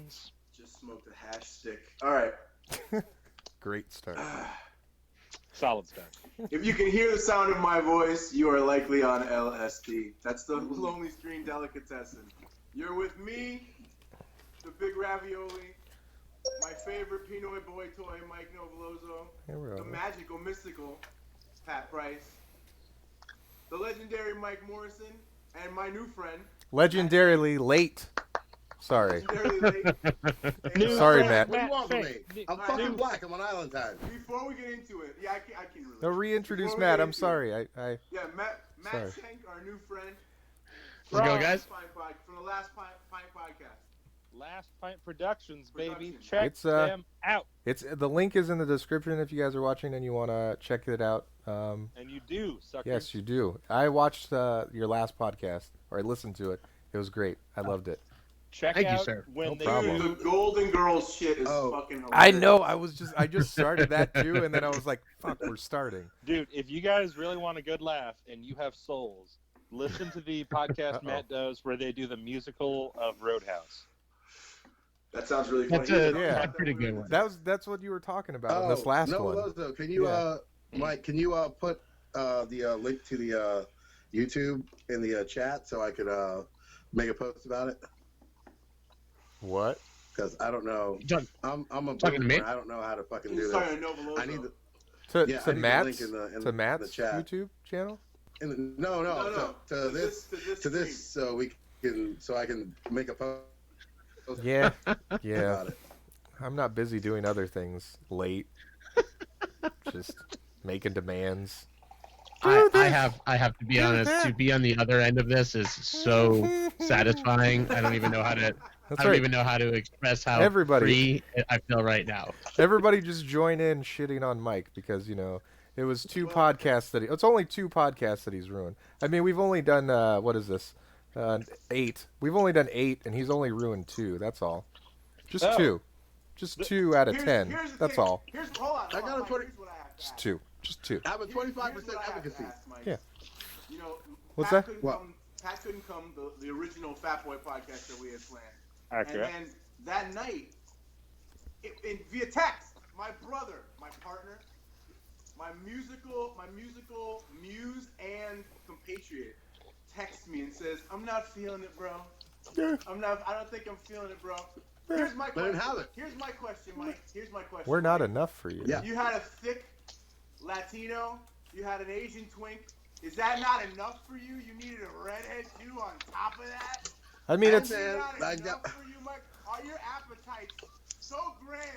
Productions. Just smoked a hash stick. All right. Great start. Solid start. If you can hear the sound of my voice, you are likely on LSD. That's the Lonely Stream Delicatessen. You're with me, the Big Ravioli, my favorite Pinoy boy toy, Myke Noveloso, the magical, mystical Pat Price, the legendary Mike Morrison, and my new friend. Legendarily late. Sorry. Sorry, Matt. What do you want from me? I'm fucking black. I'm on island time. Before we get into it, I can really. No, reintroduce Matt. I'm sorry. Yeah, Matt sorry. Shank, our new friend. Let's go, guys. From the Last Pint podcast. Last Pint Productions, baby. Check It's, them out. It's the link is in the description if you guys are watching and you want to check it out. And you do, suckers. Yes, you do. I watched your last podcast, or I listened to it. It was great. I loved it. Check Thank out you, sir. when No they problem. do. The Golden Girls shit is fucking hilarious. I know. I just started that too, and then I was like, "Fuck, we're starting." Dude, if you guys really want a good laugh and you have souls, listen to the podcast Matt does where they do the musical of Roadhouse. That sounds really funny. That's a pretty good one. That's what you were talking about in this last one. Lozo, can you, Mike? Can you put the link to the YouTube in the chat so I could make a post about it? What? Because I don't know. I'm a Talking to me? I don't know how to fucking do Sorry, this. Noveloso. I need the To I need the Matt's link in to Matt's the chat. YouTube channel? No. To this, so I can make a post. Yeah. About it. I'm not busy doing other things late. Just making demands. I have to be honest. To be on the other end of this is so satisfying. I don't even know how to. That's I don't right. even know how to express how Everybody. free I feel right now. Everybody just join in shitting on Myke because, it was it's only two podcasts that he's ruined. I mean, we've only done, what is this? 8. We've only done 8 and he's only ruined 2. That's all. Just 2. Just 2 out of 10. That's all. Hold on. I got a 20. Here's what I have to Just ask. 2. Just 2. I have a 25% Here's what I have to efficacy. ask, Mike. Yeah. What's Pat that? couldn't Pat couldn't come, the original Fat Boy podcast that we had planned. Accurate. And then that night, via text, my brother, my partner, my musical muse and compatriot texts me and says, "I'm not feeling it, bro. I don't think I'm feeling it, bro." Here's my question. Let him have it. Here's my question, Mike. We're not Mike. enough for you. Yeah. You had a thick Latino. You had an Asian twink. Is that not enough for you? You needed a redhead too on top of that? I mean, it's... Man, Not enough for you, Mike? Are your appetites so grand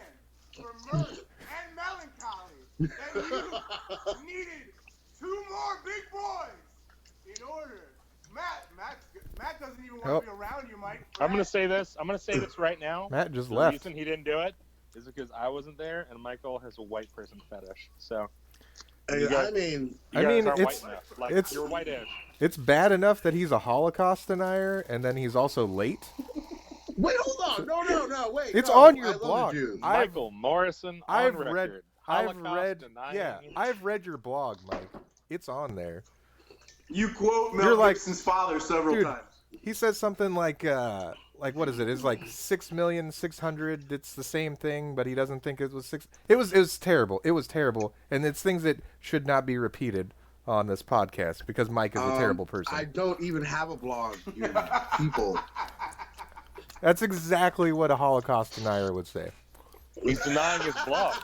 for mirth and melancholy that you needed 2 more big boys in order? Matt doesn't even want to be around you, Mike. I'm gonna say this right now. Matt just The left. reason he didn't do it is because I wasn't there, and Michael has a white person fetish. So you guys aren't white enough. You're white-ish. It's bad enough that he's a Holocaust denier, and then he's also late. Wait, hold on. No, wait. It's no, on your I love the blog. Jews. Michael Morrison on I've record. read. Holocaust denying. Yeah, I've read your blog, Mike. It's on there. You quote You're Mel like- Gibson's father several Dude, times. He says something like what is it? It's like 6,600,000. It's the same thing, but he doesn't think it was 6. It was terrible. It was terrible, and it's things that should not be repeated on this podcast because Myke is a terrible person. I don't even have a blog, you people. That's exactly what a Holocaust denier would say. He's denying his blog.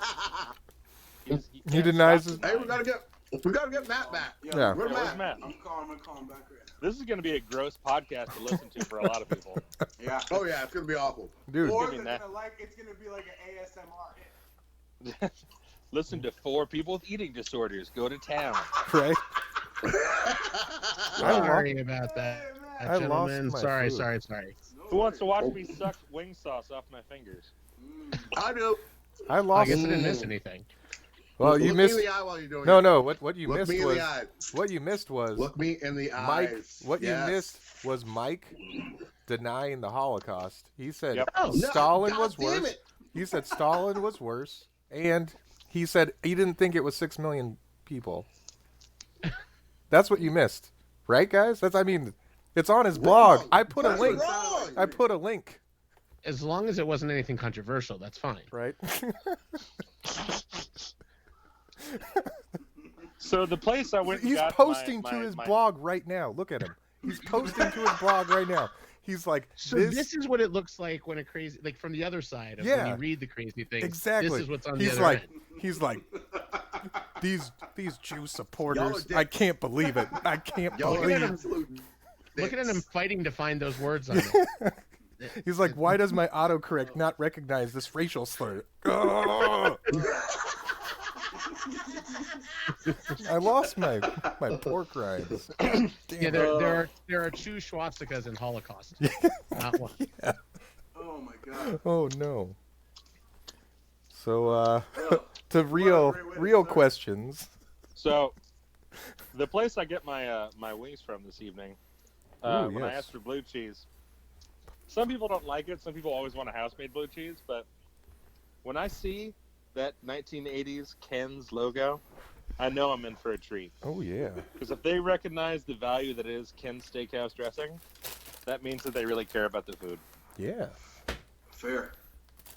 He denies his. Hey, we gotta get Matt back. Yeah. Where's Where's Matt? Matt? I'm calling back right now. This is going to be a gross podcast to listen to for a lot of people. Yeah. Oh yeah, it's gonna be awful. Dude, Or Give me they're that. gonna it's gonna be like an ASMR hit. Listen to 4 people with eating disorders go to town. right? Sorry about that, I lost gentlemen. my Sorry. food. Who wants to watch me suck wing sauce off my fingers? I do. I I lost. guess I didn't miss anything. Well, Look you me missed. in the eye while you're doing it. No. What you Look missed me in was the eye. what you missed was Look me in the Myke. eyes. What Yes. you missed was Myke denying the Holocaust. He said Yep. Oh, no, Stalin God was damn worse. it. He said Stalin was worse, and he said he didn't think it was 6 million people. That's what you missed, right, guys? It's on his blog. Wrong. I put a That's link. wrong. I put a link. as long as it wasn't anything controversial, that's fine. Right? So the place I went. He's posting to his blog right now. Look at him. He's posting to his blog right now. He's like, so this is what it looks like when a crazy, like from the other side of when you read the crazy things. Exactly. This is what's on the other end. He's like, these Jew supporters. I can't believe it. I can't believe. Look at him fighting to find those words on it. He's like, why does my autocorrect not recognize this racial slur? I lost my pork rinds. Yeah, there are 2 swastikas in Holocaust. Not one. Yeah. Oh my god. Oh no. So to real questions. So the place I get my my wings from this evening, when I asked for blue cheese, some people don't like it. Some people always want a house-made blue cheese, but when I see that 1980s Ken's logo, I know I'm in for a treat. Oh, yeah. Because if they recognize the value that is Ken's Steakhouse dressing, that means that they really care about the food. Yeah. Fair.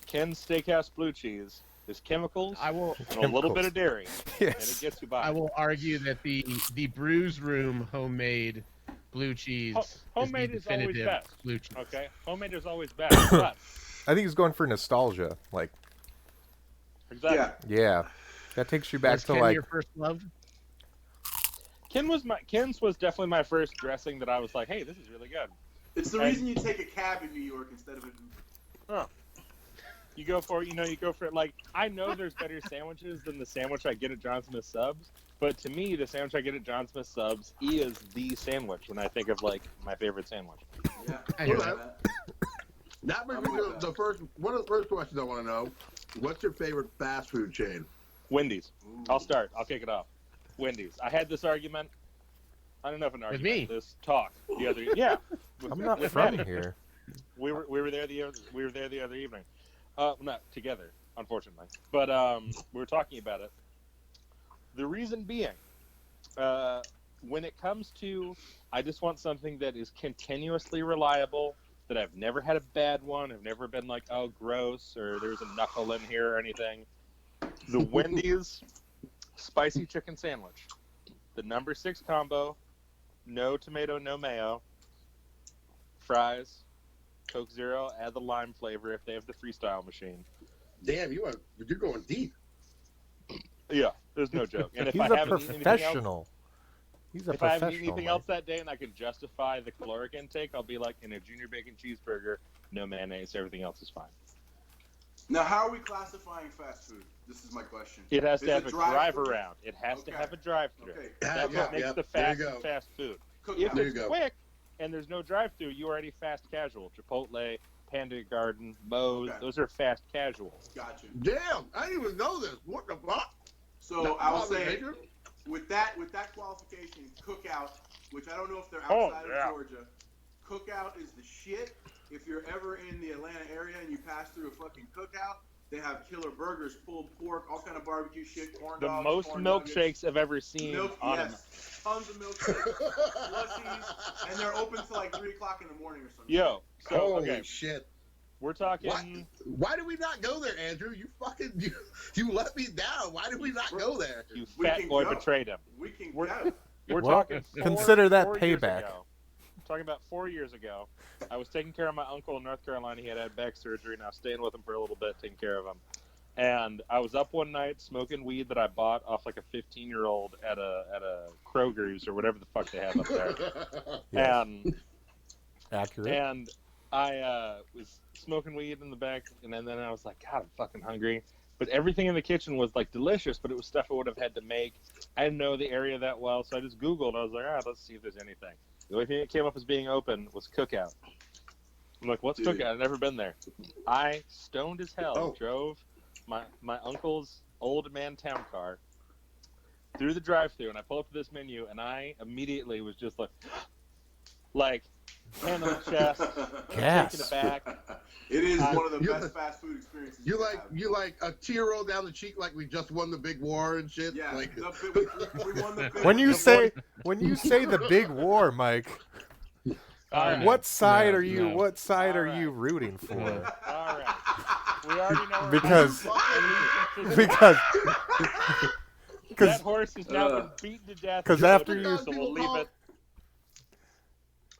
Ken's Steakhouse blue cheese is chemicals and a little bit of dairy. Yes. And it gets you by. I will argue that the Brews Room homemade blue cheese homemade is always best. Blue cheese. Okay? Homemade is always best. But I think he's going for nostalgia. Like, exactly. Yeah. That takes you back to Ken like your first love? Ken's was definitely my first dressing that I was like, hey, this is really good. It's the reason you take a cab in New York instead of a... You go for it. Like, I know there's better sandwiches than the sandwich I get at John Smith Subs, but to me, the sandwich I get at John Smith Subs is the sandwich when I think of, like, my favorite sandwich. Yeah. I hear that. That brings me to one of the first questions I want to know. What's your favorite fast food chain? Wendy's. I'll start. I'll kick it off. Wendy's. I had this argument. I don't know if an argument. With me? This talk the other. Yeah. I'm not from here. We were there the other evening. Not together, unfortunately, but we were talking about it. The reason being, when it comes to, I just want something that is continuously reliable. That I've never had a bad one. I've never been like, oh, gross, or there's a knuckle in here or anything. The Wendy's spicy chicken sandwich, the number 6 combo, no tomato, no mayo, fries, Coke Zero, add the lime flavor if they have the freestyle machine. Damn, you're going deep. Yeah, there's no joke. And if He's I a haven't professional. If I haven't eaten anything else that day and I can justify the caloric intake, I'll be like, in a junior bacon cheeseburger, no mayonnaise, everything else is fine. Now, how are we classifying fast food? This is my question. It has to have a drive around. It has to have a drive-through. Okay. That's what makes the fast food. If it's quick and there's no drive-through, you already fast casual. Chipotle, Panda Garden, Moe's, those are fast casual. Gotcha. Damn, I didn't even know this. What the fuck? So I will say, with that qualification, Cookout, which I don't know if they're outside of Georgia, Cookout is the shit. If you're ever in the Atlanta area and you pass through a fucking Cookout, they have killer burgers, pulled pork, all kind of barbecue shit, corn dogs, the most milkshakes I've ever seen. Tons of milkshakes, slushies, and they're open till like 3 o'clock in the morning or something. Yo, so holy shit. We're talking. Why did we not go there, Andrew? You let me down. Why did we not go there? You fat boy betrayed him. We can go. We're talking. Consider that 4 payback. Talking about 4 years ago, I was taking care of my uncle in North Carolina. He had back surgery, and I was staying with him for a little bit, taking care of him. And I was up one night smoking weed that I bought off like a 15-year-old at a Kroger's or whatever the fuck they have up there. Yes. And accurate. And I was smoking weed in the back, and then I was like, God, I'm fucking hungry. But everything in the kitchen was like delicious, but it was stuff I would have had to make. I didn't know the area that well, so I just Googled. I was like, all right, let's see if there's anything. The only thing that came up as being open was Cookout. I'm like, what's Cookout? I've never been there. I, stoned as hell, drove my uncle's old man town car through the drive-thru, and I pull up to this menu, and I immediately was just like hand on the chest, taken aback. It is one of the best fast food experiences. You like a tear roll down the cheek like we just won the big war and shit. Yeah, like, we won the big when you say the big war, Myke, All right. What side No, are you? no. What side All are right. you rooting for? All right. We already know where Because- Myke's because that horse has now been beaten to death. 'cause and after voted, you- so we'll leave it.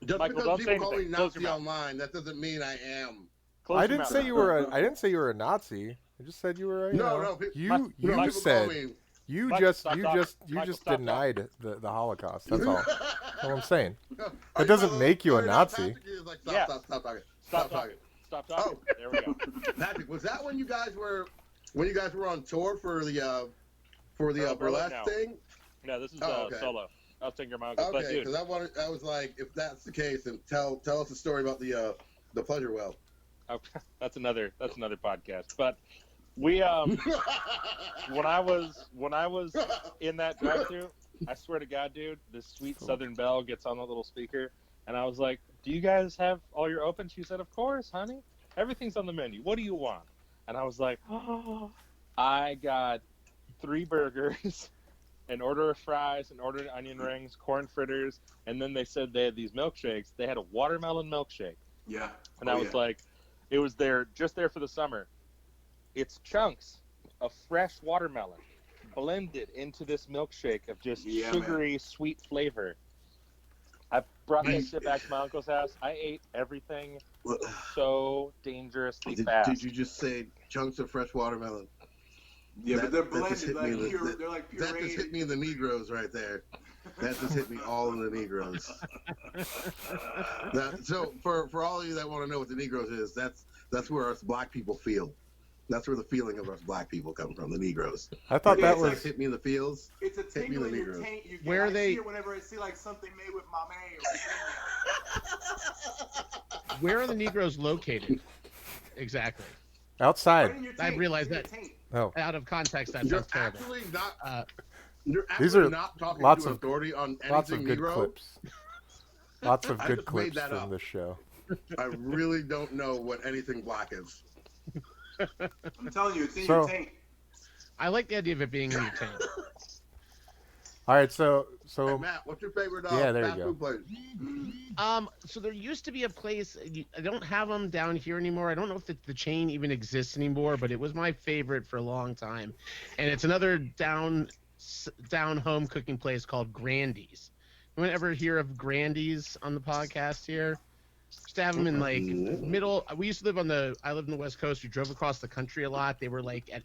Just Michael, because don't say people call me anything. Close Nazi your mouth. online, that doesn't mean I am. Close I your didn't mouth. say you were a. I didn't say you were a Nazi. I just said you were. A, No, you people said. call me. You Michael, just stop you talking. just you Michael, just stop denied the Holocaust. That's all. That's all I'm saying. Are That you doesn't fellas make you a sorry now, Nazi. Patrick? You're like, Yeah. stop talking. Stop talking. Stop talking. Oh. There we go. Patrick, was that when you guys were on tour for the Burlesque burlesque now. thing? No, this is Oh, okay. solo. I was thinking my uncle. But Okay, dude, because I was like, if that's the case, then tell us the story about the pleasure well. that's another podcast. But we when I was in that drive-thru, I swear to God, dude, this sweet Southern belle gets on the little speaker, and I was like, "Do you guys have all your open?" She said, "Of course, honey. Everything's on the menu. What do you want?" And I was like, "Oh, I got 3 burgers." An order of fries, an order of onion rings, corn fritters, and then they said they had these milkshakes. They had a watermelon milkshake. Yeah. And I was like, it was just there for the summer. It's chunks of fresh watermelon blended into this milkshake of just sugary, sweet flavor. I brought that shit back to my uncle's house. I ate everything so dangerously fast. Did you just say chunks of fresh watermelon? Yeah, but they're that just blended hit me like in the- they're like That just hit me in the Negroes right there. That just hit me all in the Negroes. So for all of you that want to know what the Negroes is, that's where us black people feel. That's where the feeling of us black people come from, the Negroes. I thought that It's like was. hit me in the feels. It's a Hit me tingle in the in your Negroes. taint. You get, Where I are they- see it whenever I see like something made with my man. Where are the Negroes located? Exactly. Outside. I realized that. Oh, Out of context, that You're sounds terrible. actually not. Uh, You're These actually are not talking lots to of- authority on anything lots of good Negro. clips. Lots of I good just made clips that from up. this show. I really don't know what anything black is. I'm telling you, it's in So- your taint. I like the idea of it being in your tank. All right, so Hey, Matt, what's your favorite Yeah, there you fast go. food place? So there used to be a place. I don't have them down here anymore. I don't know if the chain even exists anymore, but it was my favorite for a long time. And it's another down home cooking place called Grandy's. Anyone ever hear of Grandy's on the podcast here? Used to have them in like middle. We used to live I lived in the West Coast. We drove across the country a lot. They were like at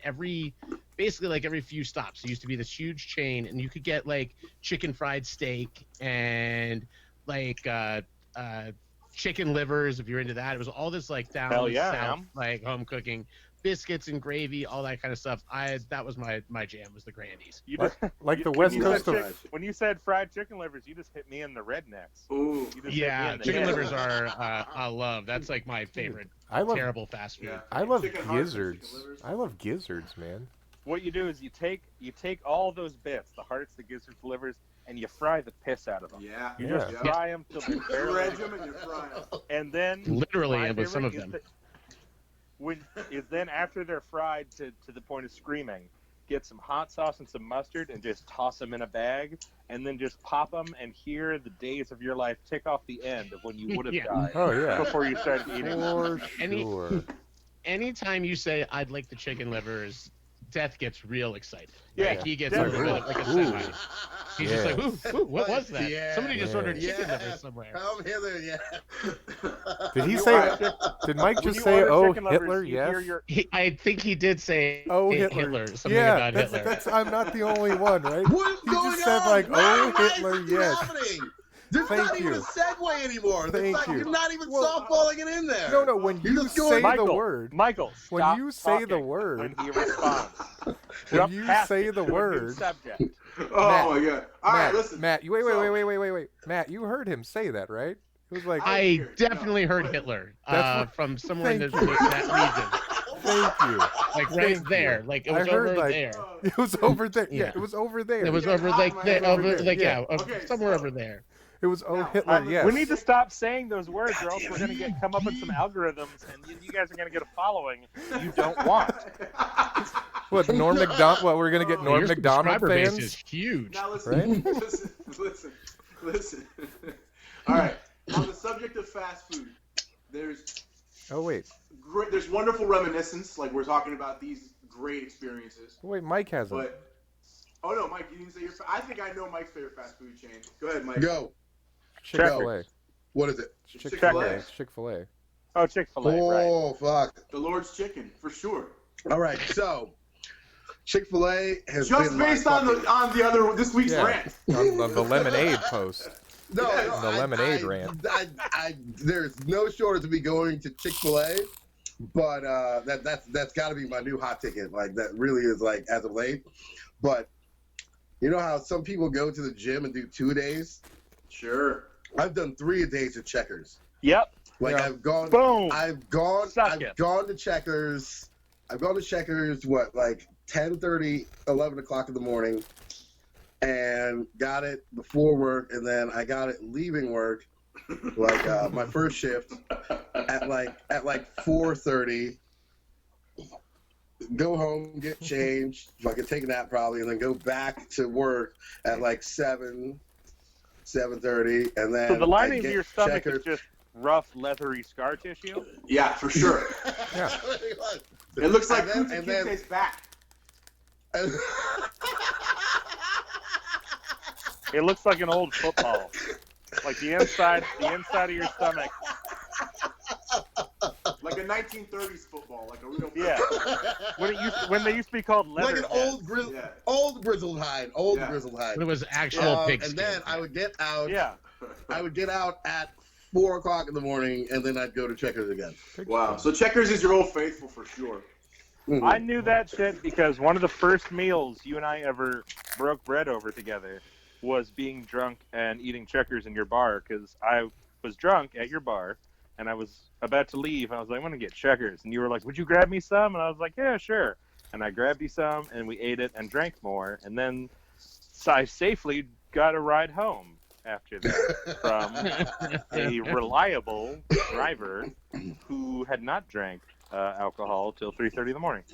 basically like every few stops. It used to be this huge chain, and you could get like chicken fried steak and like chicken livers if you're into that. It was all this like down Hell yeah, south man. like home cooking, biscuits and gravy, all that kind of stuff. That was my jam, was the Grandy's. You like, just, like the when West you Coast said of. when you said fried chicken livers, you just hit me in the rednecks. Ooh. You just hit me Yeah, in the chicken head. livers are I love. That's like my favorite I love terrible fast food. Yeah. I love Chicken hearts and gizzards. chicken livers. I love gizzards, man. What you do is you take all those bits, the hearts, the gizzards, the livers, and you fry the piss out of them. Yeah. You Yeah. just fry them till they're You barely, dredge them and you fry them. and then Literally, my and with some of favorite them. is then after they're fried to the point of screaming, get some hot sauce and some mustard and just toss them in a bag, and then just pop them and hear the days of your life tick off the end of when you would have Yeah. died Oh yeah, before you started eating. for Any- sure. Anytime you say I'd like the chicken livers, Death gets real excited. Yeah, Like, he gets Death a little bit like a Ooh. semi. He's just like, ooh, what was that? Yeah. Somebody just Yeah. ordered chicken Yeah. livers somewhere. Come hither, yeah. Did he You say? order- Did Mike when just you say, order "Oh, chicken livers, Hitler"? you hear Yes. your- I think he did say Oh, Hitler. Something yeah, about that's, Hitler. that's. I'm not the only one, right? What is He going just said, on? like, Why "Oh, is Hitler, this yes." happening? There's Thank not even you. a segue anymore. There's Thank like, you. You're not even Well, softballing it in there. No, when You're you just say going- the word, Michael, when stop you say the talking word, when he responds. when Jump you past say it the to a new word, subject. Oh Matt, my god. All right, Matt, listen. Matt, you wait, So- Matt, you heard him say that, right? It was like, I- I hear it. definitely No, heard but- Hitler That's what- from somewhere in Thank that you. region. thank you. Like Thank right you. there. Like it I was heard, over like- there. It was over there. Yeah, Yeah. it was over there. It was Yeah, over hot like mic there, over over there. like Yeah. Okay, somewhere so- over there. It was oh Now, Hitler. on the- Yes. We need to stop saying those words, or else we're going to come up with some algorithms, and you guys are going to get a following you don't want. What Norm Macdonald? What we're gonna get Norm Your Macdonald subscriber base fans? is huge. Now listen, Right? listen. All right. On the subject of fast food, there's Oh wait, there's wonderful reminiscence, like we're talking about these great experiences. wait, Myke hasn't. But oh no, Myke, you didn't say your. I think I know Mike's favorite fast food chain. Go ahead, Myke. Go. Chick-fil-A. What is it? Chick-fil-A. Chick-fil-A. Oh, Chick-fil-A, right. Oh, fuck. The Lord's Chicken, for sure. All right, so Chick-fil-A has Just been based on the other this week's rant. on the lemonade post. No, The lemonade rant. There's no shortage of me going to Chick-fil-A, but that's got to be my new hot ticket. Like that really is like as of late. But you know how some people go to the gym and do 2 days? Sure. I've done 3 days at Checkers. Yep. Like Yeah. I've gone. Boom. I've gone to Checkers. I've gone to Checkers. What, like 10:30, 11 o'clock in the morning, and got it before work, and then I got it leaving work, like my first shift at like 4:30. Go home, get changed, fucking take a nap probably, and then go back to work at like 7:30, and then. So the lining of get your stomach Checkers. is just rough, leathery scar tissue? Yeah, for sure. Yeah. It looks like And Kunta then- Kinte's back. It looks like an old football. Like the inside of your stomach. Like a 1930s football, like a real Yeah. When they used to be called leather. like an old grizzled hide, Yeah. grizzled hide. When it was actual And pigskin. then I would get out. Yeah. I would get out at 4 o'clock in the morning, and then I'd go to Checkers again. Wow. So Checkers is your old faithful for sure. I knew that shit because one of the first meals you and I ever broke bread over together was being drunk and eating Checkers in your bar, because I was drunk at your bar and I was about to leave. I was like, I want to get Checkers. And you were like, would you grab me some? And I was like, yeah, sure. And I grabbed you some and we ate it and drank more. And then I safely got a ride home after that from a reliable driver who had not drank alcohol till 3:30 in the morning.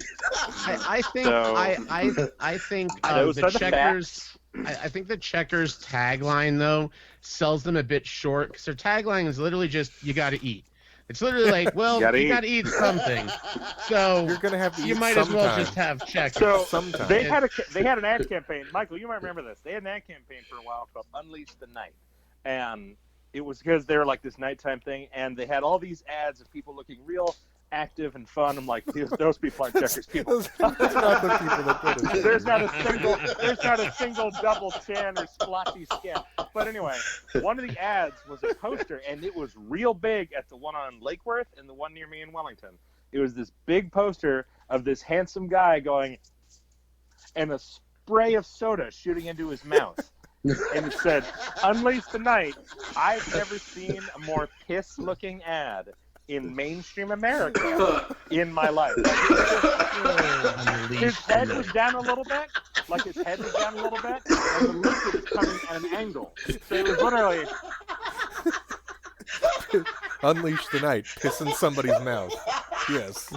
I think So- I think Those the are the Checkers. I think the Checkers tagline though sells them a bit short, because their tagline is literally just "you got to eat." It's literally like, well, you got to eat something, so You're gonna have to you eat might as well sometime. just have Checkers. So Sometime. they had an ad campaign. Michael, you might remember this. They had an ad campaign for a while called Unleash the Night, and it was because they were like this nighttime thing, and they had all these ads of people looking real active and fun. I'm like, those people aren't Checkers people. Those are not the people that put it. There's not a single double chin or splotchy skin. But anyway, one of the ads was a poster, and it was real big at the one on Lake Worth and the one near me in Wellington. It was this big poster of this handsome guy going, and a spray of soda shooting into his mouth. And it said, "Unleash the Night." I've never seen a more piss-looking ad in mainstream America in my life. His head was down a little bit, and the liquid was coming at an angle. So it was literally, Unleash the Night, piss in somebody's mouth. Yes.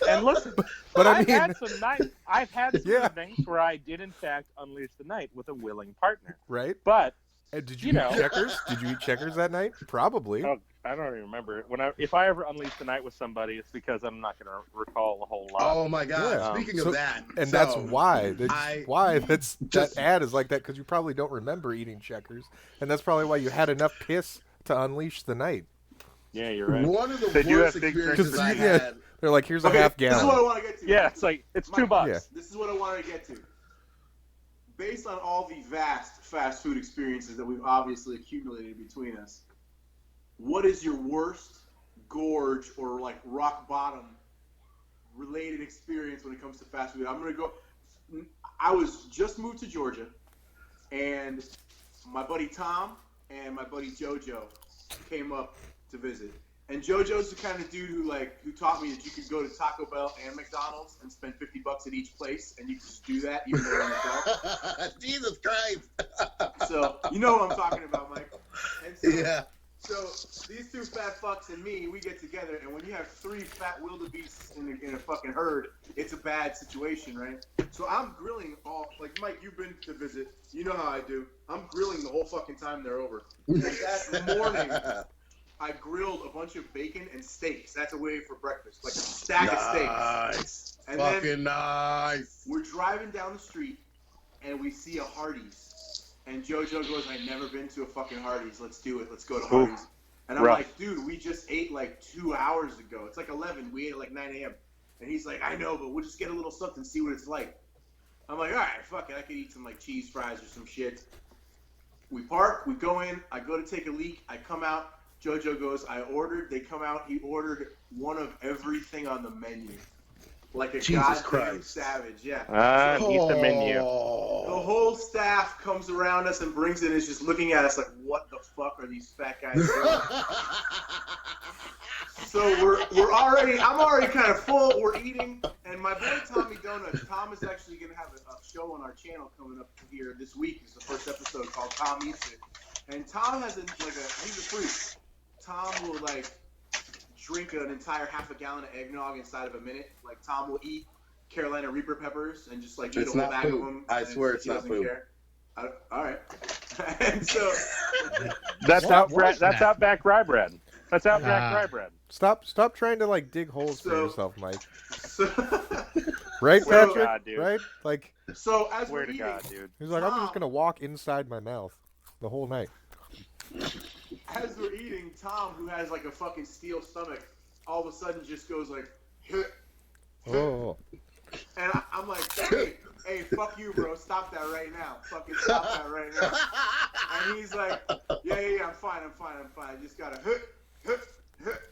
and listen, But I I've mean, had some Yeah. evenings where I did in fact unleash the night with a willing partner. right? But Did you You know. eat Checkers? Did you eat Checkers that night? Probably. oh, I don't even remember if I ever unleash the night with somebody, it's because I'm not going to recall a whole lot. Oh my God! Yeah. Speaking So- of that, And so, that's why. That just- ad is like that, because you probably don't remember eating Checkers, and that's probably why you had enough piss to unleash the night. Yeah, you're right. One of the They do worst have big experiences drinks. I Yeah. had. They're like, here's a Okay, half this is what I gallon. want to get to. Yeah, it's like it's $2. Yeah. This is what I wanted to get to. Based on all the vast fast food experiences that we've obviously accumulated between us, what is your worst gorge or like rock bottom related experience when it comes to fast food? I'm gonna go. I was just moved to Georgia, and my buddy Tom and my buddy JoJo came up to visit. And JoJo's the kind of dude who taught me that you could go to Taco Bell and McDonald's and spend $50 at each place, and you can just do that even though you're on the go. Jesus Christ! So you know what I'm talking about, Mike. And so, Yeah. so these two fat fucks and me, we get together, and when you have three fat wildebeests in a fucking herd, it's a bad situation, right? So I'm grilling like Mike, you've been to visit, you know how I do. I'm grilling the whole fucking time they're over. And that morning, I grilled a bunch of bacon and steaks. That's a way for breakfast, like a stack of steaks. Nice. And Fucking then nice. we're driving down the street, and we see a Hardee's. And JoJo goes, I've never been to a fucking Hardee's. Let's do it. Let's go to Hardee's. And I'm Rough. like, dude, we just ate like 2 hours ago. It's like 11. We ate at like 9 a.m. And he's like, I know, but we'll just get a little something, see what it's like. I'm like, all right, fuck it. I could eat some like cheese fries or some shit. We park. We go in. I go to take a leak. I come out. JoJo goes, I ordered. They come out. He ordered one of everything on the menu. Like a Jesus goddamn Christ. savage, yeah. Eat the menu. The Oh. whole staff comes around us and brings it and is just looking at us like, what the fuck are these fat guys doing? So I'm already kind of full. We're eating, and my boy Tommy Donuts. Tom is actually gonna have a show on our channel coming up here this week. It's the first episode called Tom Eats It, and Tom has he's a freak. Tom will like drink an entire half a gallon of eggnog inside of a minute. Like Tom will eat Carolina Reaper peppers and just like eat It's a whole not bag of food. them. I and swear it's he not doesn't food. care. All right. And so That's What that's that? Outback rye bread. That's Outback rye bread. Stop trying to like dig holes for So- yourself, Mike. so, Right, Swear to Patrick? God, dude. Right? Like so as Swear we're to eating, God, dude. he's like, I'm just Tom. gonna walk inside my mouth the whole night. as we're eating, Tom, who has like a fucking steel stomach, all of a sudden just goes like, "Hit." Oh. And I'm like, hey, fuck you, bro. Stop that right now. Fucking stop that right now. And he's like, yeah, I'm fine. I just gotta hit.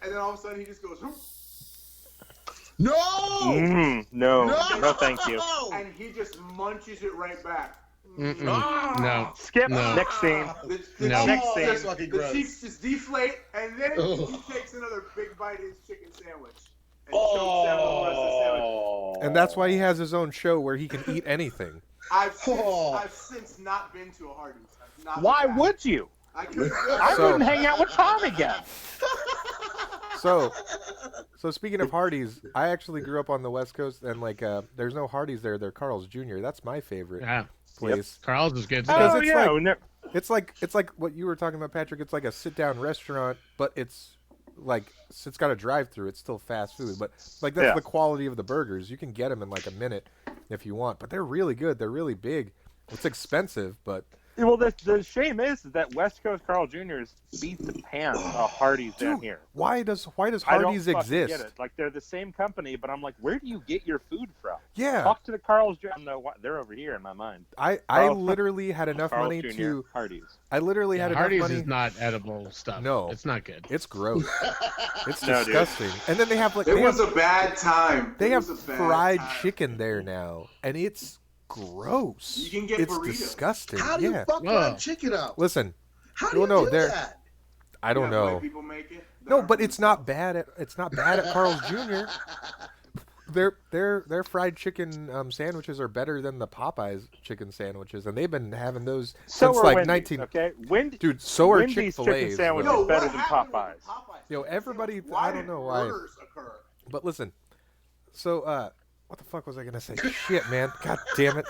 And then all of a sudden he just goes, "Hoop," No! No, thank you. and he just munches it right back. Mm-mm. Ah! No. Skip. No. Next scene. The No. cheeks, Next That's scene. fucking the gross. cheeks just deflate, and then Ugh. he takes another big bite of his chicken sandwich. And chokes down the rest of the sandwich. Oh. And that's why he has his own show where he can eat anything. I've Oh. since not been to a Hardee's. I've not Why been back. would you? I couldn't. I So- wouldn't hang out with Tom again. So speaking of Hardee's, I actually grew up on the West Coast, and like, there's no Hardee's there. They're Carl's Jr. That's my favorite Yeah. place. Carl's is good. Because Oh it's yeah. like- It's like what you were talking about, Patrick. It's like a sit-down restaurant, but it's it's got a drive-through. It's still fast food, but like that's Yeah. the quality of the burgers. You can get them in like a minute if you want, but they're really good. They're really big. It's expensive, but Well, the shame is that West Coast Carl Jr.'s beat the pants of Hardee's down Dude, here. why does I don't Hardee's fucking exist? get it. Like they're the same company, but I'm like, where do you get your food from? Yeah, Talk to the Carl's Jr. No, they're over here in my mind. I Carl- literally had enough Carl's money Jr. to. Hardee's. I literally had enough Hardee's money. is not edible stuff. No. It's not good. It's gross. It's No, dude. disgusting. And then they have like It they was have, a bad time. they It have was a bad fried time. chicken there now, and it's gross. You can get it's burritos. disgusting. How do you Yeah. fuck Whoa. fried chicken up? Listen, How do well, you no, do they're- that? I don't Yeah, white know. people make it. No, but it's not bad at Carl's Jr. Their fried chicken sandwiches are better than the Popeyes chicken sandwiches, and they've been having those So since are like Wendy's, 19. Okay, Dude, so are Wendy's Chick-fil-A's. chicken sandwich though. is better than Popeyes. Yo, everybody- Why I don't did know why. murders occur? But listen, so what the fuck was I gonna say? Shit, man, god damn it!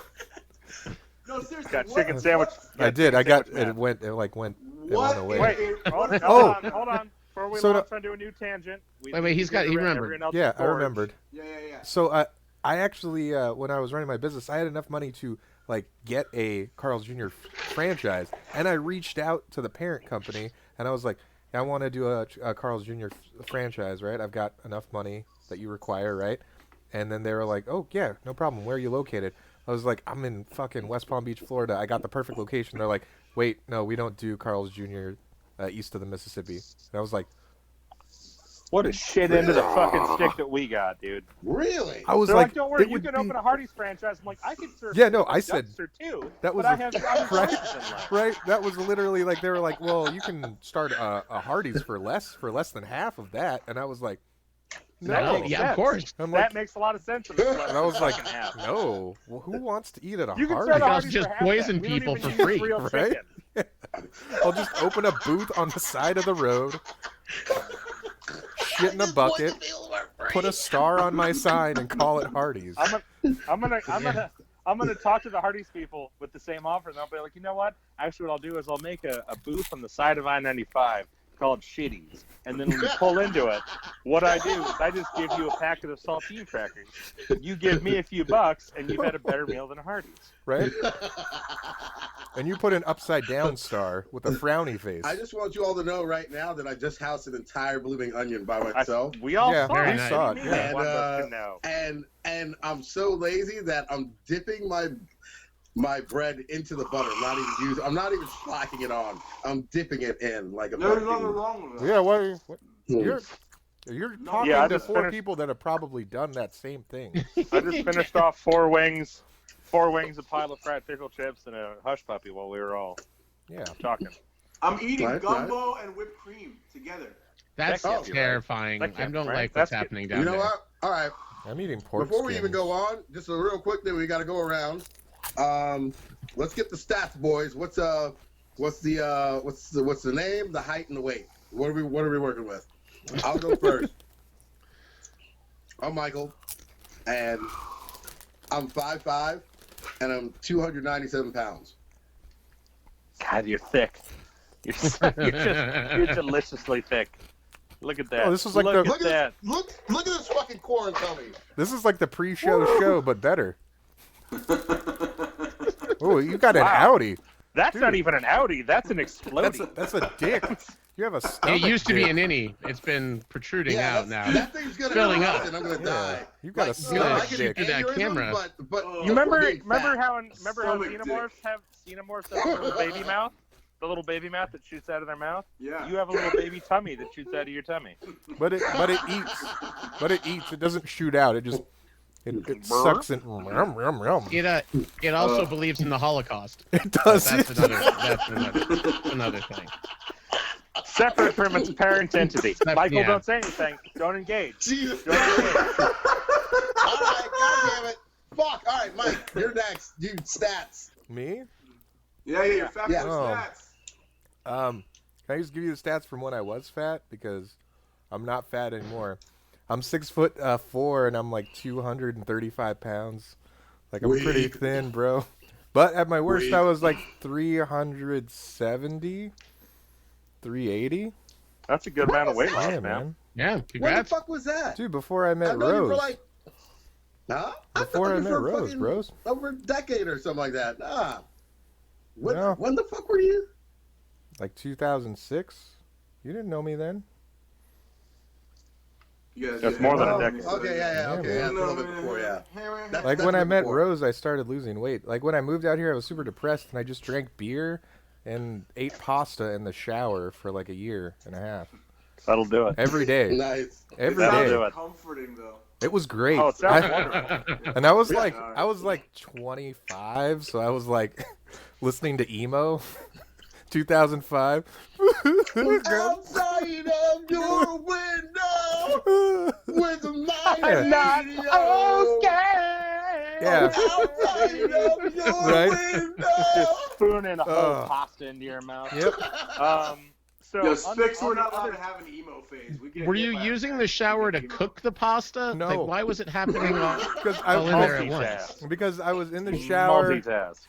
No, seriously. Got what- chicken sandwich. I did. I got sandwich, man. it. Went What? away. Wait, hold Oh. on. Before we So launch onto a new tangent. Wait, he's got- he remembered. Yeah, I remembered. Yeah. So I actually, when I was running my business, I had enough money to like get a Carl's Jr. franchise, and I reached out to the parent company, and I was like, I want to do a Carl's Jr. franchise, right? I've got enough money that you require, right? And then they were like, oh yeah, no problem. Where are you located? I was like, I'm in fucking West Palm Beach, Florida. I got the perfect location. They're like, wait, no, we don't do Carl's Jr. East of the Mississippi. And I was like, What a shit end of the fucking stick that we got, dude. Really? I was They're like, don't worry, it you would can be- open a Hardee's franchise. I'm like, I can serve. Yeah, no, a I said- dumpster too. that was but I a- have I'm right. left. Right, that was literally like they were like, well, you can start a Hardee's for less than half of that, and I was like, no. No, makes yeah, sense. of course. I'm That like, makes a lot of sense. If it's less and I was than like, fucking half. no. Well, who wants to eat at a You can start a Hardee's? Hardee's just for half poison that. We don't people even for use free, real right? chicken. I'll just open a booth on the side of the road, shit in a bucket, put a star on my sign, and call it Hardee's. I'm gonna talk to the Hardee's people with the same offer, and they'll be like, you know what? Actually, what I'll do is I'll make a booth on the side of I-95 called Shitties. And then when you pull into it, what I do is I just give you a packet of saltine crackers. You give me a few bucks, and you've had a better meal than a Hardee's. Right? And you put an upside down star with a frowny face. I just want you all to know right now that I just housed an entire blooming onion by myself. We all Yeah, saw very it. nice. saw it, What yeah. one of us can know. And I'm so lazy that I'm dipping my bread into the butter. I'm not even slacking it on. I'm dipping it in like a There's fucking. nothing wrong with that. Yeah, what you're talking Yeah, I to just four finished- people that have probably done that same thing. I just finished off 4 wings, a pile of fried pickle chips, and a hush puppy while we were all Yeah. talking. I'm eating Right, gumbo and whipped cream together. That's That can't be right. terrifying. That I can't don't be right. like what's That's happening down You know there. what? All right. I'm eating pork Before we even skins. go on, just a real quick thing, we got to go around. Let's get the stats, boys. What's the name, the height, and the weight? What are we working with? I'll go first. I'm Mykal, and I'm 5'5", and I'm 297 pounds. God, you're thick. You're deliciously thick. Look at that. Oh, this is like Look the- at that. Look at this fucking corn tummy. This is like the pre-show show, but better. Oh, you got an Wow. Audi. That's Dude. not even an Audi. That's an exploding. That's a dick. You have a It stomach used to be dick. an innie. It's been protruding Yeah, out now. that thing's gonna Filling go up. out and I'm gonna Yeah. die. You got a Like, stomach I can dick. through that aneurysm, camera. but You remember being fat. how Stomach dick. xenomorphs have a little baby mouth? The little baby mouth that shoots out of their mouth? Yeah. You have a little baby tummy that shoots out of your tummy. But it eats. But it eats. It doesn't shoot out. It just it sucks and It also believes in the Holocaust. It does. That's another thing. Separate from its parent entity. Michael, yeah. don't say anything. Don't engage. Jesus. Don't engage. All right, goddamn it. Fuck. All right, Mike, you're next. You stats. Me? Yeah, your fat Yeah. boy Oh. stats. Can I just give you the stats from when I was fat? Because I'm not fat anymore. I'm 6'4" and I'm like 235 pounds. Like I'm pretty Weak. thin, bro. But at my worst, Weak. I was like 370, 380. That's a good amount of weight loss, Yeah, man. man. Yeah, What the congrats. fuck was that? Dude, before I met I've known you for Rose. like. Huh? I've Before known I you met for Rose, fucking bros. over a decade or something like that. Nah. No. When the fuck were you? Like 2006. You didn't know me then. You guys That's did more than a have- decade. Okay, yeah, Yeah, okay, yeah, man. it's a little bit before, yeah. That's Like when I definitely met before. Rose, I started losing weight. Like when I moved out here, I was super depressed and I just drank beer and ate pasta in the shower for like a year and a half. That'll do it. Every day. Nice. Every That'll day. do it. Comforting though. It was great. Oh, it sounds I- wonderful. and I was Yeah. like 25, so I was like listening to emo. 2005. Outside of your window with my I'm not radio. Yeah. Outside of your Right? window. Just spooning a whole Oh. pasta into your mouth. Yep. So Yo, on- Spix, on we're the not allowed other- to have an emo phase. We get Were hit you by a using cat. the shower to Emo. cook the pasta? No. Like, why was it happening all, Because all in there at Multitask. once? because I was in the shower. Multitask.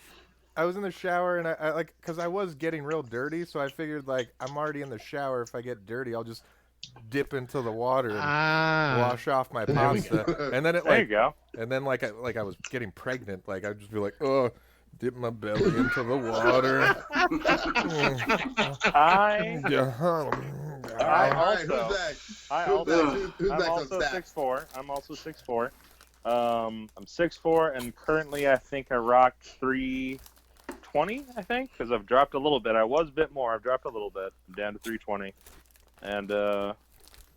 I was in the shower and I like because I was getting real dirty, so I figured like I'm already in the shower. If I get dirty, I'll just dip into the water and wash off my There we pasta. And then it There you like go. and then like I was getting pregnant. Like I'd just be like, oh, dip my belly into the water. I I All right, also- who's next? I Who's also next? Who's I'm next on also stats? 6'4". I'm also 6'4". I'm 6'4", and currently I think I rock 320. I think because I've dropped a little bit. I was a bit more. I've dropped a little bit. I'm down to 320, and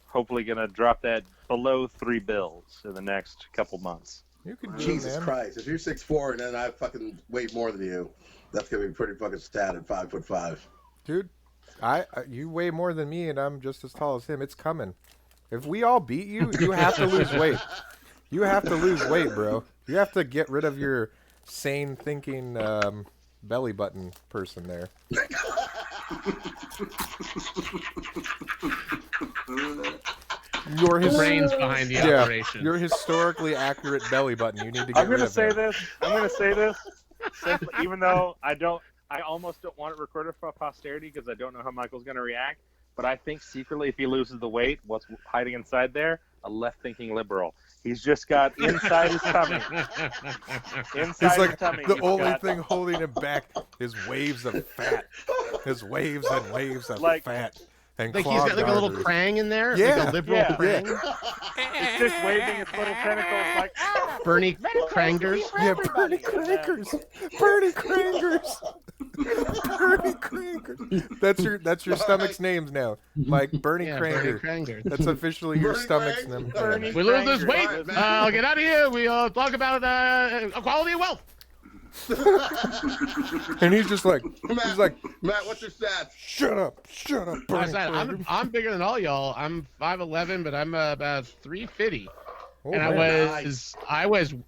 hopefully gonna drop that below 3 bills in the next couple months. You could do Jesus it, man. Christ! If you're 6'4" and then I fucking weigh more than you, that's gonna be pretty fucking sad at 5'5". Dude. You weigh more than me, and I'm just as tall as him. It's coming. If we all beat you, you have to lose weight. You have to lose weight, bro. You have to get rid of your sane thinking belly button person there. Your The brains behind the yeah, operation. your historically accurate belly button. You need to get I'm rid gonna of say him. this. I'm gonna say this. Simply, even though I almost don't want it recorded for posterity because I don't know how Michael's gonna react. But I think secretly, if he loses the weight, what's hiding inside there? A left-thinking liberal. He's just got inside his tummy. He's Inside his like tummy. the he's only got, thing holding him back is waves of fat. His waves and waves of Like- fat. And Like he's got like a little arteries. prang in there, Yeah. like a liberal Yeah. prang. It's just waving its little tentacles like Bernie Krangers. Yeah, Bernie Crankers. Bernie Crankers. Bernie Crankers. That's your stomach's names now, Mike. Bernie Yeah, Bernie Cranger. Krangers. That's officially your Bernie stomach's Crankers. name. Bernie We lose this weight. Krangers. I'll get out of here. We'll talk about equality of wealth. And he's just like, he's like, Matt, what's your stats? shut up, I Bernie said, Cranger. I'm bigger than all y'all. I'm 5'11", but I'm about 350. Oh, And man.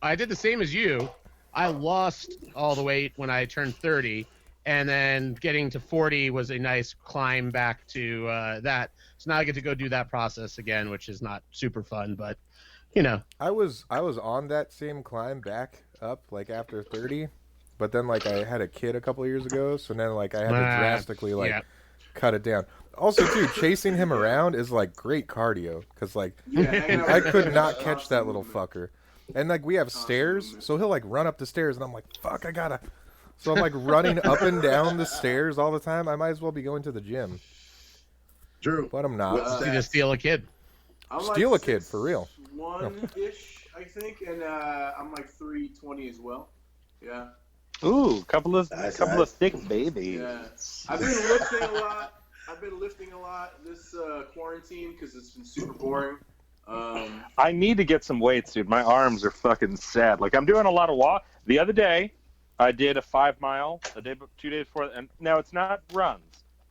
I did the same as you. I lost all the weight when I turned 30, and then getting to 40 was a nice climb back to that. So now I get to go do that process again, which is not super fun, but you know. I was on that same climb back up like after 30, but then like I had a kid a couple of years ago, so then like I had to drastically like yeah. cut it down. Also, too, chasing him around is like great cardio because like Yeah, hanging out I with could him not is catch that awesome little movement. fucker. And like we have Awesome stairs, movement. so he'll like run up the stairs, and I'm like, fuck, I gotta. So I'm like running up and down the stairs all the time. I might as well be going to the gym, Drew. but I'm not. What's You just steal a kid. I'm Steal a kid, for real. 1-ish, I think, and I'm like 320 as well. Yeah. ooh, couple of Nice. thick babies. Yeah. I've been lifting a lot. This quarantine because it's been super boring. I need to get some weights, dude. My arms are fucking sad. Like I'm doing a lot of walk. The other day, I did a 5 mile. 2 days before, and now it's not runs.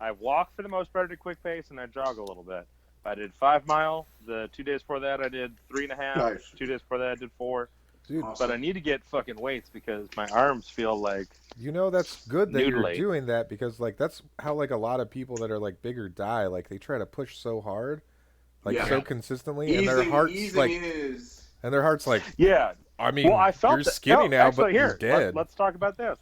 I walk for the most part at a quick pace, and I jog a little bit. I did 5 mile. The 2 days before that, I did 3.5. Nice. 2 days before that, I did 4. Dude, Awesome. But I need to get fucking weights because my arms feel like you know that's good that you're Noodly. doing that because like that's how like a lot of people that are like bigger die. Like they try to push so hard, like Yeah. so consistently, and their hearts easing like, is. and their hearts like, yeah. I mean, Well, I felt you're that- skinny no, now, actually, but here, you're dead. Let's talk about this.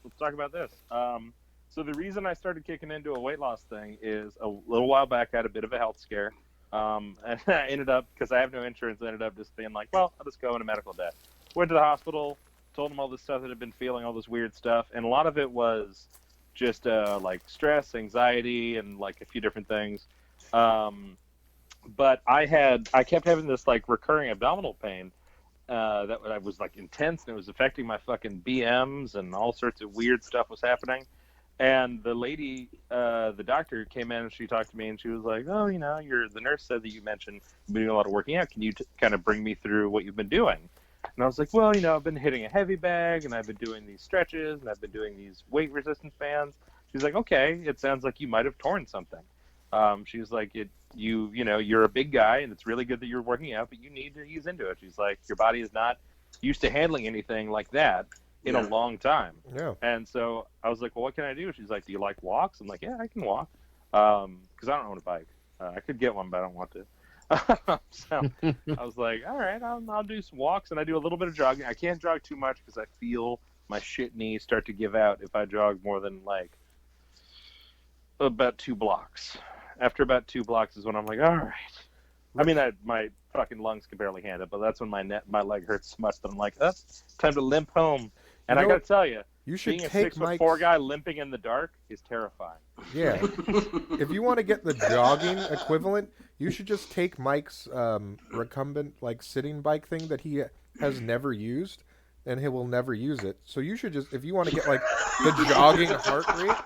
So the reason I started kicking into a weight loss thing is a little while back I had a bit of a health scare, and I ended up, because I have no insurance, I ended up just being like, well, I'll just go into medical debt. Went to the hospital, told them all this stuff that I'd been feeling, all this weird stuff, and a lot of it was just like stress, anxiety, and like a few different things. But I kept having this like recurring abdominal pain that was like intense, and it was affecting my fucking BMs, and all sorts of weird stuff was happening. And the lady, the doctor came in and she talked to me and she was like, oh, you know, the nurse said that you mentioned you've been doing a lot of working out. Can you kind of bring me through what you've been doing? And I was like, well, you know, I've been hitting a heavy bag and I've been doing these stretches and I've been doing these weight resistance bands. She's like, okay, it sounds like you might have torn something. She's like, you know, you're a big guy and it's really good that you're working out, but you need to ease into it. She's like, your body is not used to handling anything like that in a long time. Yeah. And so I was like, well, what can I do? She's like, do you like walks? I'm like, yeah, I can walk. Because I don't own a bike. I could get one, but I don't want to. So I was like, all right, I'll do some walks, and I do a little bit of jogging. I can't jog too much because I feel my shit knees start to give out if I jog more than like about 2 blocks. After about 2 blocks is when I'm like, all right. I mean, my fucking lungs can barely handle it, but that's when my leg hurts so much that I'm like, time to limp home. And You I know got what? to tell you, You should being a take 6'4" Mike's. guy limping in the dark is terrifying. Yeah. If you want to get the jogging equivalent, you should just take Mike's recumbent like sitting bike thing that he has never used, and he will never use it. So you should just, if you want to get like the jogging heart rate,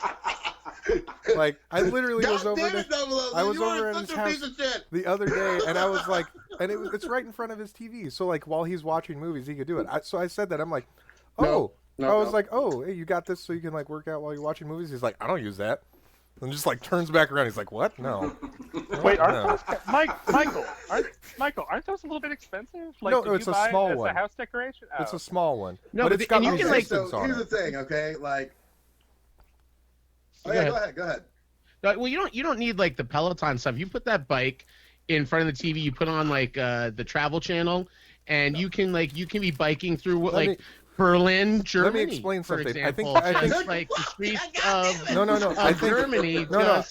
like I literally was over damn there. it, Double-O, I was you over are at such his a house piece of shit. the other day, and I was like, and it's right in front of his TV. So like while he's watching movies, he could do it. So I said that I'm like, oh. I was like, oh, hey, you got this so you can like work out while you're watching movies? He's like, I don't use that. And just like turns back around. He's like, what? No. Wait, No. aren't those, Michael, aren't those a little bit expensive? Like, No, did it's you a buy it small as one. a house decoration? Oh. It's a small one. No, but but it's the- got and you can, like- resistance So on here's the it. thing, okay? Like, Go yeah, ahead. go ahead. Well, you don't need like the Peloton stuff. You put that bike in front of the TV. You put on like the Travel Channel, and you can be biking through Let like me- Berlin, Germany. Let me explain for something. Example, I think just like the streets of no. I think Germany, no.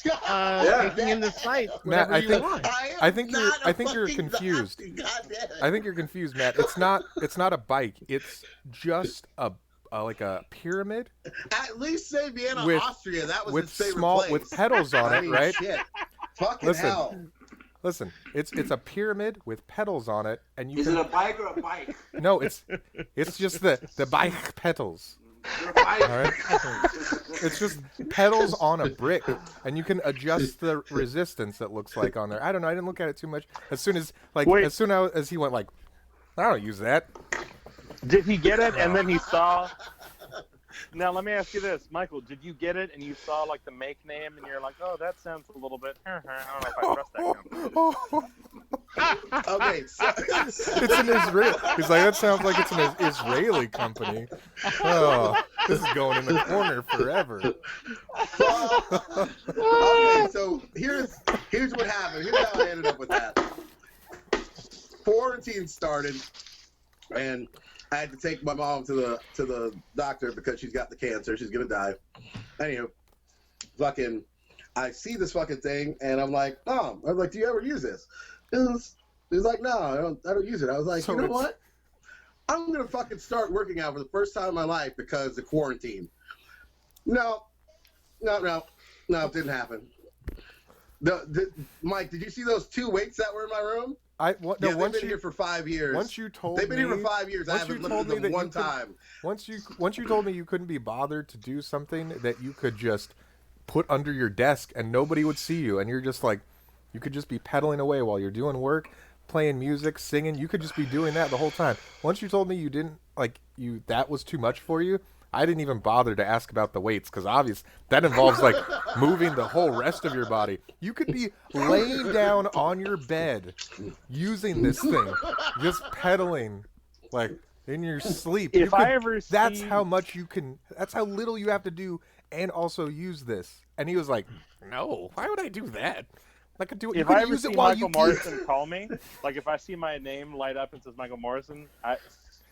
taking in the sights, Matt, whatever you want. I think you're confused. I think you're confused, Matt. It's not a bike. It's just a like a pyramid. At least say Vienna, With- Austria. That was with his favorite small place. with pedals on I it, mean, right? Shit. Fucking Listen. hell. Listen, it's a pyramid with pedals on it, and you Is can it a bike or a bike? no, it's just the bike pedals. You're a bike. All right, it's just pedals on a brick, and you can adjust the resistance. It looks like on there. I don't know. I didn't look at it too much. As soon as as he went like, I don't use that. Did he get it and then he saw? Now let me ask you this, Michael. Did you get it and you saw like the make name and you're like, oh, that sounds a little bit. I don't know if I trust that company. Okay, so, It's an Israeli. He's like, that sounds like it's an Israeli company. Oh, this is going in the corner forever. okay, so here's what happened. Here's how I ended up with that. Quarantine started, and I had to take my mom to the doctor because she's got the cancer. She's gonna die. Anywho, I see this fucking thing, and I'm like, Mom. I was like, do you ever use this? He was like, no, I don't use it. I was like, So you know it's- what? I'm gonna fucking start working out for the first time in my life because of quarantine. No, it didn't happen. Mike, did you see those 2 weights that were in my room? They've been here for 5 years. Once you told They've been me, here for 5 years. I once you haven't told lifted me them that one you could- time. Once you told me you couldn't be bothered to do something that you could just put under your desk and nobody would see you, and you're just like, you could just be pedaling away while you're doing work, playing music, singing. You could just be doing that the whole time. Once you told me you didn't that was too much for you, I didn't even bother to ask about the weights because obviously that involves like moving the whole rest of your body. You could be laying down on your bed using this thing, just pedaling like in your sleep. If I ever that's see- how much you can. That's how little you have to do, and also use this. And he was like, "No, why would I do that? I could do it. You If could I ever use see it while Michael you Morrison call me, like if I see my name light up and says Michael Morrison,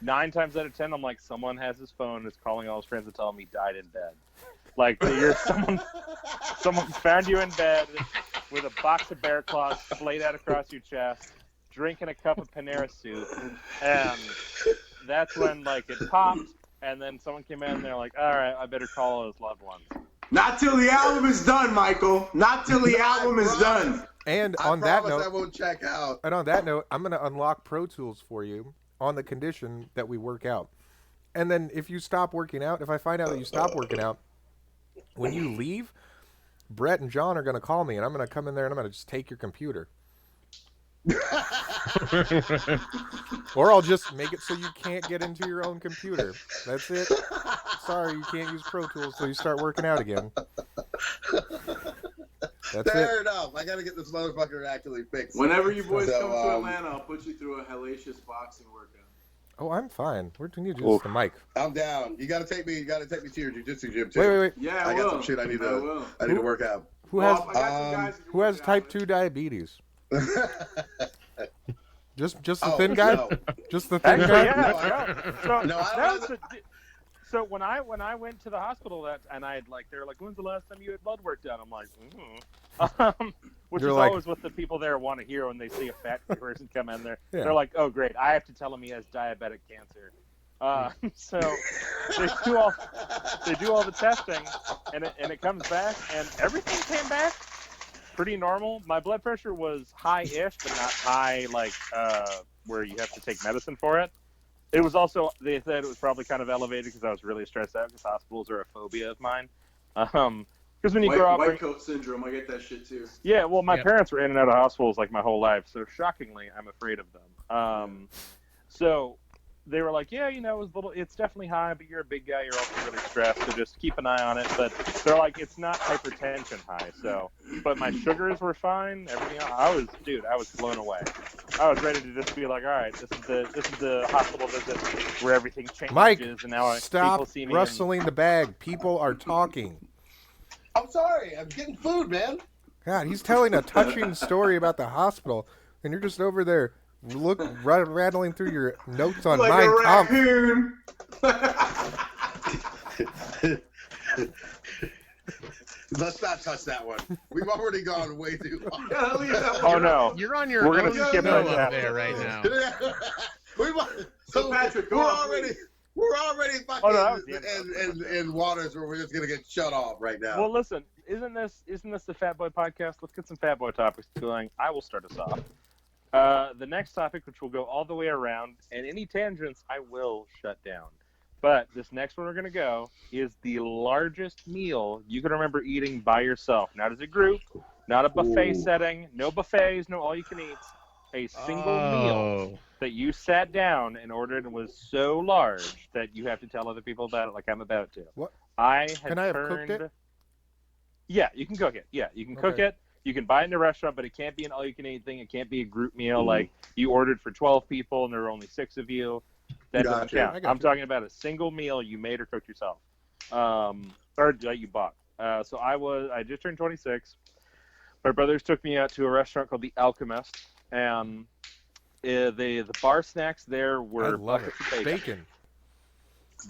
9 times out of 10, I'm like, someone has his phone, is calling all his friends and telling me he died in bed. Like you're someone's found you in bed with a box of bear claws splayed out across your chest, drinking a cup of Panera soup, and that's when like it popped, and then someone came in and they're like, all right, I better call his loved ones. Not till the album is done, Michael. Not till the album is done. And I on that promise note, I won't check out. And on that note, I'm going to unlock Pro Tools for you on the condition that we work out. And then if you stop working out, if I find out that you stop working out, when you leave, Brett and John are going to call me, and I'm going to come in there and I'm going to just take your computer. Or I'll just make it so you can't get into your own computer. That's it. Sorry, you can't use Pro Tools till you start working out again. That's Fair it. enough. I gotta get this motherfucker actually fixed. Whenever you boys So, come to Atlanta, I'll put you through a hellacious boxing workout. Oh, I'm fine. We're going to do this to Mike. I'm down. You gotta take me to your jiu-jitsu gym too. Wait. Yeah, I I got will. some shit I need will. to work out. Who has I got some guys who can who has work out type with. 2 diabetes? Just the Oh, thin guy? no. Just the thin Actually, guy? yeah. So, No, I that don't was so when I went to the hospital and I had they were like, when's the last time you had blood work done? I'm like, which You're is like- always what the people there want to hear when they see a fat person come in there. Yeah. They're like, oh great, I have to tell him he has diabetic cancer. So they do all the testing, and it comes back, and everything came back pretty normal. My blood pressure was high-ish, but not high like where you have to take medicine for it. It was also, they said it was probably kind of elevated because I was really stressed out because hospitals are a phobia of mine. Because when you grow up, White coat syndrome, I get that shit too. yeah, well, my Yep. parents were in and out of hospitals like my whole life, so shockingly, I'm afraid of them. So they were like, yeah, it's definitely high, but you're a big guy, you're also really stressed, so just keep an eye on it. But they're like, it's not hypertension high, so. But my sugars were fine, everything else. I was blown away. I was ready to just be like, all right, this is the hospital visit where everything changes, Mike, and now people stop see me. rustling the bag. People are talking. I'm sorry. I'm getting food, man. God, he's telling a touching story about the hospital, and you're just over there rattling through your notes on Like Mein a Kampf. raccoon. Let's not touch that one. We've already gone way too far. Yeah, leave that Oh one. no. You're on your We're own gonna skip show that up there right now. So Patrick, go on, please. We're already fucking Oh, no, that was the end. in waters where we're just gonna get shut off right now. Well, listen, isn't this the Fat Boy podcast? Let's get some Fat Boy topics going. I will start us off. The next topic, which will go all the way around, and any tangents I will shut down. But this next one we're going to go is the largest meal you can remember eating by yourself. Not as a group, not a buffet setting, no buffets, no all-you-can-eats. A single meal that you sat down and ordered and was so large that you have to tell other people about it like I'm about to. What? Can I have cooked it? Yeah, you can cook it. Yeah, you can cook Okay. it. You can buy it in a restaurant, but it can't be an all-you-can-eat thing. It can't be a group meal like you ordered for 12 people and there were only 6 of you. That doesn't I count. got I'm you. talking about a single meal you made or cooked yourself, or that you bought. So I just turned 26. My brothers took me out to a restaurant called The Alchemist, and the bar snacks there I were love buckets it. of bacon.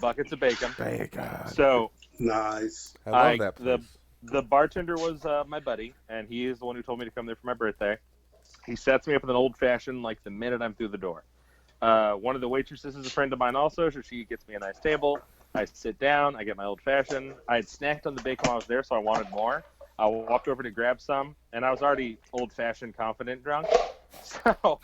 Buckets of bacon. Bacon. So Nice. I love that place. the bartender was my buddy, and he is the one who told me to come there for my birthday. He sets me up with an old-fashioned like the minute I'm through the door. One of the waitresses is a friend of mine also, so she gets me a nice table. I sit down, I get my old-fashioned. I had snacked on the bacon while I was there, so I wanted more. I walked over to grab some, and I was already old-fashioned, confident drunk. So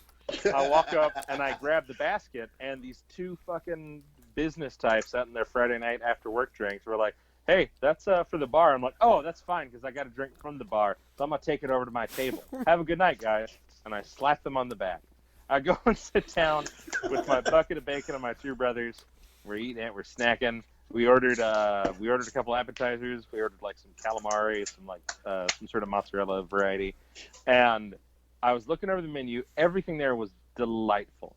I walk up, and I grab the basket, and these 2 fucking business types out in their Friday night after work drinks were like, hey, that's for the bar. I'm like, oh, that's fine, because I got a drink from the bar, so I'm going to take it over to my table. Have a good night, guys. And I slap them on the back. I go and sit down with my bucket of bacon and my 2 brothers. We're eating it. We're snacking. We ordered a couple appetizers. We ordered like some calamari, some sort of mozzarella variety. And I was looking over the menu. Everything there was delightful.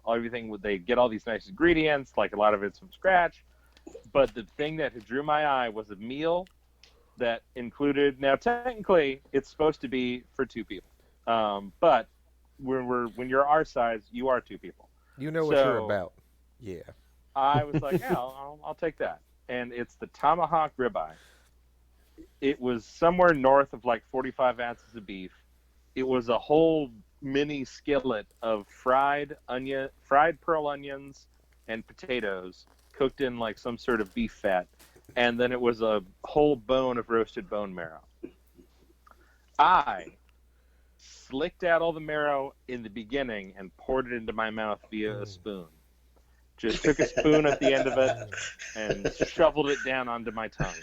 They get all these nice ingredients, like a lot of it's from scratch. But the thing that drew my eye was a meal that included. Now, technically, it's supposed to be for 2 people, but when you're our size, you are 2 people. You know what you're about. Yeah. I was like, yeah, I'll take that. And it's the tomahawk ribeye. It was somewhere north of like 45 ounces of beef. It was a whole mini skillet of fried pearl onions and potatoes cooked in like some sort of beef fat. And then it was a whole bone of roasted bone marrow. I slicked out all the marrow in the beginning and poured it into my mouth via a spoon. Just took a spoon at the end of it and shoveled it down onto my tongue.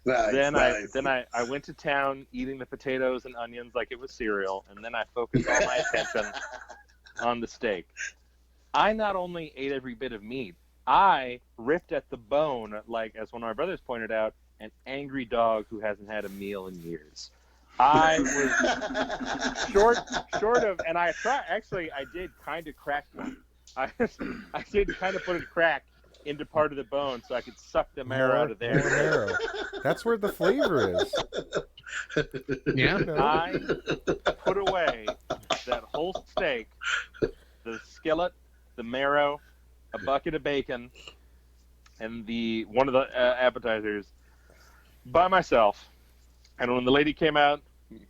Nice, Then nice. I went to town eating the potatoes and onions like it was cereal, and then I focused all my attention on the steak. I not only ate every bit of meat, I ripped at the bone like, as one of my brothers pointed out, an angry dog who hasn't had a meal in years. I was short of, and I did kind of crack one. I did kind of put a crack into part of the bone so I could suck the marrow out of there. More marrow. That's where the flavor is. Yeah. I put away that whole steak, the skillet, the marrow, a bucket of bacon, and one of the appetizers by myself. And when the lady came out,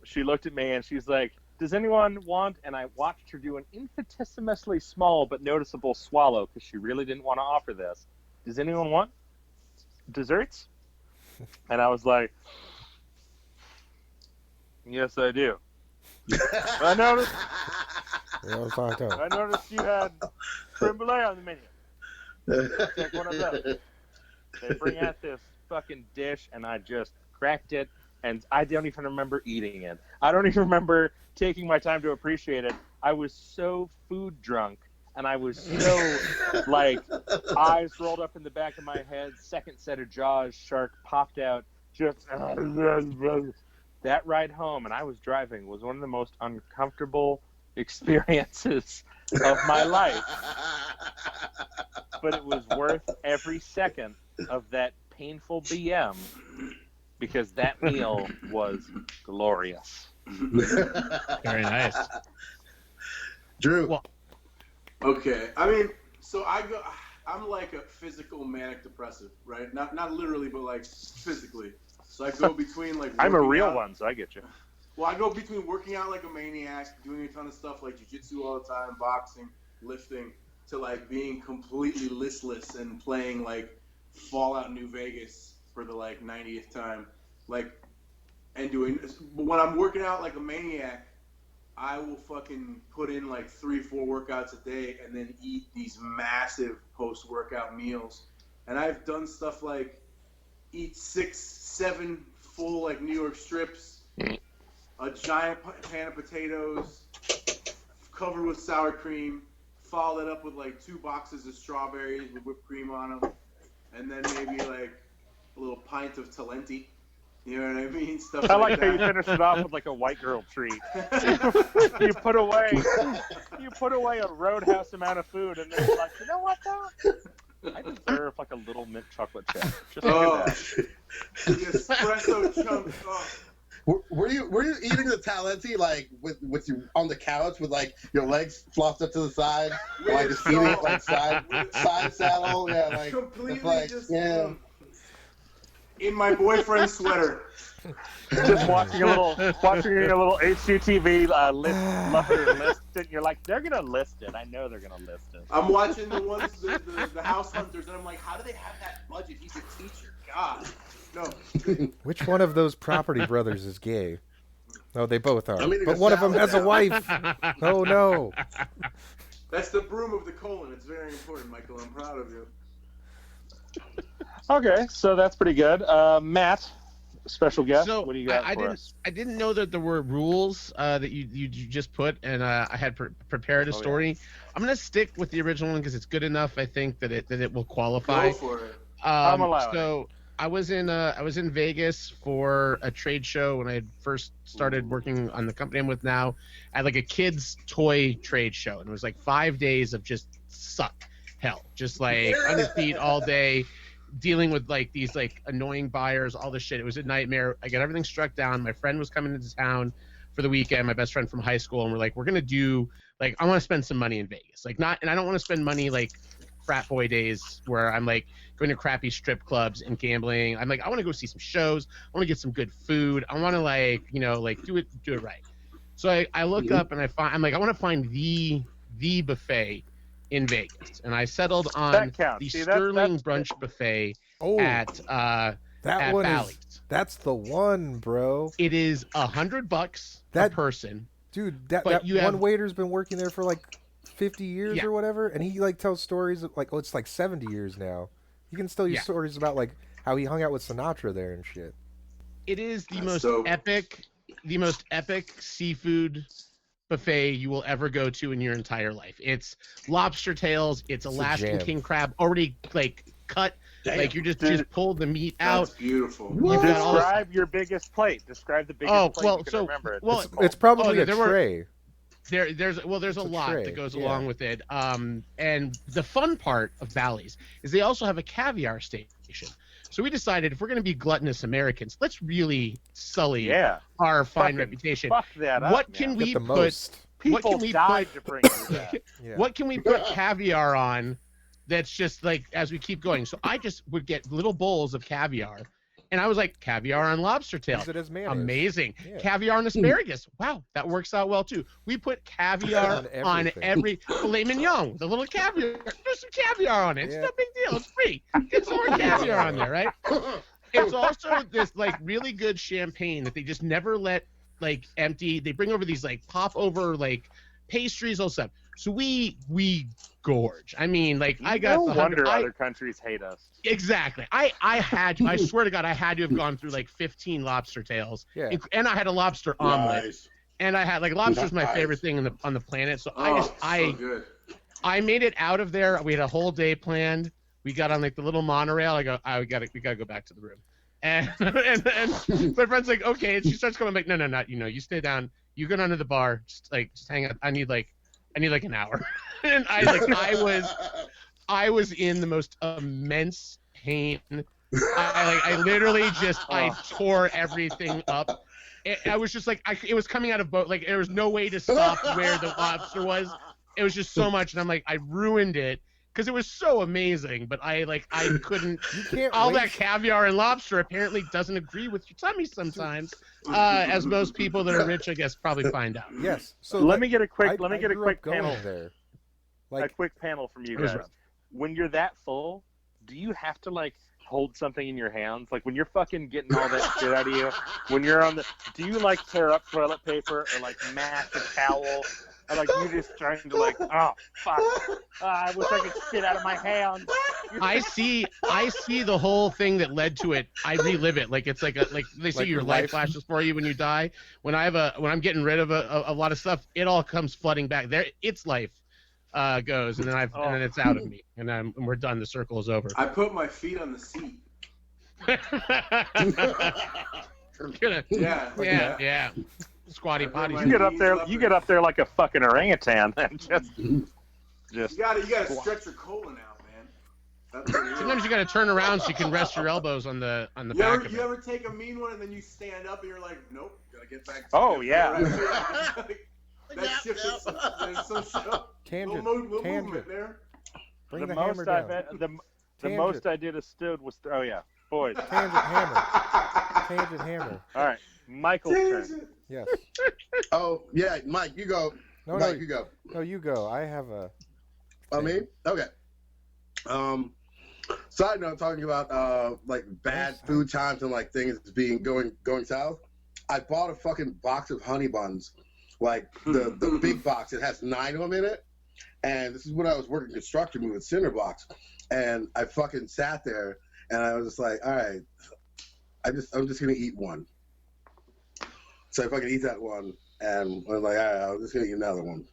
she looked at me and she's like, does anyone want? And I watched her do an infinitesimally small but noticeable swallow because she really didn't want to offer this. Does anyone want desserts? And I was like, yes, I do. I noticed you had creme brulee on the menu. Take one of those. They bring out this fucking dish, and I just cracked it, and I don't even remember eating it. I don't even remember taking my time to appreciate it. I was so food drunk, and I was so, like, eyes rolled up in the back of my head, second set of jaws, shark popped out, just, that ride home, and I was driving, was one of the most uncomfortable experiences of my life. But it was worth every second of that painful BM because that meal was glorious. Very nice. Drew. Well, Okay, I mean, so I go. I'm like a physical manic depressive, right? Not literally, but like physically. So I go between like I'm a working real out- one, so I get you. Well, I go between working out like a maniac, doing a ton of stuff like jiu-jitsu all the time, boxing, lifting, to like being completely listless and playing like Fallout New Vegas for the like 90th time, like, and doing. But when I'm working out like a maniac, I will fucking put in like 3-4 workouts a day and then eat these massive post-workout meals. And I've done stuff like eat 6-7 full like New York strips, a giant pan of potatoes covered with sour cream, follow it up with like 2 boxes of strawberries with whipped cream on them, and then maybe like a little pint of Talenti. You know what I mean? Stuff I like like how you that. finish it off with like a white girl treat. You put away a Roadhouse amount of food, and then you're like, you know what though? I deserve like a little mint chocolate chip. Just Oh, like the espresso chunks. Oh. Were you eating the Talenti like with you on the couch with like your legs flopped up to the side, like just eating it like side saddle? Yeah, like Completely like, just yeah. In my boyfriend's sweater. just watching a little HGTV list it. You're like, they're gonna list it. I know they're gonna list it. I'm watching the ones, the House Hunters, and I'm like, how do they have that budget? He's a teacher. God, no. Which one of those Property Brothers is gay? No, they both are. I'm eating But a one of them salad has a now. wife. Oh no. That's the broom of the colon. It's very important, Michael. I'm proud of you. Okay, so that's pretty good. Matt, special guest. So What do you got I for didn't us? I didn't know that there were rules that you just put, and I had prepared a Oh, yeah. story. I'm gonna stick with the original one because it's good enough. I think that it will qualify. Go for it. I'm allowing So I was in Vegas for a trade show when I had first started working on the company I'm with now. I had like a kids toy trade show, and it was like 5 days of just suck hell, just like on your feet all day, dealing with like these like annoying buyers, all this shit. It was a nightmare. I got everything struck down. My friend was coming into town for the weekend, my best friend from high school, and we're like, we're gonna do like, I want to spend some money in Vegas, like not, and I don't want to spend money like frat boy days where I'm like going to crappy strip clubs and gambling. I'm like, I want to go see some shows. I want to get some good food. I want to like, you know, like do it right. So I look up and I'm like, I want to find the buffet in Vegas, and I settled on That counts. the See, Sterling that's Brunch Buffet Oh, at that one Bally's. that's the one, bro. It is $100 a That- person. Dude, But that you one have- waiter's been working there for like 50 years Yeah. or whatever, and he like tells stories of like, oh, it's like 70 years now. He can still use Yeah. stories about like how he hung out with Sinatra there and shit. It is the That's most dope. epic seafood buffet you will ever go to in your entire life. It's lobster tails, it's a Alaskan jam. king crab already like cut, Damn. like you just pull the meat out. That's beautiful. You've got all this- Describe your biggest plate. Describe the biggest Oh, plate well, you can so- remember. It. well, It's probably a there were- tray. There's a It's a lot tray, that goes yeah. along with it. And the fun part of Bally's is they also have a caviar station. So we decided if we're going to be gluttonous Americans, let's really sully Yeah. our fine Fucking reputation. Fuck that up. What can man. we Get the put? most. People what can we died to bring you that. Yeah. What can we put caviar on that's just like as we keep going? So I just would get little bowls of caviar, and I was like, caviar on lobster tail. Use it as mayonnaise. Amazing. Yeah. Caviar and asparagus. Wow, that works out well too. We put caviar On on everything. every filet mignon, the little caviar. There's some caviar on it. It's Yeah. no big deal. It's free. Get some more caviar on there, right? It's also this like really good champagne that they just never let like empty. They bring over these like pop over like pastries, all stuff. So we gorge. I mean, like I got no the wonder 100 other countries hate us. Exactly. I swear to God, I had to have gone through like 15 lobster tails. Yeah. And I had a lobster omelet. Nice. And I had like lobster's my Nice. favorite thing on the planet. So Oh, so good. I made it out of there. We had a whole day planned. We got on like the little monorail. I go, we gotta go back to the room. And my friend's like, okay. And she starts going like, no, not you stay down. You go down to the bar. Just hang out. I need like an hour. And I was in the most immense pain. I literally I tore everything up. I was just like, it was coming out of both. Like there was no way to stop where the lobster was. It was just so much, and I'm like, I ruined it. because it was so amazing. But I couldn't. You can't All that waste- caviar and lobster apparently doesn't agree with your tummy sometimes, as most people that are rich, I guess, probably find out. Yes. So let me get a quick I grew quick up going panel. there. A Like, quick panel from you It was guys. rough. When you're that full, do you have to like hold something in your hands? Like when you're fucking getting all that shit out of you, when you're on the, do you like tear up toilet paper or like mash a towel? Or like you just trying to like, oh fuck, I wish I could shit out of my hands. I see the whole thing that led to it. I relive it like it's like they say Like your your life life? flashes for you when you die. When I'm getting rid of a lot of stuff, it all comes flooding back. There, its life goes, and then and then it's out of me, and we're done. The circle is over. I put my feet on the seat. Yeah. yeah. Squatty potty. You get up there like a fucking orangutan, and just You gotta stretch your colon out, man. That's what it is. Sometimes you got to turn around so you can rest your elbows on the back of You it. ever take a mean one and then you stand up and you're like, nope, gotta get back. Oh, yeah. That shift is there's so Tangent. no movement Tangent. there. Bring the, the hammer most down. the most I did a stood was boys. Tangent hammer. Tangent hammer. All right, Michael's turn. Yes. Oh yeah, Mike, you go. No, Mike, no, you go. no, you go. I have a. Me? Okay. Side note, talking about like bad food times and like things going south. I bought a fucking box of honey buns, like the big box. It has 9 of them in it, and this is when I was working construction with cinder blocks, and I fucking sat there and I was just like, all right, I'm just gonna eat one. So I fucking eat that one, and I was like, all right, I'm just gonna eat another one.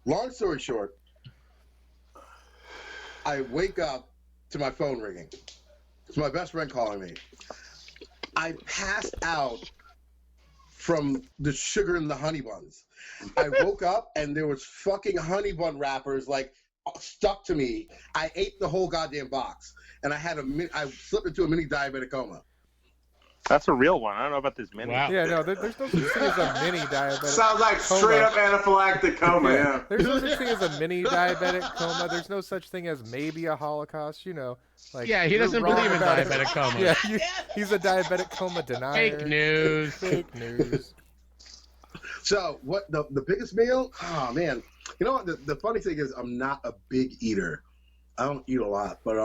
Long story short, I wake up to my phone ringing. It's my best friend calling me. I passed out from the sugar in the honey buns. I woke up and there was fucking honey bun wrappers like stuck to me. I ate the whole goddamn box, and I slipped into a mini diabetic coma. That's a real one. I don't know about this mini. Wow. Yeah, no, there's no such thing as a mini diabetic. Sounds like coma. straight up anaphylactic coma. Yeah. There's no such thing as a mini diabetic coma. There's no such thing as maybe a Holocaust. You know, like Yeah, he you're doesn't wrong believe in about it. diabetic coma. Yeah, he's a diabetic coma denier. Fake news. Fake news. So what the biggest meal? Oh man, you know what? The funny thing is I'm not a big eater. I don't eat a lot, but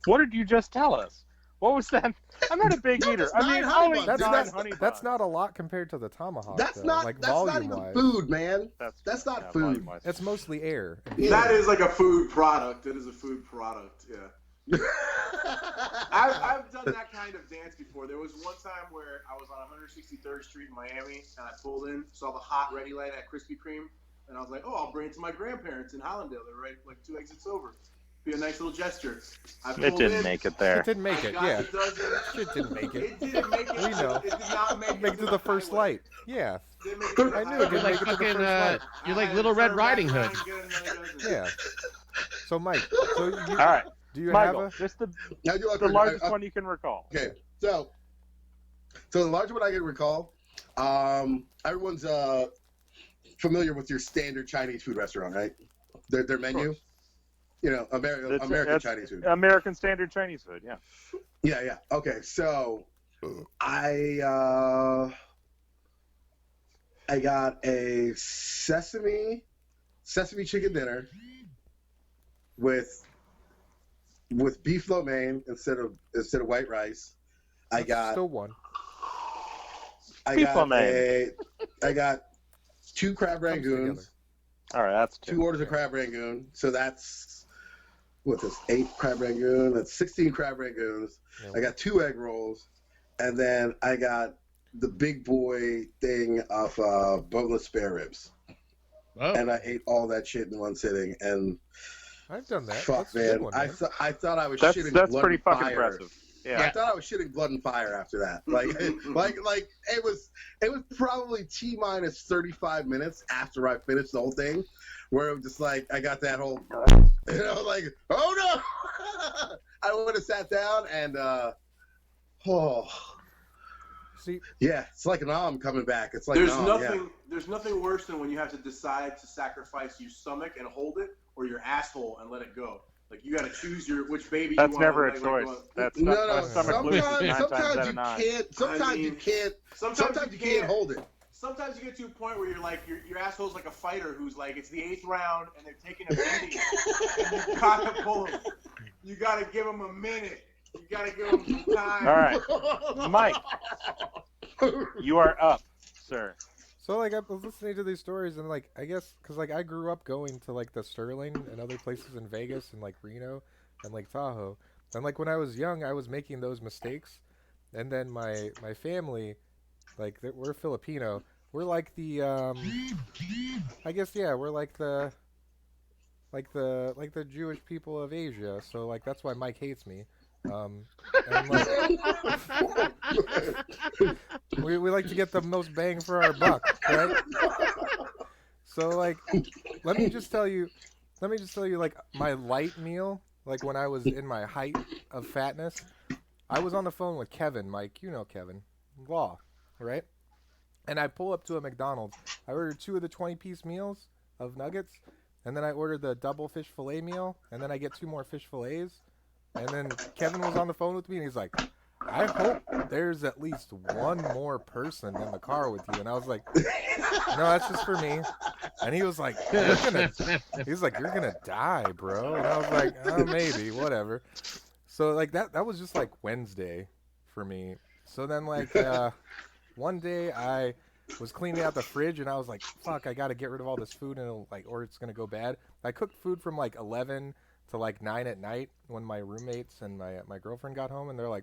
What did you just tell us? What was that? I'm not a big No, eater. it's I nine mean, honey only buns. That's 9 not honey that's buns. not a lot compared to the tomahawk. that's though, not like that's not volume even wise. food, man. That's That's not yeah, food. volume-wise. That's mostly air. That is like a food product. It is a food product. Yeah. I've done that kind of dance before. There was one time where I was on 163rd Street in Miami, and I pulled in, saw the hot ready light at Krispy Kreme, and I was like, "Oh, I'll bring it to my grandparents in Hollandale. They're right like 2 exits over. Be a nice little gesture." I It pulled didn't in, make it there. It didn't make I it. got Yeah, the dozen. it didn't make it. It didn't make it. We know. It did not make it. Make it to the first highway. light. Yeah, Didn't make it to the I knew it highway. didn't make it to the fucking, first light. you're like I Little had to Red turn Riding back Hood. around and get another dozen. yeah. So Mike, so you, All right, do you Michael, have a? just the I do like largest one you can recall. Okay, so the large one I can recall, everyone's familiar with your standard Chinese food restaurant, right? Their menu, you know, American Chinese food. American standard Chinese food, yeah. Yeah. Okay, so I got a sesame chicken dinner with beef lo mein instead of white rice. I That's got still one. Beef lo mein. I got 2 crab Comes together. rangoons, All right, that's 2 orders of crab rangoon. So that's what's this? 8 crab rangoon. That's 16 crab rangoons. Yeah. I got 2 egg rolls, and then I got the big boy thing of boneless spare ribs. Oh. And I ate all that shit in one sitting. And I've done that. fuck, That's a good man, one, I thought I was shitting That's blood pretty and fucking fire. impressive. Yeah. I thought I was shitting blood and fire after that. Like it was probably T-minus 35 minutes after I finished the whole thing, where it was just like I got that whole, like, oh no, I would have sat down and See, yeah, it's like an arm coming back. It's like There's an arm, nothing. There's nothing worse than when you have to decide to sacrifice your stomach and hold it, or your asshole and let it go. Like you got to choose which baby That's you want. never a like, choice. That's No. stomach fluid nine times Sometimes out you of nine. can't. Sometimes you can't. Sometimes you can't hold it. Sometimes you get to a point where you're like your asshole's like a fighter who's like it's the 8th round and they're taking a beating and you gotta pull him. You gotta give him a minute. You gotta give him some time. All right, Myke, you are up, sir. So like I was listening to these stories and like I guess because like I grew up going to like the Sterling and other places in Vegas and like Reno and like Tahoe, and like when I was young I was making those mistakes, and then my family, like we're Filipino, we're like the I guess we're like the Jewish people of Asia, so like that's why Myke hates me. And like we like to get the most bang for our buck, right? So like let me just tell you like my light meal, like when I was in my height of fatness, I was on the phone with Kevin, Myke, you know Kevin, Law, right? And I pull up to a McDonald's. I ordered 2 of the 20-piece meals of nuggets, and then I ordered the double fish fillet meal, and then I get 2 more fish fillets. And then Kevin was on the phone with me, and he's like, I hope there's at least one more person in the car with you. And I was like, no, that's just for me. And he was like, you're gonna die, bro. And I was like, oh, maybe, whatever. So like that was just like Wednesday for me. So then like one day I was cleaning out the fridge and I was like, fuck, I gotta get rid of all this food or it's gonna go bad. I cooked food from like 11 to like 9 at night when my roommates and my girlfriend got home, and they're like,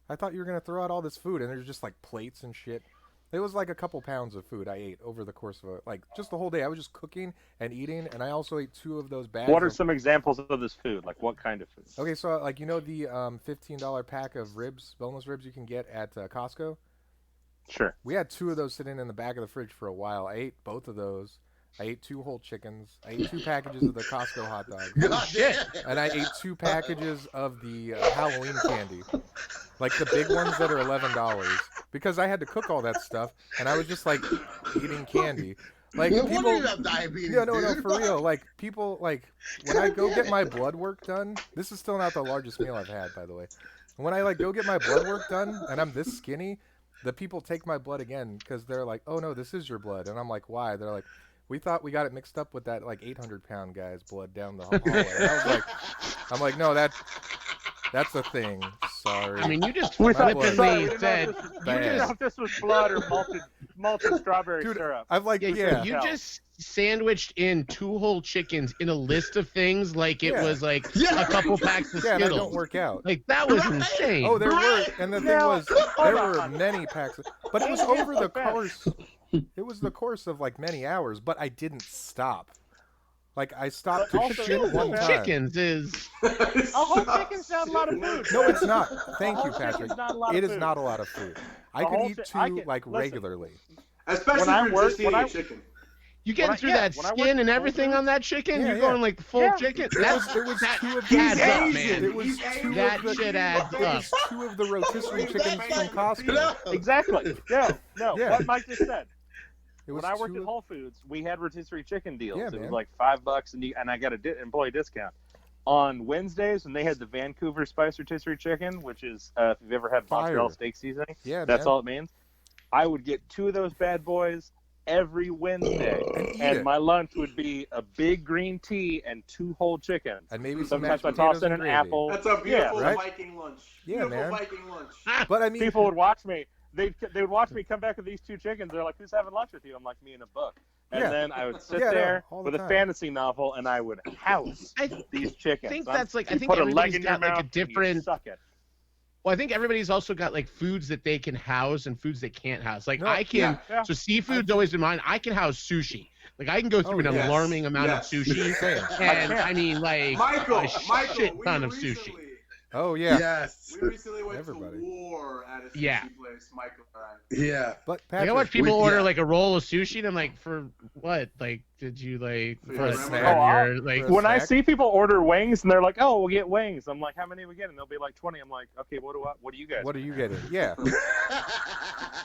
I thought you were gonna throw out all this food, and there's just like plates and shit. It was like a couple pounds of food I ate over the course of just the whole day. I was just cooking and eating, and I also ate 2 of those bags. What are some examples of this food? Like what kind of food? Okay, so like the $15 pack of ribs, boneless ribs you can get at Costco. Sure. We had 2 of those sitting in the back of the fridge for a while. I ate both of those. I ate 2 whole chickens. I ate 2 packages of the Costco hot dogs. God damn. And I ate 2 packages of the Halloween candy. Like the big ones that are $11. Because I had to cook all that stuff, and I was just like eating candy. Like No people, wonder you have diabetes. no, dude. for real. Like people, like when I go get my blood work done, this is still not the largest meal I've had, by the way. When I like go get my blood work done, and I'm this skinny, the people take my blood again because they're like, oh no, this is your blood, and I'm like, why? They're like, we thought we got it mixed up with that like 800-pound guy's blood down the hallway. And I'm like, no, that's a thing. Sorry. I mean, you just We thought flippantly we said didn't know if this was blood or malted strawberry Dude, syrup. I've like you just sandwiched in 2 whole chickens in a list of things like it was like a couple packs of and they Skittles. don't work out. Like that was insane. Oh, there were, and the thing was, there were on. many packs, but it was over the course. It was the course of like many hours, but I didn't stop. Like I stopped But to also, shit one time. chickens is A whole chicken's not a lot of food. No, it's not. Thank A you, whole Patrick. chicken's not a lot It of is food. not a lot of food. I A could whole eat chi- I 2 can- like listen. regularly. Especially When I if you're work- just when eating I- chicken. you getting through that when I worked skin at and Whole everything Foods- on that chicken. Yeah, You're yeah. going like full Yeah. chicken. It was that 2 of He's adds up, Asian. man. It was He's 2 Asian. That of the. shit adds It up. was 2 of the rotisserie chickens from Costco. No. Exactly. No. Yeah. What Mike just said. It was When I worked 2 at Whole Foods, we had rotisserie chicken deals. Yeah, it was man. like $5, and I got a employee discount. On Wednesdays, when they had the Vancouver Spice rotisserie chicken, which is if you've ever had mozzarella Fire. steak seasoning, Yeah, that's man. all it means. I would get 2 of those bad boys every Wednesday, And eat and it. my lunch would be a big green tea and 2 whole chickens. And maybe some Sometimes mashed I potatoes toss in and an gravy. apple. That's a beautiful right? Viking lunch. Yeah, Beautiful man. Viking lunch. But I mean, People would watch me. They would watch me come back with these 2 chickens. They're like, "Who's having lunch with you?" I'm like, "Me and a book." And Yeah. then I would sit Yeah, no, there all the with a time. fantasy novel, and I would house I these chickens. think that's like I You think put a leg everybody's in your got like mouth a and you different. suck it. Well, I think everybody's also got like foods that they can house and foods they can't house. Like No, I can, yeah. so seafood's always been mine. I can house sushi. Like I can go through an yes. alarming amount Yes. of sushi, Same. and can't. I mean like Michael, a shit ton of sushi. Oh yeah. Yes. We recently went Everybody. to war at a sushi Yeah. place, Mykal and I. Yeah. But Like, I Patrick, watch people we- order yeah. like a roll of sushi, and I'm like, for what? Like, did you like For your what, snack? on Oh, your, like? for a When I snack? see people order wings and they're like, "Oh, we'll get wings," I'm like, "How many are we getting?" They'll be like 20. I'm like, "Okay, what do you guys? what are you getting? Yeah.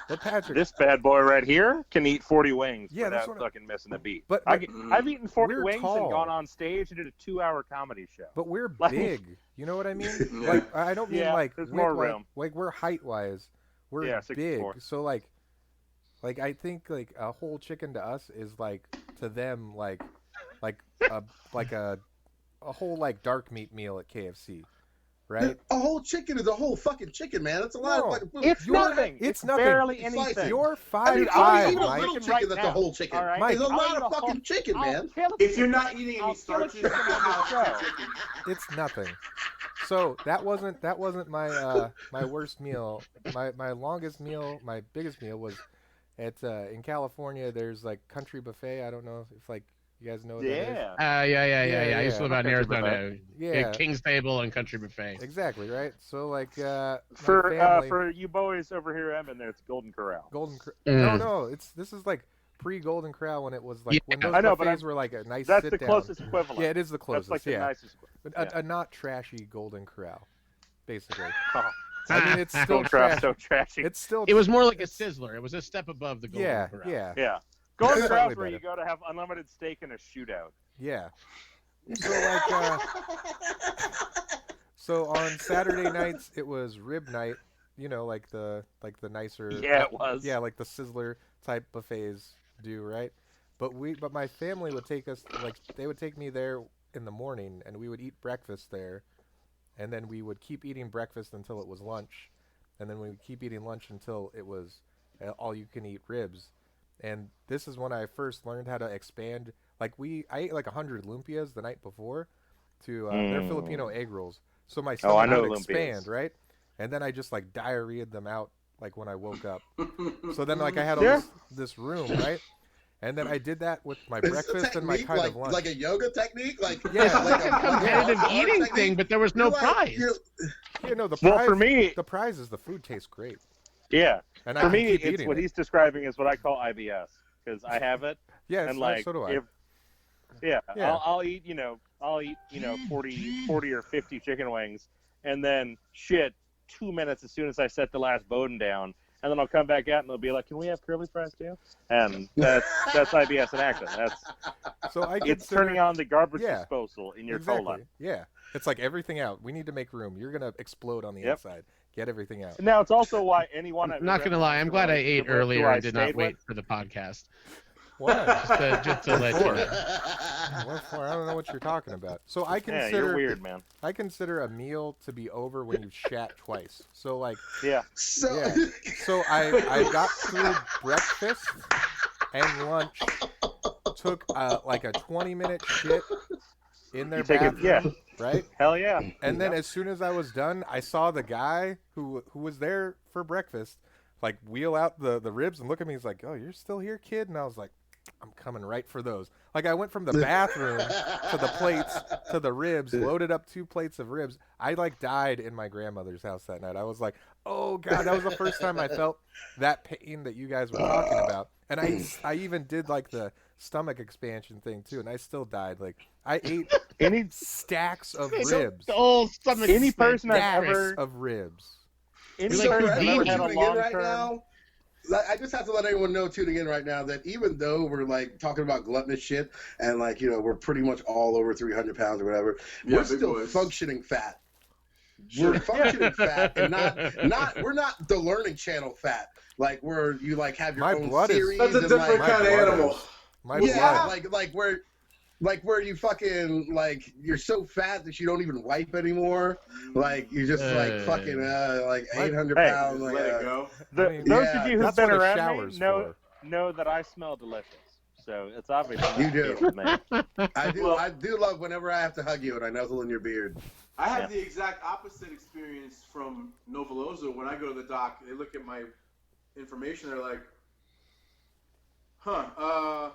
But Patrick, This bad boy right here can eat 40 wings Yeah, that's without what fucking missing a beat. But- I've eaten 40 we're wings tall. and gone on stage and did a 2-hour comedy show. but we're Like- big. You know what I mean? Yeah. Like I don't mean Yeah, like there's more width-wise, room. like we're height-wise. We're Yeah, big. 6'4". So like I think like a whole chicken to us is like to them like a whole like dark meat meal at KFC, right? A whole chicken is a whole fucking chicken, man. That's a lot No, of fucking food. It's You're- nothing. it's It's nothing. barely It's anything. slicing. You're I mean, 5'5", I'll eat a Mike. little Mike. chicken that's Right a whole chicken. all right? Mike. There's a I'll lot eat of a whole- fucking chicken, man. If you're not eating I'll any kill a starches, chicken on the how's your show. chicken? It's nothing. So that wasn't my my worst meal. My longest meal, my biggest meal was at in California. There's like Country Buffet. I don't know if like you guys know what that is. Yeah. Yeah. I used to live out in Country Arizona. Yeah. King's Table and Country Buffet. Exactly, right? So like my For family, for you boys over here, Evan, it's Golden Corral. No, this is like pre-Golden Corral when it was like when Yeah. those I know, but buffets were like a nice That's sit the down. closest equivalent. Yeah, it is the closest. That's like the yeah, nicest. But a not trashy Golden Corral, basically. Oh, I mean, it's still Golden Corral's trashy. so trashy. It's still. It was more like a sizzler. It was a step above the Golden Yeah, Corral. yeah, Yeah. Golden Slightly Corral's where better. you go to have unlimited steak and a shootout. yeah. So like, so on Saturday nights it was rib night. You know, like the nicer. Yeah, it was. Yeah, like the sizzler type buffets do, right? But my family would take us, like, they would take me there in the morning, and we would eat breakfast there, and then we would keep eating breakfast until it was lunch, and then we would keep eating lunch until it was all you can eat ribs. And this is when I first learned how to expand. Like I ate like 100 lumpias the night before to they're Filipino egg rolls, so my I stomach know would lumpias. expand, right? And then I just like diarrheaed them out like when I woke up. So then like I had all Yeah. this room, right? And then I did that with my Is this a breakfast and my technique, kind like, of lunch. like a yoga technique, like Yeah. It's like like a competitive martial eating arts thing, technique? but there was no You're like- prize. you're- You know, the Well, prize, for me, the prize is the food tastes great. yeah. And I For can me, keep it's eating what it. he's describing is what I call IBS because I have it, Yeah, and like so do I. if yeah, Yeah. I'll eat 40 or 50 chicken wings, and then shit 2 minutes as soon as I set the last Bowden down, and then I'll come back out and they'll be like, "Can we have curly fries too?" And that's IBS in action. So I It's consider, turning on the garbage Yeah. disposal in your exactly. colon. Yeah, it's like everything out. We need to make room. You're gonna explode on the Yep. inside. Get everything out. Now it's also why anyone I'm not gonna lie. I'm glad I ate earlier and did not wait for the podcast. Why? Just to let you know. What for? I don't know what you're talking about. So I Yeah, consider you're weird, man. I consider a meal to be over when you've shat twice. So like, Yeah. So yeah. So I got through breakfast and lunch. Took like a 20-minute shit in their You take it- bathroom, yeah. right? Hell yeah. And then as soon as I was done, I saw the guy who was there for breakfast, like wheel out the ribs and look at me. He's like, "Oh, you're still here, kid?" And I was like, "I'm coming right for those." Like I went from the bathroom to the plates to the ribs, loaded up 2 plates of ribs. I like died in my grandmother's house that night. I was like, "Oh God," that was the first time I felt that pain that you guys were talking about. And I even did like the stomach expansion thing too, and I still died. Like I ate Any stacks of So- ribs. The old stomach. Any person I've Stacks ever of ribs. any like So for person I've everyone ever had a tuning in long right term. now, I just have to let everyone know tuning in right now that even though we're like talking about gluttonous shit and like we're pretty much all over 300 pounds or whatever, Yeah, we're big still boys. functioning fat. Sure. We're functioning fat and we're not the Learning Channel fat. Like where you like have your My own blood is- series. That's a and, different my kind of blood animal. is- My yeah, blood. like where you fucking like you're so fat that you don't even wipe anymore. Like you just like fucking like 800 Hey, pounds. Just Like, let it go. I mean, Those yeah, of you who've that's been what a around shower's me for. know that I smell delicious. So it's obvious. You do. With me. I do love whenever I have to hug you and I nuzzle in your beard. I have Yeah. the exact opposite experience from Novoloza. When I go to the doc, they look at my information. They're like, "Huh,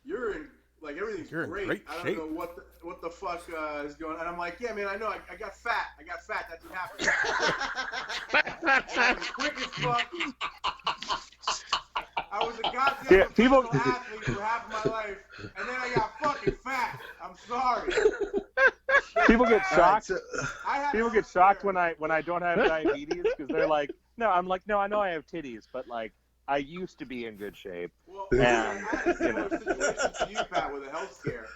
you're in like everything's You're in great. great I don't shape. know what the fuck is going on. And I'm like, yeah, man, I know. I got fat. That's what happened. I was quick as fuck. I was a goddamn professional athlete for half of my life, and then I got fucking fat. I'm sorry. People get shocked. I People get shocked when I don't have diabetes because they're like, no, I'm like, no, I know I have titties, but like I used to be in good shape. Well, And, I had a similar situation to you, Pat, with a health scare.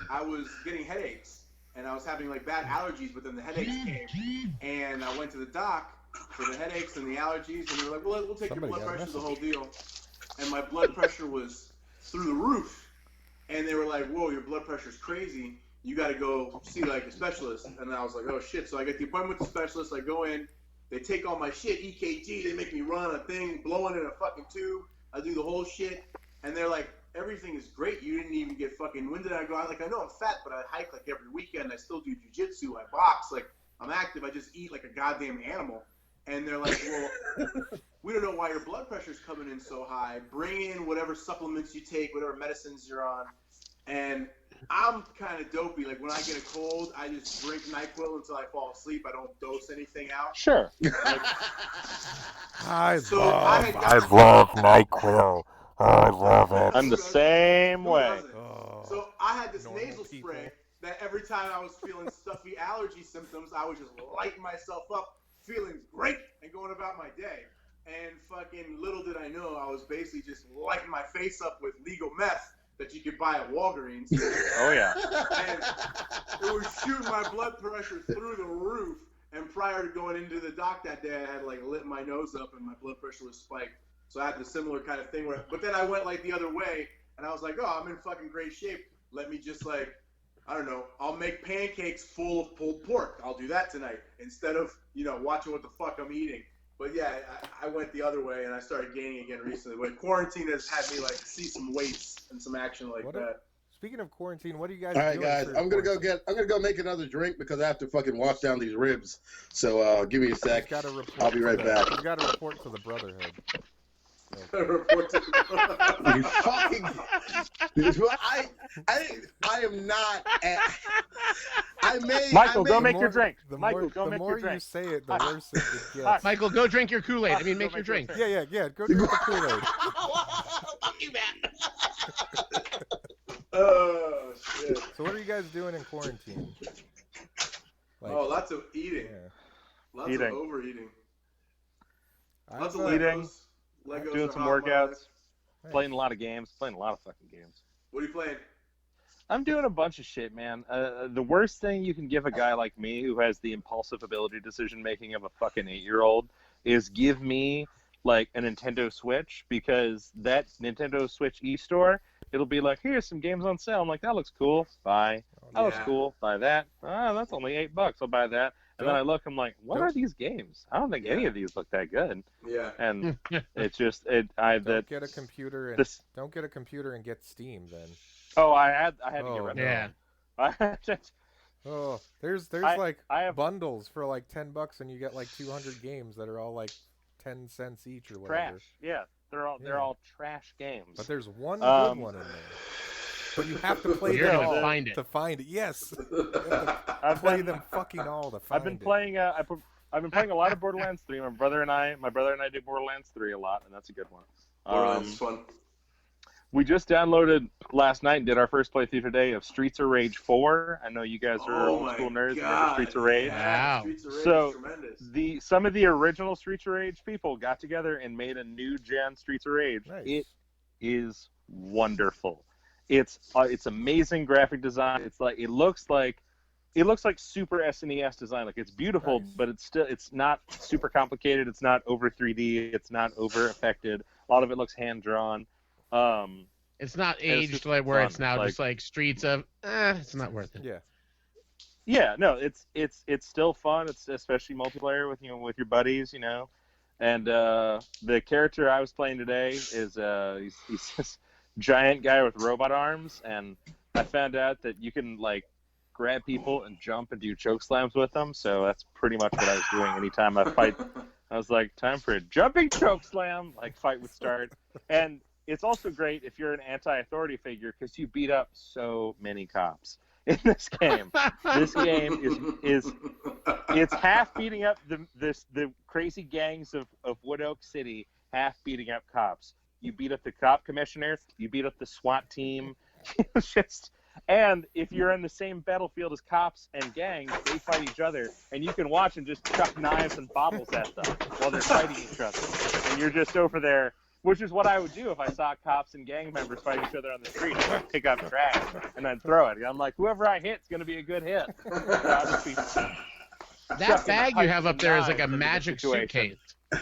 I was getting headaches, and I was having like bad allergies, but then the headaches came, and I went to the doc for the headaches and the allergies, and they're like, well, we'll take your blood pressure, the whole deal. And my blood pressure was through the roof, and they were like, whoa, your blood pressure's crazy. You got to go see like a specialist. And I was like, oh shit. So I get the appointment with the specialist. I go in, they take all my shit, EKG, they make me run a thing, blowing in a fucking tube. I do the whole shit, and they're like, everything is great. You didn't even get fucking. When did I go? I like, I know I'm fat, but I hike like every weekend. I still do jujitsu. I box. Like I'm active. I just eat like a goddamn animal. And they're like, well, we don't know why your blood pressure's coming in so high. Bring in whatever supplements you take, whatever medicines you're on. And I'm kind of dopey. Like when I get a cold, I just drink NyQuil until I fall asleep. I don't dose anything out. Sure. Like, I love NyQuil. I love it. I'm the same Who way. doesn't? Oh, So I had this normal nasal people. spray that every time I was feeling stuffy allergy symptoms, I was just lighting myself up, feeling great, and going about my day. And fucking little did I know, I was basically just lighting my face up with legal meth that you could buy at Walgreens. Oh yeah. And it was shooting my blood pressure through the roof. And prior to going into the doc that day, I had like lit my nose up and my blood pressure was spiked. So I had the similar kind of thing where, but then I went like the other way and I was like, oh, I'm in fucking great shape. Let me just like, I don't know, I'll make pancakes full of pulled pork. I'll do that tonight instead of, watching what the fuck I'm eating. But yeah, I went the other way and I started gaining again recently. But quarantine has had me like see some weights and some action like that. Speaking of quarantine, what are you guys All right, doing? guys, I'm gonna go make another drink because I have to fucking wash down these ribs. So give me a sec. I'll be right back. You got to report to the Brotherhood. Report to You fucking. I am not. Michael, go make your drink. The Michael, go the make more your drink. you say it, the worse it gets. Michael, go drink your Kool-Aid. I mean, make your drink. Yeah. Go drink the Kool-Aid. Fuck you, man. Oh shit. So what are you guys doing in quarantine? Like, Lots of eating. yeah. Lots Eating. of overeating. Lots I've, of eating. Legos Doing are some hot in my life. workouts. Playing a lot of games. Playing a lot of fucking games. What are you playing? I'm doing a bunch of shit, man. The worst thing you can give a guy like me who has the impulsive ability decision making of a fucking 8-year-old is give me like a Nintendo Switch, because that Nintendo Switch e-store, it'll be like, here's some games on sale. I'm like, that looks cool. Buy. That looks Yeah. cool. Buy that. Oh, that's only $8. I'll buy that. And then I look, I'm like, what are these games? I don't think any of these look that good. Yeah. And it's just don't get a computer and don't get a computer and get Steam then. Oh, I had to get rid of Yeah. it. Oh, there's I have bundles for like $10 and you get like 200 games that are all like 10 cents each or whatever. trash. Yeah, they're all trash games. But there's one good one in there. But you have to play You're them gonna all find it. to find it. Yes. You have to play them fucking all to find I've been it. playing. I've been playing a lot of Borderlands 3. My brother and I do Borderlands 3 a lot, and that's a good one. Borderlands is fun. We just downloaded last night and did our first playthrough today of Streets of Rage 4. I know you guys are old school nerds. Remember Streets of Rage? Wow. Streets of Rage So, is tremendous. Some of the original Streets of Rage people got together and made a new gen Streets of Rage. Nice. It is wonderful. It's amazing graphic design. It looks like super SNES design. Like, it's beautiful, Nice. but it's not super complicated. It's not over 3D. It's not over affected. A lot of it looks hand drawn. It's not it's aged just like where fun. it's now just like streets of, it's not worth it. Yeah. Yeah, no, it's still fun. It's especially multiplayer with with your buddies, And the character I was playing today is he's this giant guy with robot arms, and I found out that you can like grab people and jump and do choke slams with them. So that's pretty much what I was doing anytime I fight. I was like, time for a jumping choke slam. Like, fight would start, and it's also great if you're an anti-authority figure because you beat up so many cops in this game. This game is it's half beating up the crazy gangs of Wood Oak City, half beating up cops. You beat up the cop commissioner, you beat up the SWAT team. It's just, and if you're in the same battlefield as cops and gangs, they fight each other, and you can watch and just chuck knives and bottles at them while they're fighting each other. And you're just over there, which is what I would do if I saw cops and gang members fighting each other on the street. I'd pick up trash and I'd throw it. I'm like, whoever I hit's going to be a good hit. That bag you have up there is like a magic suitcase.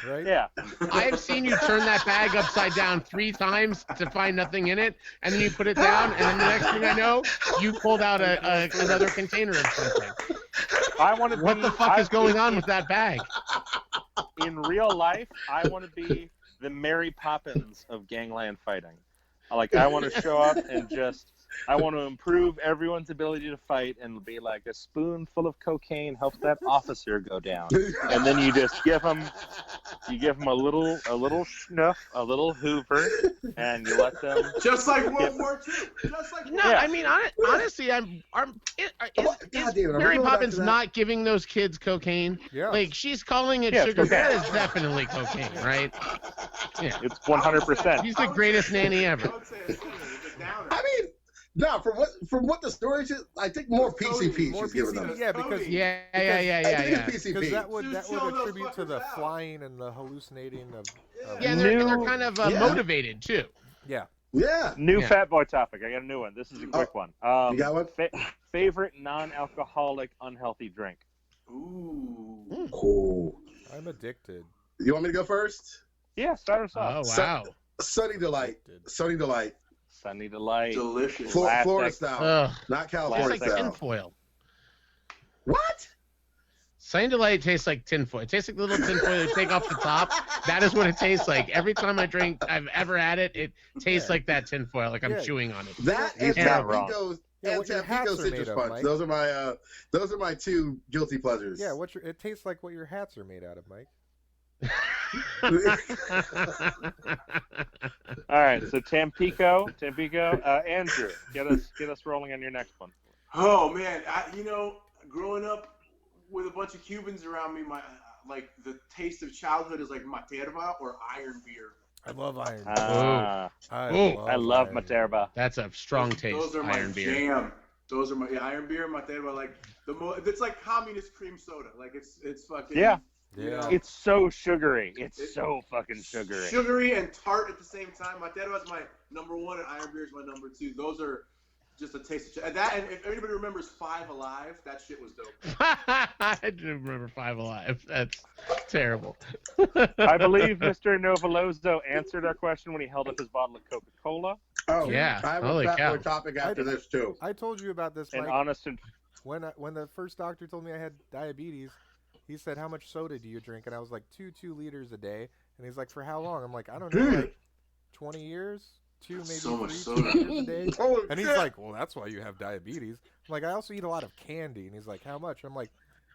Right? Yeah. I have seen you turn that bag upside down 3 times to find nothing in it, and then you put it down, and then the next thing I know, you pulled out another container of something. What the fuck is going on with that bag? In real life, I want to be the Mary Poppins of gangland fighting. Like, I want to show up and just, I want to improve everyone's ability to fight and be like, a spoonful of cocaine helps that officer go down. And then you just give them a little snuff, a little Hoover, and you let them. Just like World War II. Just like No, I mean, honestly, is Mary Poppins not giving those kids cocaine? Yeah. Like, she's calling it Yeah, sugar. cocaine. That is definitely cocaine, right? Yeah. It's 100%. She's the greatest nanny ever. I would say it's a downer. I mean, no, from what the story is, I think more PCP More she's giving them. PCP, yeah, because Yeah. I think it's because PCP. that would Dude, chill those attribute to the fuckers out. flying and the hallucinating of Yeah, they're New- kind of Yeah. motivated, too. yeah. Yeah. New Yeah. fat boy topic. I got a new one. This is a quick one. You got one? Favorite non-alcoholic unhealthy drink? Ooh. Cool. I'm addicted. You want me to go first? Yeah, start us Oh, off. wow. Sunny Delight. Addicted. Sunny Delight. Sunny Delight. Delicious. Classic. Florida style, Ugh. not Tastes California like style. tinfoil. What? Sunny Delight tastes like tinfoil. It tastes like little tinfoil you take off the top. That is what it tastes like. Every time I've ever had it, it tastes like that tinfoil, like I'm Yeah. chewing on it. That He's and not wrong. Tampico's Yeah, what your hats are citrus made of, punch. Mike. Those are my 2 guilty pleasures. Yeah, it tastes like what your hats are made out of, Mike. All right, so Tampico. Andrew, get us rolling on your next one. Oh man, growing up with a bunch of Cubans around me, the taste of childhood is like materva or iron beer. I love iron. I love iron. Materba. That's a strong taste. Those are my Iron beer. jam. Those are my iron beer, materva. Like it's like communist cream soda. Like it's fucking Yeah. you Yeah. know, It's so sugary. It's so fucking sugary. Sugary and tart at the same time. Materva is my number 1, and iron beer is my number 2. Those are just a taste of and if anybody remembers Five Alive, that shit was dope. I do remember 5 Alive. That's terrible. I believe Mr. Novolozo answered our question when he held up his bottle of Coca-Cola. Oh Yeah, I have holy a fat cow. boy topic after this too. I told you about this, And Mike. honest and When the first doctor told me I had diabetes, he said, "How much soda do you drink?" And I was like, 2 liters a day. And he's like, "For how long?" I'm like, "I don't know, like 20 years, 2 maybe So much 3 soda. liters a day." Holy And he's shit. like, "Well, that's why you have diabetes." I'm like, "I also eat a lot of candy." And he's like, "How much?" I'm like,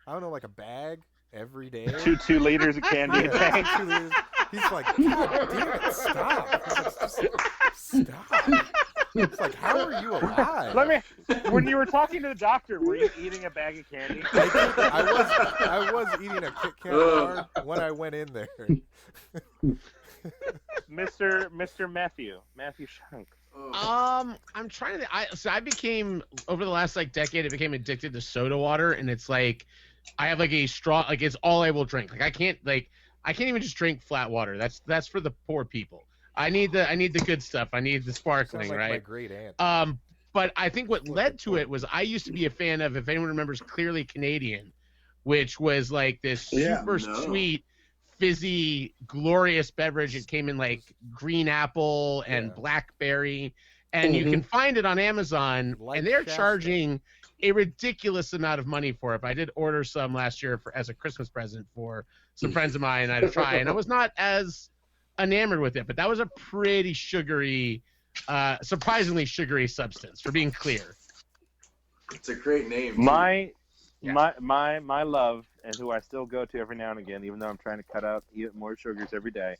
"I don't know, like a bag every day." 2 liters of candy a day. 2 liters. He's like, "God damn it, stop." He's like, "Just stop." It's like, how are you alive? When you were talking to the doctor, were you eating a bag of candy? I was eating a Kit Kat bar when I went in there. Mr. Matthew Shunk. I'm trying to. I became over the last decade. I became addicted to soda water, and it's like I have like a straw. Like it's all I will drink. Like I can't even just drink flat water. That's for the poor people. I need the good stuff. I need the sparkling, Sounds like right? my great aunt. But I think what led to it was I used to be a fan of, if anyone remembers, Clearly Canadian, which was like this super sweet, fizzy, glorious beverage. It came in like green apple and blackberry, and you can find it on Amazon, and they're charging a ridiculous amount of money for it. But I did order some last year as a Christmas present for some friends of mine and I to try, and I was not as enamored with it, but that was a pretty sugary, surprisingly sugary substance, for being clear. It's a great name. My love, and who I still go to every now and again, even though I'm trying to cut out, eat more sugars every day,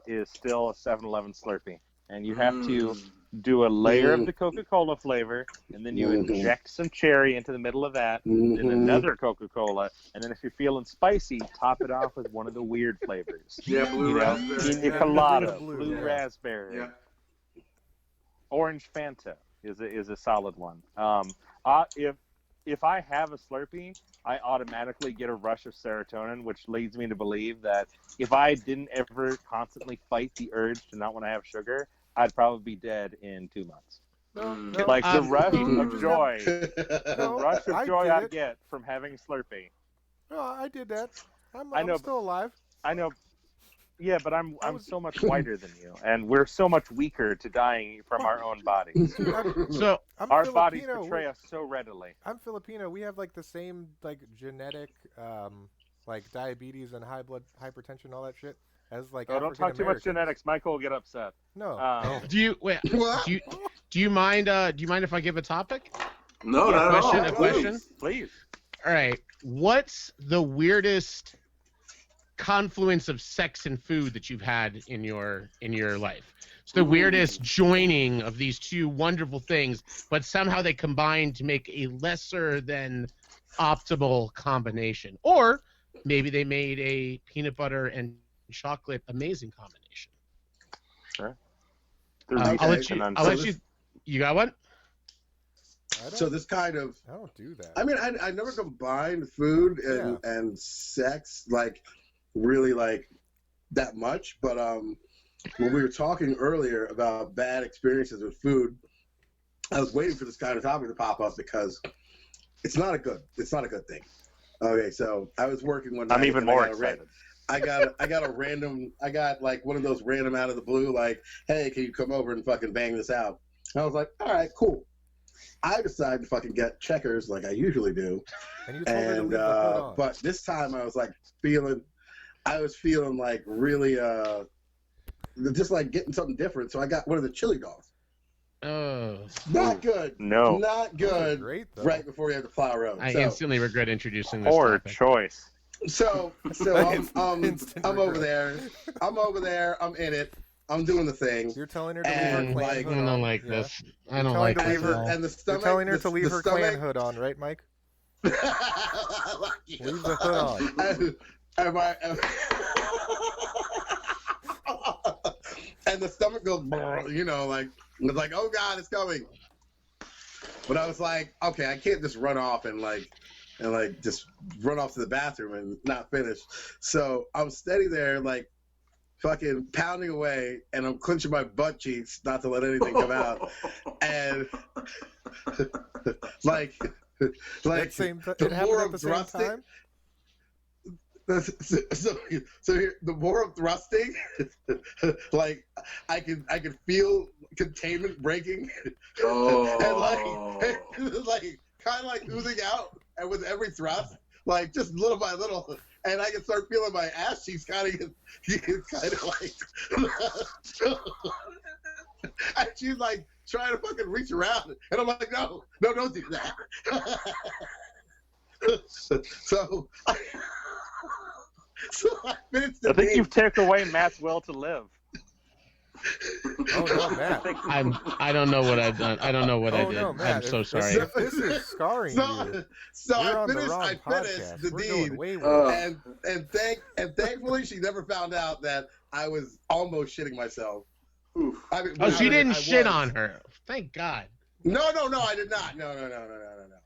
is still a 7-Eleven Slurpee, and you have to do a layer of the Coca-Cola flavor, and then you inject some cherry into the middle of that, then another Coca-Cola, and then if you're feeling spicy, top it off with one of the weird flavors. Yeah, blue raspberry. Pina colada, Blue, blue yeah. raspberry, Yeah. orange Fanta is a solid one. If I have a Slurpee, I automatically get a rush of serotonin, which leads me to believe that if I didn't ever constantly fight the urge to not want to have sugar, I'd probably be dead in 2 months. No, Like the rush you of just joy, No, the rush of I joy did I it. get from having a Slurpee. No, I did that. I know, I'm still alive. I know. Yeah, but I'm was- so much whiter than you, and we're so much weaker to dying from our own bodies. So I'm Our bodies Filipino. betray us so readily. I'm Filipino. We have like the same like genetic like diabetes and hypertension, all that shit as like Oh, don't talk too much African-Americans. genetics. Michael will get upset. No. do you What? do you mind if I give a topic? No, Yeah, not at all. question, a question? Please. All right. What's the weirdest confluence of sex and food that you've had in your life? It's the weirdest joining of these two wonderful things, but somehow they combine to make a lesser than optimal combination. Or maybe they made a peanut butter and chocolate amazing combination. Sure. I'll let you. I'll let you. You got one? So this kind of, I don't do that. I mean, I never combined food and sex like really like that much, but when we were talking earlier about bad experiences with food, I was waiting for this kind of topic to pop up because it's not a good thing. Okay, so I was working one night. I'm even more excited. I got like one of those random out of the blue, like, hey, can you come over and fucking bang this out? And I was like, all right, cool. I decided to fucking get checkers like I usually do. And you told her to leave the hood on. But this time I was feeling like really just like getting something different. So I got one of the chili dogs. Oh, Not good. No. Not good. Great, though. Right before you have to plow road. I So- instantly regret introducing this Poor topic. choice. So Instant I'm over regret. there. I'm in it. I'm doing the thing. You're telling her to leave And, her clan like, I hood don't on. like Yeah. this. I You're don't telling like to this leave at her- all. And the stomach. You're telling her to the leave her stomach, clan hood on, right, Mike? Leave Leave the hood on. And the stomach goes, like it's like, oh god, it's coming. But I was like, okay, I can't just run off and just run off to the bathroom and not finish. So I'm steady there, like fucking pounding away, and I'm clenching my butt cheeks not to let anything come out, and like That the it happened more at I'm the same thrusting, time? so here, the more I'm thrusting, like I can feel containment breaking, and like kind of like oozing out, and with every thrust, like just little by little, and I can start feeling my ass cheeks kind of like, and she's like trying to fucking reach around, and I'm like, no, don't do that. So I finished the I think game. you've taken away Matt's will to live. Oh no, Matt. I don't know what I've done. I don't know what I Oh did. no, Matt. I'm so if sorry. This is scarring you. So We're I on the finished. wrong I finished podcast. the We're deed, going way worse. and thankfully she never found out that I was almost shitting myself. Oof. I mean, Oh, she didn't I shit was. on her. Thank God. No, I did not. No.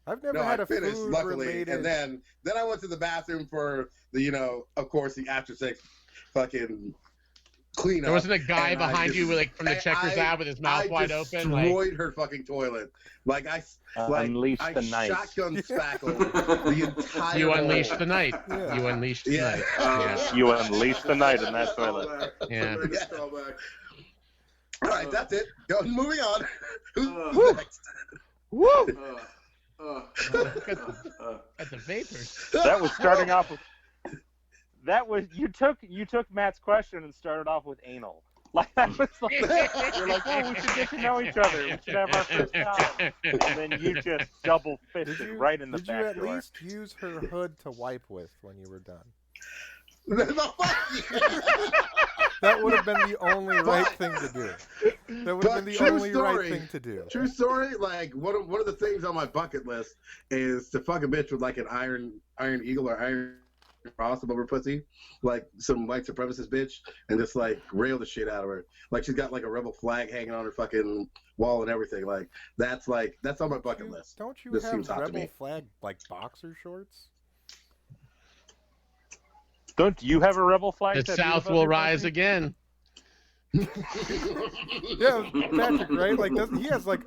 I've never No, had I a finished food luckily, related. and then I went to the bathroom for the, of course, the after sex fucking cleanup. There wasn't a guy and I behind you, just- like from the checkers I- out with his mouth wide open. Like, destroyed her fucking toilet. Like I Unleashed the night. shotgun spackled the entire. you hole. unleashed the night. Yeah. You unleashed the Yeah. night. Yeah. You unleashed the night in that toilet. Callback. Yeah. Tremendous callback. All right, that's it. Go, moving on. Uh, Who's next? Woo! uh, At the vapors. That was starting off with. That was you took Matt's question and started off with anal. Like that was like you're like, oh, we should get to know each other. We should have our first time, and then you just double fisted right in the Did you back at door. least use her hood to wipe with when you were done? No, fuck you. That would have been the only right thing to do. That would have been the only right thing to do. True story. Like one of the things on my bucket list is to fuck a bitch with like an iron eagle or iron cross above her pussy, like some white supremacist bitch, and just like rail the shit out of her. Like she's got like a rebel flag hanging on her fucking wall and everything. Like that's on my bucket list. Don't you This have seems hot to rebel me. flag like boxer shorts? Don't you have a rebel flag? The tattooed South above will your rise pussy? again. Yeah, Patrick, right? Like he has like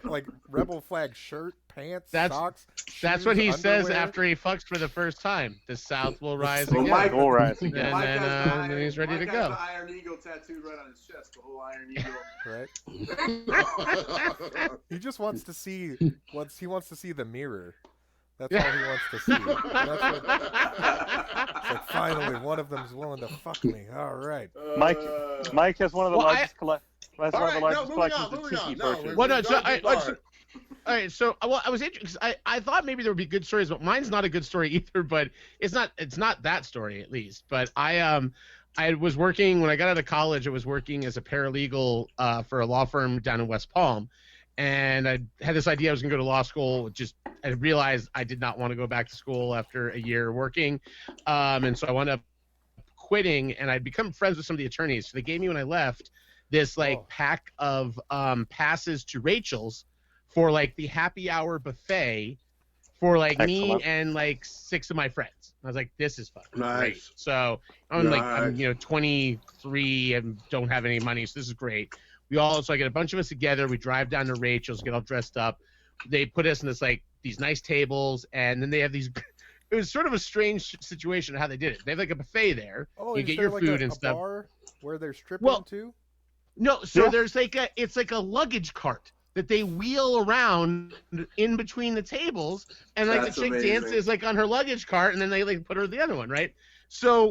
rebel flag shirt, pants, socks. That's shoes, what he says underwear. after he fucks for the first time. The South will rise Well, again. Mike- All right. And Mike has the then iron- he's ready Mike to has go. the Iron Eagle tattooed right on his chest. The whole Iron Eagle. Right? He just wants to see. He wants to see the mirror. That's all he wants to see. That's what, it's like finally one of them's willing to fuck me. All right. Mike has one of the Well, largest moving collections on, of moving on. tiki No, purses. Well, no, We've so, gone too all far. right, so I was interested because I thought maybe there would be good stories, but mine's not a good story either. But it's not that story at least. But I was working when I got out of college. I was working as a paralegal for a law firm down in West Palm, and I had this idea I was going to go to law school. I realized I did not want to go back to school after a year working, and so I wound up quitting. And I'd become friends with some of the attorneys. So they gave me when I left this pack of passes to Rachel's for like the happy hour buffet for like me Excellent. and like 6 of my friends. I was like, this is fucking great. Nice. So I'm Nice. 23 and don't have any money, so this is great. So I get a bunch of us together. We drive down to Rachel's, get all dressed up. They put us in these nice tables, and then they have these. It was sort of a strange situation how they did it. They have like a buffet there. Oh, You is get there your like food a and stuff. bar where they're stripping Well, too? No, so Yeah. there's it's like a luggage cart that they wheel around in between the tables, and like That's the chick amazing. dances like on her luggage cart, and then they like put her the other one, right? So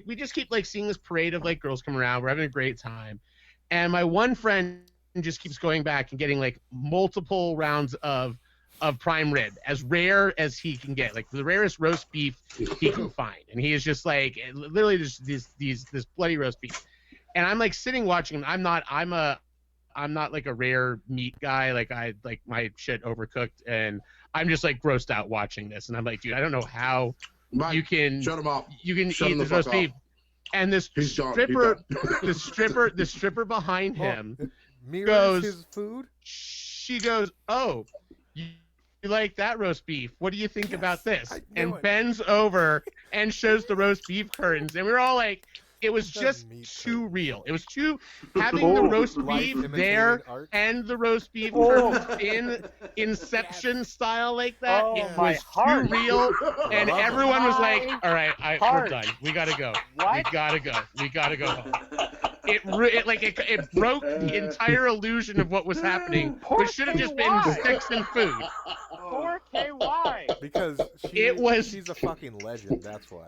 we just keep like seeing this parade of like girls come around. We're having a great time, and my one friend just keeps going back and getting like multiple rounds of prime rib, as rare as he can get, like the rarest roast beef he can find, and he is just like literally just this bloody roast beef. And I'm like sitting watching him. I'm not like a rare meat guy. Like I like my shit overcooked, and I'm just like grossed out watching this. And I'm like, dude, I don't know how Mike, you can shut him off. eat Shut him this the roast fuck beef. off. And this He's done. stripper, He's done. the stripper behind him, Mirrors goes- his food. she goes, "Oh, you like that roast beef? What do you think about this?" I knew And it. bends over and shows the roast beef curtains, and we were all like, it was That's just meat too curtains. real. It was too having the roast Life beef imitating there art. and the roast beef Oh. curtains in Inception style like that. Oh, it my was heart. too real, and Love it. everyone was like, My "All right, we're heart. done. We gotta go. We What? gotta go. We gotta go home." It broke the entire illusion of what was happening, which should have just been Why? sticks and food. Poor KY. Because she's a fucking legend. That's why.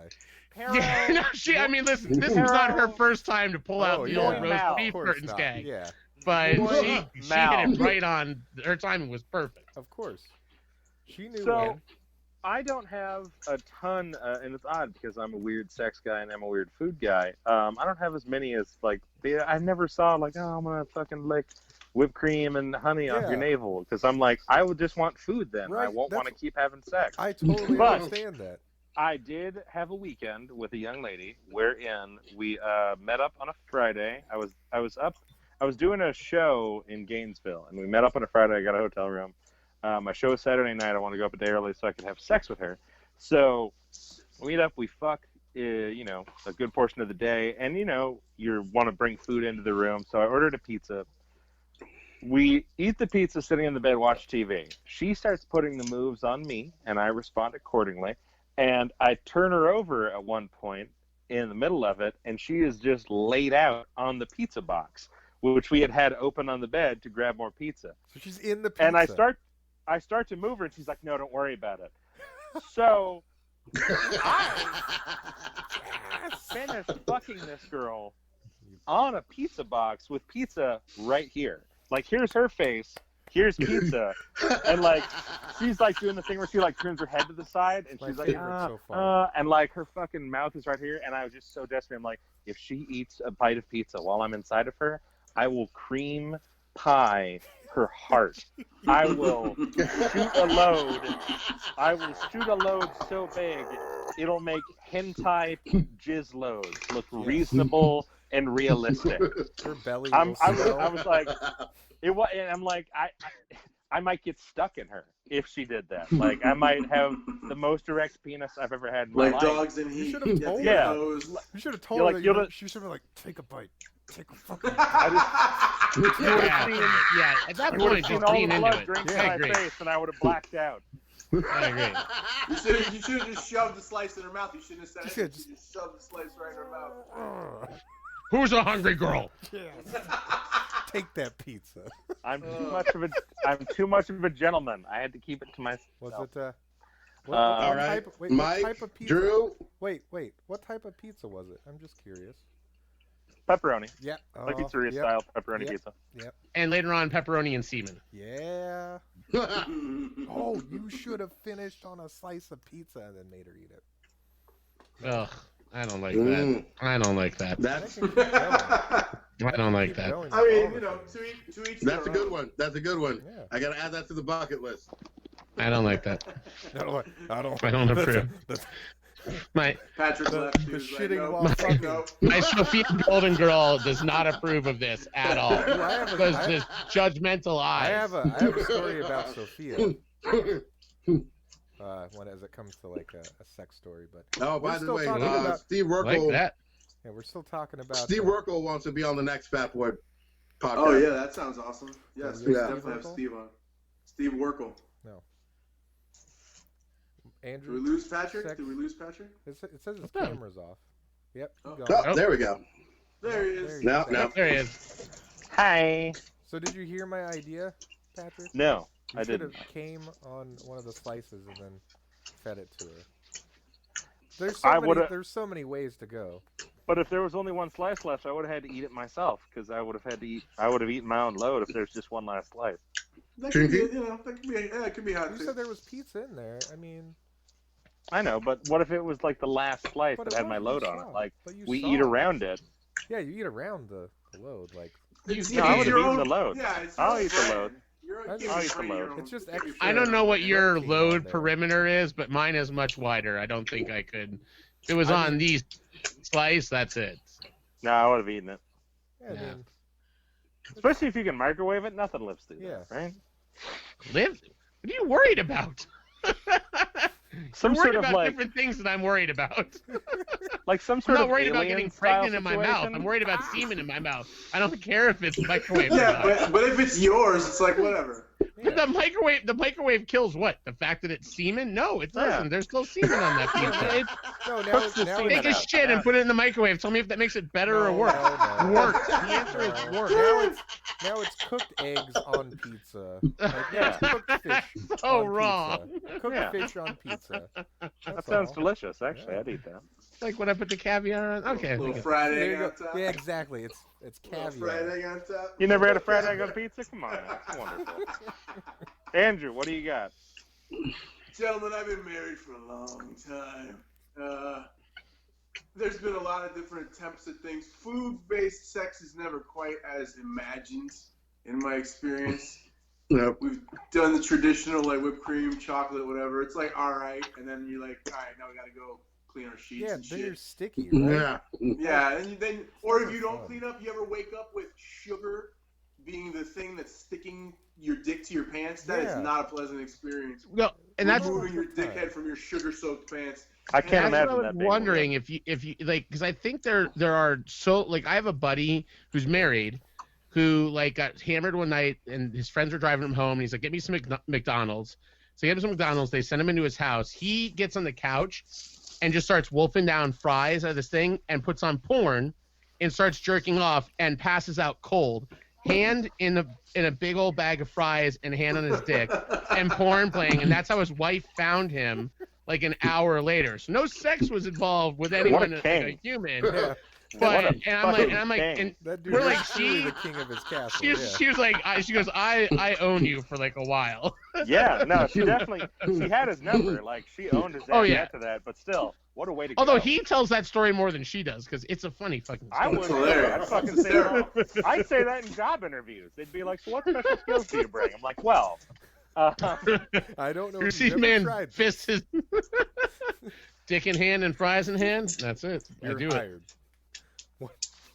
Yeah, no, I mean, listen, this was not her first time to pull out Oh, the yeah. old Of roast beef course curtains not. gag, Yeah, but Boy, she Mal. hit it right on. Her timing was perfect. of course. She knew So- when. I don't have a ton, and it's odd because I'm a weird sex guy and I'm a weird food guy. I don't have as many as I never saw I'm gonna fucking lick whipped cream and honey off Yeah. your navel because I'm like I would just want food then. I Right, won't want to that's- keep having sex. I totally But- understand that. I did have a weekend with a young lady wherein we met up on a Friday. I was doing a show in Gainesville, and we met up on a Friday. I got a hotel room. My show was Saturday night. I wanted to go up a day early so I could have sex with her. So we meet up, we fuck, a good portion of the day, and you want to bring food into the room. So I ordered a pizza. We eat the pizza sitting in the bed, watch TV. She starts putting the moves on me, and I respond accordingly. And I turn her over at one point in the middle of it, and she is just laid out on the pizza box, which we had open on the bed to grab more pizza. So she's in the pizza. And I start to move her, and she's like, "No, don't worry about it." So I finished fucking this girl on a pizza box with pizza right here. Like, here's her face here's pizza. And like, she's like doing the thing where she like turns her head to the side and My she's like, favorite so far. and like her fucking mouth is right here. And I was just so desperate. I'm like, if she eats a bite of pizza while I'm inside of her, I will cream pie her heart. I will shoot a load. I will shoot a load so big it'll make hentai jizz loads look reasonable and realistic. Her belly I will swell. was like, and I'm like, I might get stuck in her if she did that. Like, I might have the most erect penis I've ever had in my Like life. dogs in heat. You should have told her. Yeah. You should have told You're her like, that she should have been like, take a bite. Take a fucking bite. Yeah, at that You would point, have seen just all lean the into blood it. drink I in my agree. face, and I would have blacked out. I agree. You should have just shoved the slice in her mouth. You shouldn't have said it. You just shoved the slice right in her mouth. Who's a hungry girl? Take that pizza. I'm too much of a gentleman. I had to keep it to myself. Was it what All right, type, wait, Mike, what type of pizza? Drew. Wait, what type of pizza was it? I'm just curious. Pepperoni, Yeah. like pizzeria style pepperoni pizza. And later on, pepperoni and semen. Yeah. Oh, you should have finished on a slice of pizza and then made her eat it. Ugh, I don't like that. I don't like that. That's I don't like that. I mean, you know, to each that's a their good own. one. That's a good one. Yeah. I gotta add that to the bucket list. I don't like that. I don't approve. My Patrick left. He the was like, shitting no, while fucking. no. my Sophia Golden Girl does not approve of this at all. Ooh, I have a- Because I- this judgmental I eyes. have a story about Sophia. When as it comes to like a sex story, but Oh, We're by the still way, talking about- Steve like Urkel. that. yeah, we're still talking about Steve Urkel wants to be on the next Fat Boy podcast. Oh yeah, that sounds awesome. Yes, Yeah. we Yeah. definitely have Steve on. Steve Urkel. Did we Andrew. lose Patrick? Sex- Did we lose Patrick? It says his No. camera's off. Yep. Oh. keep going. Oh, there we go. There he There is. you No, go. no. There he is. Hi. So did you hear my idea, Patrick? No, You I should didn't. have came on one of the slices and then fed it to her. There's so many ways to go. But if there was only one slice left, I would have had to eat it myself because I would have eaten my own load if there's just one last slice. That could be, it could be hot. You too. said there was pizza in there. I mean, I know, but what if it was like the last slice but that it had my wasn't, load you on saw it? Like But you we saw eat it. around it. Yeah, you eat around the load. Like It's No, I it's would've your eaten own- the load. Yeah, it's I'll your eat the brand. load. You're I'll a eat the load. It's just Give me extra- I don't know what your Protein load on there. perimeter is, but mine is much wider. I don't think I could. If it was I on mean- these slice, that's it. No, I would have eaten it. Yeah, I mean, Especially if you can microwave it, nothing lives through Yeah. that, right? Live? What are you worried about? Some You're sort worried of about like, different things that I'm worried about. like some I'm sort not of worried about alien getting style pregnant in my mouth. situation. I'm worried about semen in my mouth. I don't care if it's microwave or Yeah, not. but if it's yours, it's like whatever. But the microwave kills what? The fact that it's semen? No, it doesn't. Yeah. there's still semen on that pizza. no, now Cooks it's the now semen Take a out. shit and put it in the microwave. Tell me if that makes it better or worse. No. Worse. The answer is No. worse. Now it's cooked eggs on pizza. Like, Yeah. it's cooked fish. So on wrong. Pizza. Cooked Yeah. fish on pizza. That That's sounds all. delicious, actually. Yeah. I'd eat that. Like when I put the caviar on. Okay. I Little think fried There egg you go. on top. Yeah, exactly. It's Little caviar. fried egg on top. You never had a fried egg on pizza? Come on, that's wonderful. Andrew, what do you got? Gentlemen, I've been married for a long time. There's been a lot of different attempts at things. Food-based sex is never quite as imagined, in my experience. Nope. We've done the traditional, like whipped cream, chocolate, whatever. It's like, all right, and then you're like, all right, now we gotta go clean our sheets Yeah, and then you're shit. sticky, right? Yeah. Yeah, and then, or if you don't Fun. clean up, you ever wake up with sugar being the thing that's sticking your dick to your pants? That is Yeah. not a pleasant experience. No, and that's removing your dickhead from your sugar-soaked pants. I can't That's imagine what I that was being wondering if you like, because I think there are so like I have a buddy who's married who like got hammered one night and his friends were driving him home and he's like, get me some McDonald's. So he gets him some McDonald's. They send him into his house. He gets on the couch and just starts wolfing down fries out of this thing and puts on porn and starts jerking off and passes out cold. Hand in a big old bag of fries and hand on his dick and porn playing, and that's how his wife found him like an hour later. So no sex was involved with anyone, like a human. Yeah. But and I'm like, and That dude we're is like, truly the king of his castle. she was like, she goes, I own you for like a while. Yeah, no, she had his number. Like, she owned his ass after that, but still, what a way to go. Although he tells that story more than she does, because it's a funny fucking story. I would. I'd fucking say that. I'd say that in job interviews. They'd be like, so what special skills do you bring? I'm like, well, I don't know. You see, man, fist his dick in hand and fries in hand. That's it. You're I do hired.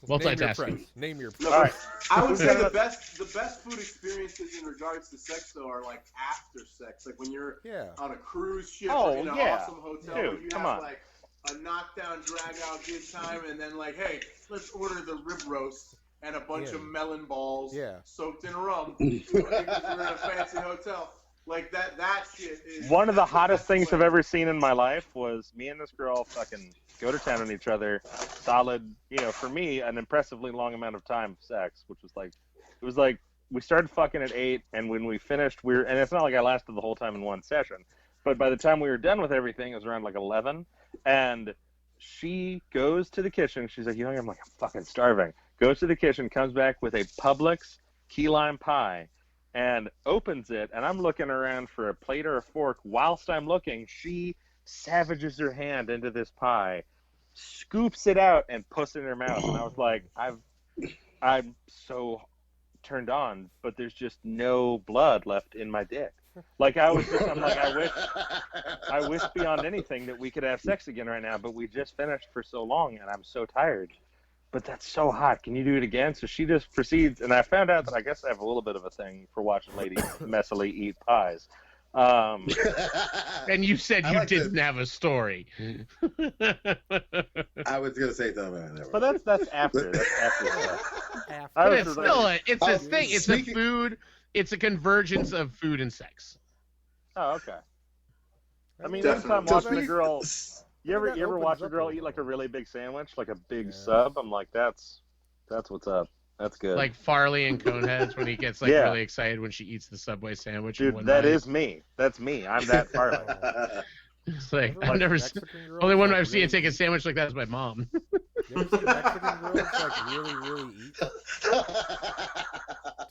Multitasking. Name your price. No, all right. I would say the best food experiences in regards to sex though are like after sex, like when you're on a cruise ship or in an awesome hotel where you have like a knockdown, drag out good time, and then like, hey, let's order the rib roast and a bunch of melon balls soaked in rum. Because we're in a fancy hotel. Like that shit is one of the hottest things I've ever seen in my life was me and this girl fucking go to town on each other. Solid, for me, an impressively long amount of time of sex, which was like, it was like we started fucking at 8, and when we finished, and it's not like I lasted the whole time in one session, but by the time we were done with everything, it was around like 11, and she goes to the kitchen. She's like, you hungry? I'm like, I'm fucking starving. Goes to the kitchen, comes back with a Publix key lime pie, and opens it, and I'm looking around for a plate or a fork. Whilst I'm looking, she savages her hand into this pie, scoops it out, and puts it in her mouth. And I was like, I'm so turned on, but there's just no blood left in my dick. Like, I'm like, I wish beyond anything that we could have sex again right now, but we just finished for so long, and I'm so tired. But that's so hot. Can you do it again? So she just proceeds, and I found out that I guess I have a little bit of a thing for watching ladies messily eat pies. And you said you didn't have a story. I was gonna say something. But that's after. That's after. But it's still it's a thing. It's a food. It's a convergence of food and sex. Oh, okay. I mean, anytime watching a girl. You ever watch a girl eat like a really big sandwich, like a big sub? I'm like, that's what's up. That's good. Like Farley and Coneheads when he gets like really excited when she eats the Subway sandwich. Dude, that is me. That's me. I'm that Farley. It's like I've never seen. Only one I've seen take a sandwich like that is my mom. You ever seen Mexican girls like really eat?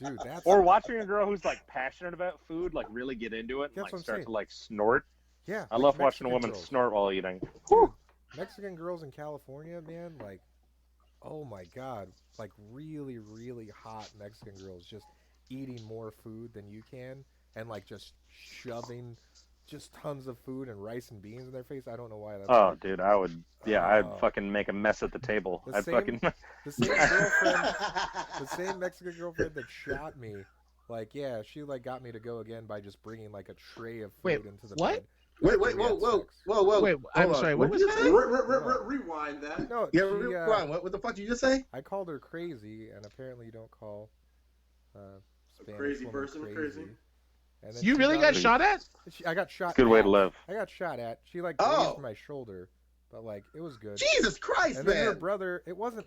Dude, that's. Or watching a girl who's like passionate about food, like really get into it and like start to like snort. Yeah, I love watching a woman snort while eating. Dude, Mexican girls in California, man, like, oh my god, like really, really hot Mexican girls just eating more food than you can, and like just shoving just tons of food and rice and beans in their face. I don't know why that's. Oh, dude, I would. Yeah, I'd fucking make a mess at the table. The same girlfriend, the same Mexican girlfriend that shot me. Like, yeah, she like got me to go again by just bringing like a tray of food into the bed. Wait, whoa. Wait, I'm sorry, what was that? Rewind that. No, rewind. What the fuck did you just say? I called her crazy, and apparently you don't call Spanish crazy person crazy. And then you really got shot at? I got shot. Good way to live. I got shot at. She like grazed my shoulder, but like it was good. Jesus Christ, and man! And then her brother, it wasn't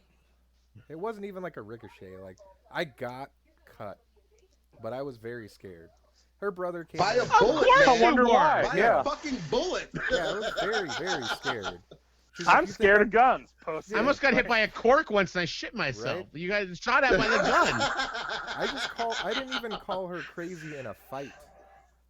even like a ricochet. Like I got cut, but I was very scared. Her brother came by a bullet. I wonder why. By a fucking bullet. Yeah, I was very, very scared. I'm scared of guns. I almost got hit by a cork once and I shit myself. Right? You guys shot at by the gun. I didn't even call her crazy in a fight.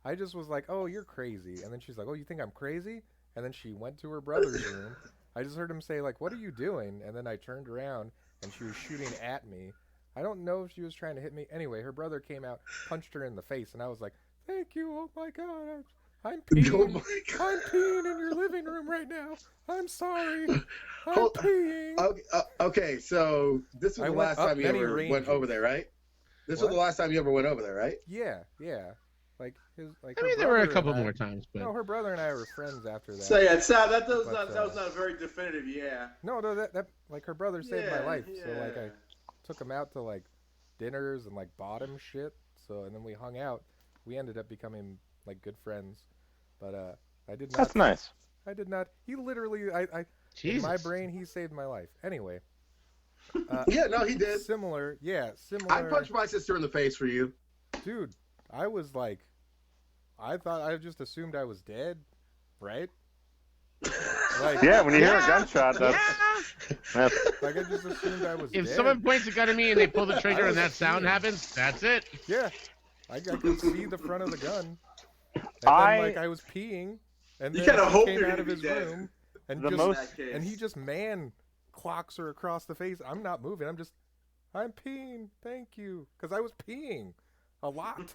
I just was like, oh, you're crazy. And then she's like, oh, you think I'm crazy? And then she went to her brother's room. I just heard him say, like, what are you doing? And then I turned around and she was shooting at me. I don't know if she was trying to hit me. Anyway, her brother came out, punched her in the face, and I was like, thank you, oh my god, I'm peeing. I'm peeing in your living room right now. I'm sorry. I'm peeing. Okay, so this was the last time you ever went over there, right? This was the last time you ever went over there, right? Yeah. Like I mean, there were a couple more times, but no, her brother and I were friends after that. So yeah, that was not a very definitive. Yeah. No, that like her brother saved my life. Yeah. So like I took him out to like dinners and like bought him shit. So and then we hung out. We ended up becoming like good friends. But I did not. That's nice. I did not. He literally, in my brain, he saved my life. Anyway. Yeah, no, he did. Similar. I punched my sister in the face for you. Dude, I was like, I just assumed I was dead, right? Like, Yeah, when you hear a gunshot, that's like I just assumed I was If dead. someone points a gun at me and they pull the trigger I and was that sound peeing. happens, that's it. Yeah, I could see the front of the gun, and I- then like I was peeing, and You then kinda he hope came you're out gonna of be his dead. room and The just most- and he just clocks her across the face. I'm not moving. I'm peeing. Thank you, because I was peeing a lot,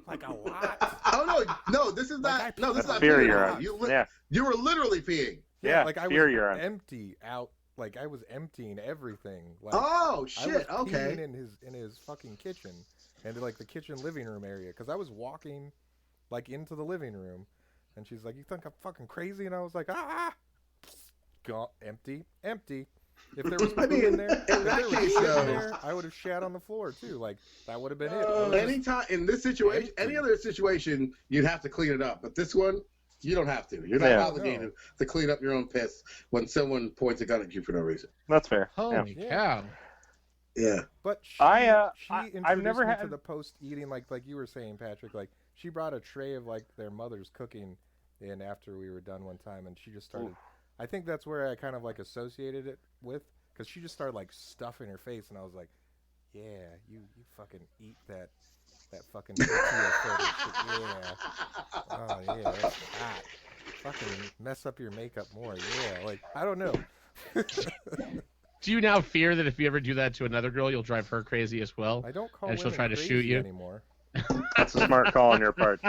like a lot. Oh no, this is Like, not. No, this is that's not fear peeing. urine. Yeah. You were literally peeing. Yeah, like I was fear urine. empty out. Like I was emptying everything. Like, Oh I was shit. Okay. peeing in his fucking kitchen and like the kitchen living room area because I was walking like into the living room, and she's like, "You think I'm fucking crazy?" And I was like, Gone, empty. If there was I poop mean, in there, if in that there was case, shit in though- there, I would have shat on the floor too. Like that would have been it. It was just- Anytime in this situation, any other situation, you'd have to clean it up. But this one, you don't have to. You're not Yeah. obligated to clean up your own piss when someone points a gun at you for no reason. That's fair. Holy Yeah. cow. Yeah. But she I've introduced never me had- to the post eating like you were saying, Patrick. Like she brought a tray of like their mother's cooking in after we were done one time, and she just started. Oof. I think that's where I kind of like associated it with, because she just started like stuffing her face, and I was like, yeah, you fucking eat that fucking tortilla filter shit. Yeah. Oh yeah, that's hot. Fucking mess up your makeup more. Yeah, like I don't know. Do you now fear that if you ever do that to another girl, you'll drive her crazy as well? I don't call And she'll women try to crazy shoot you? anymore. That's a smart call on your part.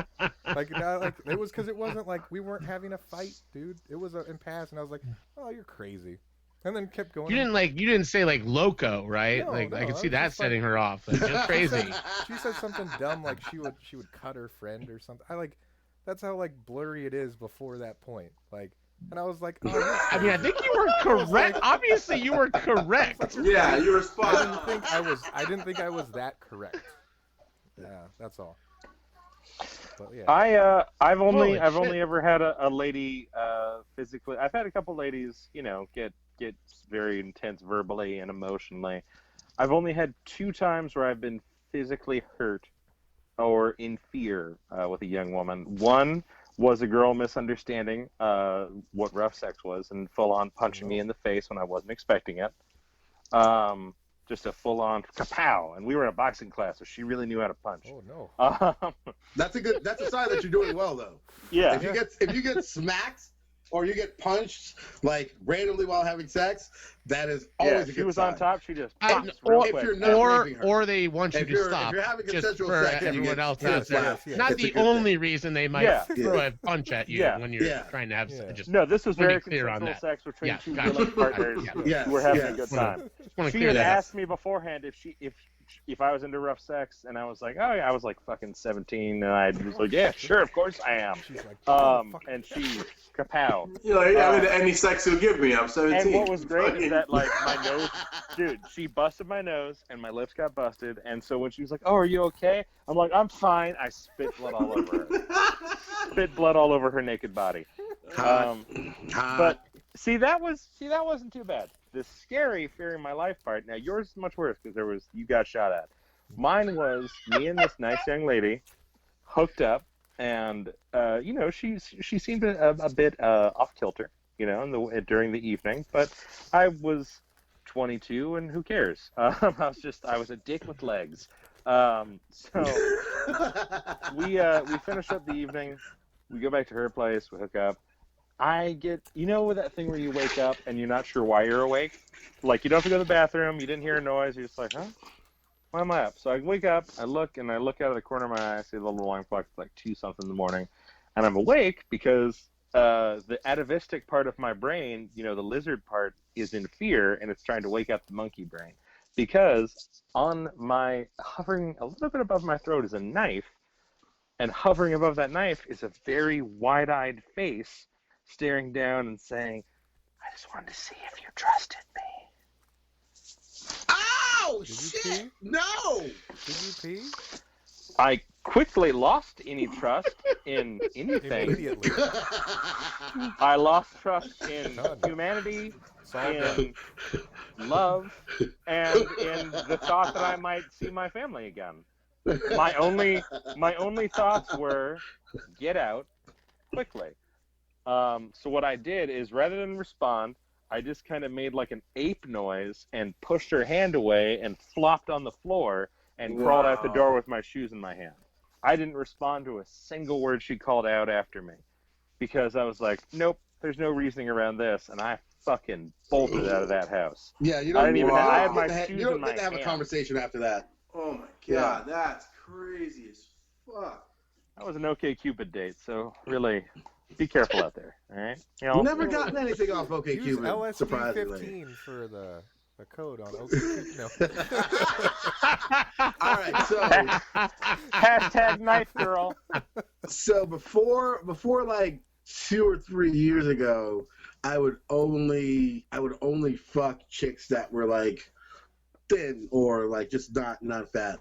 Like it was because it wasn't like we weren't having a fight, dude. It was in pass, and I was like, "Oh, you're crazy," and then kept going. You didn't say like loco, right? No, like no, I can I see was that just like- setting her off. Like, you're crazy. She said something dumb like she would cut her friend or something. That's how like blurry it is before that point. Like, and I was like, "Oh, you're I mean, I think you were correct. Obviously, you were correct. Yeah, you were spot I didn't on. think I was that correct. Yeah, that's all. But yeah. I've only Holy only shit. ever had a lady physically. I've had a couple ladies, get very intense verbally and emotionally. I've only had 2 times where I've been physically hurt or in fear with a young woman. One was a girl misunderstanding what rough sex was and full on punching me in the face when I wasn't expecting it. Just a full on kapow, and we were in a boxing class, so she really knew how to punch. Oh no. That's a sign that you're doing well, though. Yeah. If you get smacked or you get punched like randomly while having sex, that is always a good she was sign. on top. She just pops real if quick. you're not raping her. Or they want you If to you're- if stop. you're having just consensual for sex and you everyone get- else yeah, out there. yes, yes. Not It's a the good only reason they might Yeah. throw a punch at you Yeah. when you're Yeah. trying to have Yeah. just No, this was wanna very be clear on consensual that. sex between Yeah, 2 gotcha. willing partners Yeah. who were having Yeah. a good time. want to She clear had that up. asked me beforehand if I was into rough sex, and I was like, oh yeah, I was like fucking 17, and I was like, yeah, sure, of course I am. She's like, "Oh, And she kapow. You're like, I'm into any sex you'll give me. I'm 17. And what was great is Fucking- that like my nose, dude, she busted my nose and my lips got busted, and so when she was like, oh, are you okay? I'm like, I'm fine. I spit blood all over her. Spit blood all over her naked body. Hot. But see, that wasn't too bad. The scary fear in my life part. Now yours is much worse because you got shot at. Mine was me and this nice young lady hooked up, and she seemed a bit off kilter, during the evening. But I was 22, and who cares? I was a dick with legs. So we finish up the evening. We go back to her place. We hook up. I get, with that thing where you wake up and you're not sure why you're awake? Like, you don't have to go to the bathroom, you didn't hear a noise, you're just like, huh? Why am I up? So I wake up, I look out of the corner of my eye, I see the little alarm clock, it's like 2-something in the morning, and I'm awake because the atavistic part of my brain, the lizard part, is in fear, and it's trying to wake up the monkey brain. Because hovering a little bit above my throat is a knife, and hovering above that knife is a very wide-eyed face staring down and saying, I just wanted to see if you trusted me. Ow! Did you Shit! pee? No! Did you pee? I quickly lost any trust in anything. Immediately. I lost trust in Done. humanity, It's all done. in love, and in the thought that I might see my family again. My only thoughts were, get out quickly. So what I did is, rather than respond, I just kind of made like an ape noise and pushed her hand away and flopped on the floor and crawled out the door with my shoes in my hand. I didn't respond to a single word she called out after me because I was like, nope, there's no reasoning around this, and I fucking bolted out of that house. Yeah, you I don't didn't even. I had my get shoes you don't in my get to have hand. a conversation after that. Oh my god, that's crazy as fuck. That was an OkCupid date, so really, be careful out there. All right. You never gotten anything off Use OkCupid, LSD surprisingly. 15 for the code on OkCupid. No. All right, so Hashtag knife girl. so before like 2 or 3 years ago, I would only fuck chicks that were like thin or like just not fat.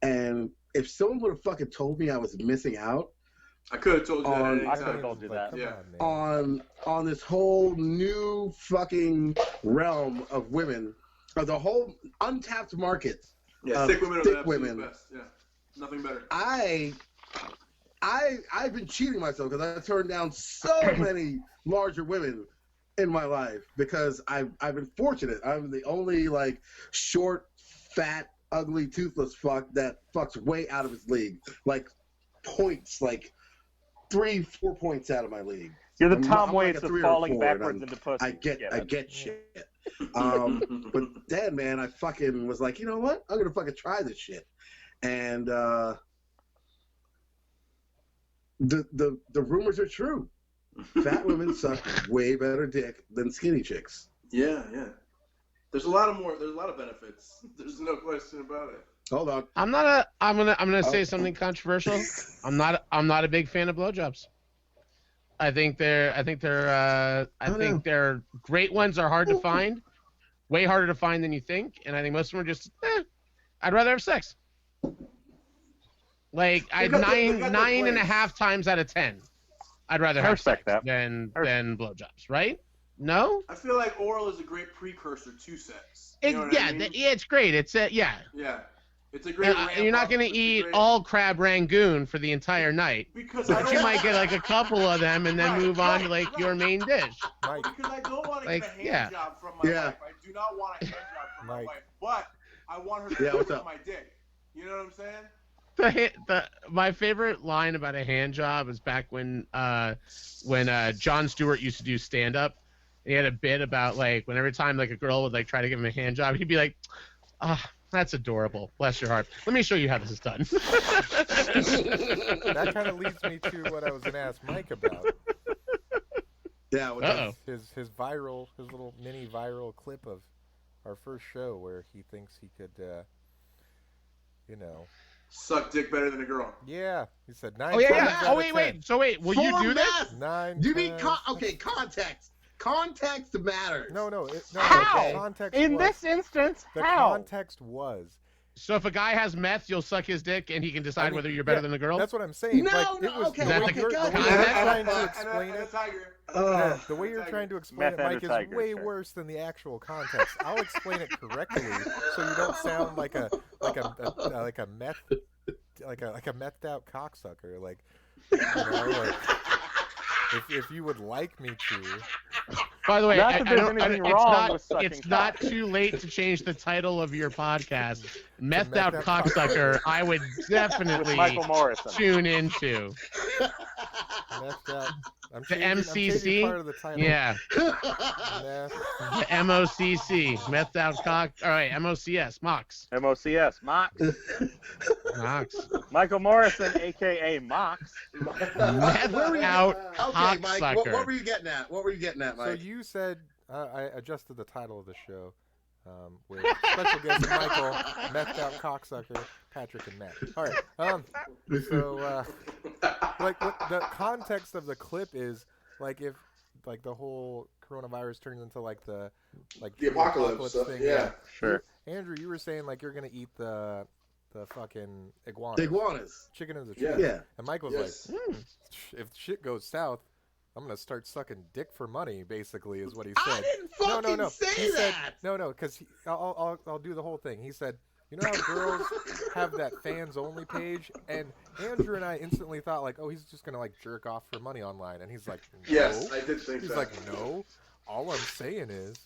And if someone would have fucking told me I was missing out I could have told you that. I could have told you that. Come Yeah. on, man. on this whole new fucking realm of women, or the whole untapped market, Yeah, thick women are thick the absolute women. best. Yeah, nothing better. I've been cheating myself because I turned down so many larger women in my life because I've been fortunate. I'm the only like short, fat, ugly, toothless fuck that fucks way out of his league. Like points, like 3-4 points out of my league. You're the I'm Tom like Waits a of 3 or falling 4, and backwards into pussy. I get it. shit. But then, man, I fucking was like, you know what? I'm gonna fucking try this shit. And the rumors are true. Fat women suck way better dick than skinny chicks. Yeah. There's a lot of benefits. There's no question about it. Hold on. I'm gonna say something controversial. I'm not a big fan of blowjobs. I think they're great ones are hard to find, way harder to find than you think, and I think most of them are just. I'd rather have sex. Like nine and a half times out of 10, I'd rather have sex than blowjobs. Right? No. I feel like oral is a great precursor to sex. You know what I mean? It's great. It's Yeah. It's a great. You're not gonna eat all crab rangoon for the entire night, because I but you might get like a couple of them and then move on to like your main dish. Mike, Because I don't want to Like, get a hand yeah. job from my Yeah. wife. I do not want a hand job from my Mike. wife, but I want her to Yeah, what's suck up? my dick. You know what I'm saying? My favorite line about a hand job is back when Jon Stewart used to do stand up. He had a bit about like when every time like a girl would like try to give him a hand job, he'd be like, that's adorable. Bless your heart. Let me show you how this is done. that kind of leads me to what I was going to ask Mike about. Yeah. His little mini viral clip of our first show where he thinks he could, Suck dick better than a girl. Yeah, he said 9 Oh yeah, times yeah. out Oh of wait, 10. wait. So wait, will you do this? 9 You need times. context. Context matters. No. How? The context In was, this instance, the how? context was. So if a guy has meth, you'll suck his dick and he can decide whether you're better than a girl? That's what I'm saying. No, like, no, it was, okay, the way okay, you're, go the way ahead. you're trying to explain and a it. tiger. The way you're trying to explain it, Meth and Mike, a is tiger, way sure. worse than the actual context. I'll explain it correctly, so you don't sound like a methed out cocksucker. Like, if you would like me to. By the way, Not that there's anything wrong with sucking it's not cock. too late to change the title of your podcast. Methed Methed out Out cocksucker, I would With definitely Michael Morrison. tune into. Methed out. I'm The changing MCC? part of the title. Yeah, Meth. the MOCC, methed out cock. All right, MOCS, Mox. MOCS, Mox. Mox. Michael Morrison, a.k.a. Mox. Methed out Okay, Mike. What cocksucker. were you getting at? So Mike? you said I adjusted the title of the show with special guest Michael, methed out cocksucker, Patrick, and Matt. All right. So like what the context of the clip is, like if like the whole coronavirus turns into like the apocalypse stuff, thing. yeah. Sure. Andrew, you were saying like you're gonna eat the fucking iguana. The iguanas. Chicken is a Yeah. chicken. Yeah. And Mike was Yes. like, if shit goes south, I'm gonna start sucking dick for money. Basically, is what he I said. didn't fucking say He said, that. no, because I'll do the whole thing. He said, You know how girls have that fans only page, and Andrew and I instantly thought like, oh, he's just gonna like jerk off for money online, and he's like, no. Yes, I did think He's that. like, no. All I'm saying is,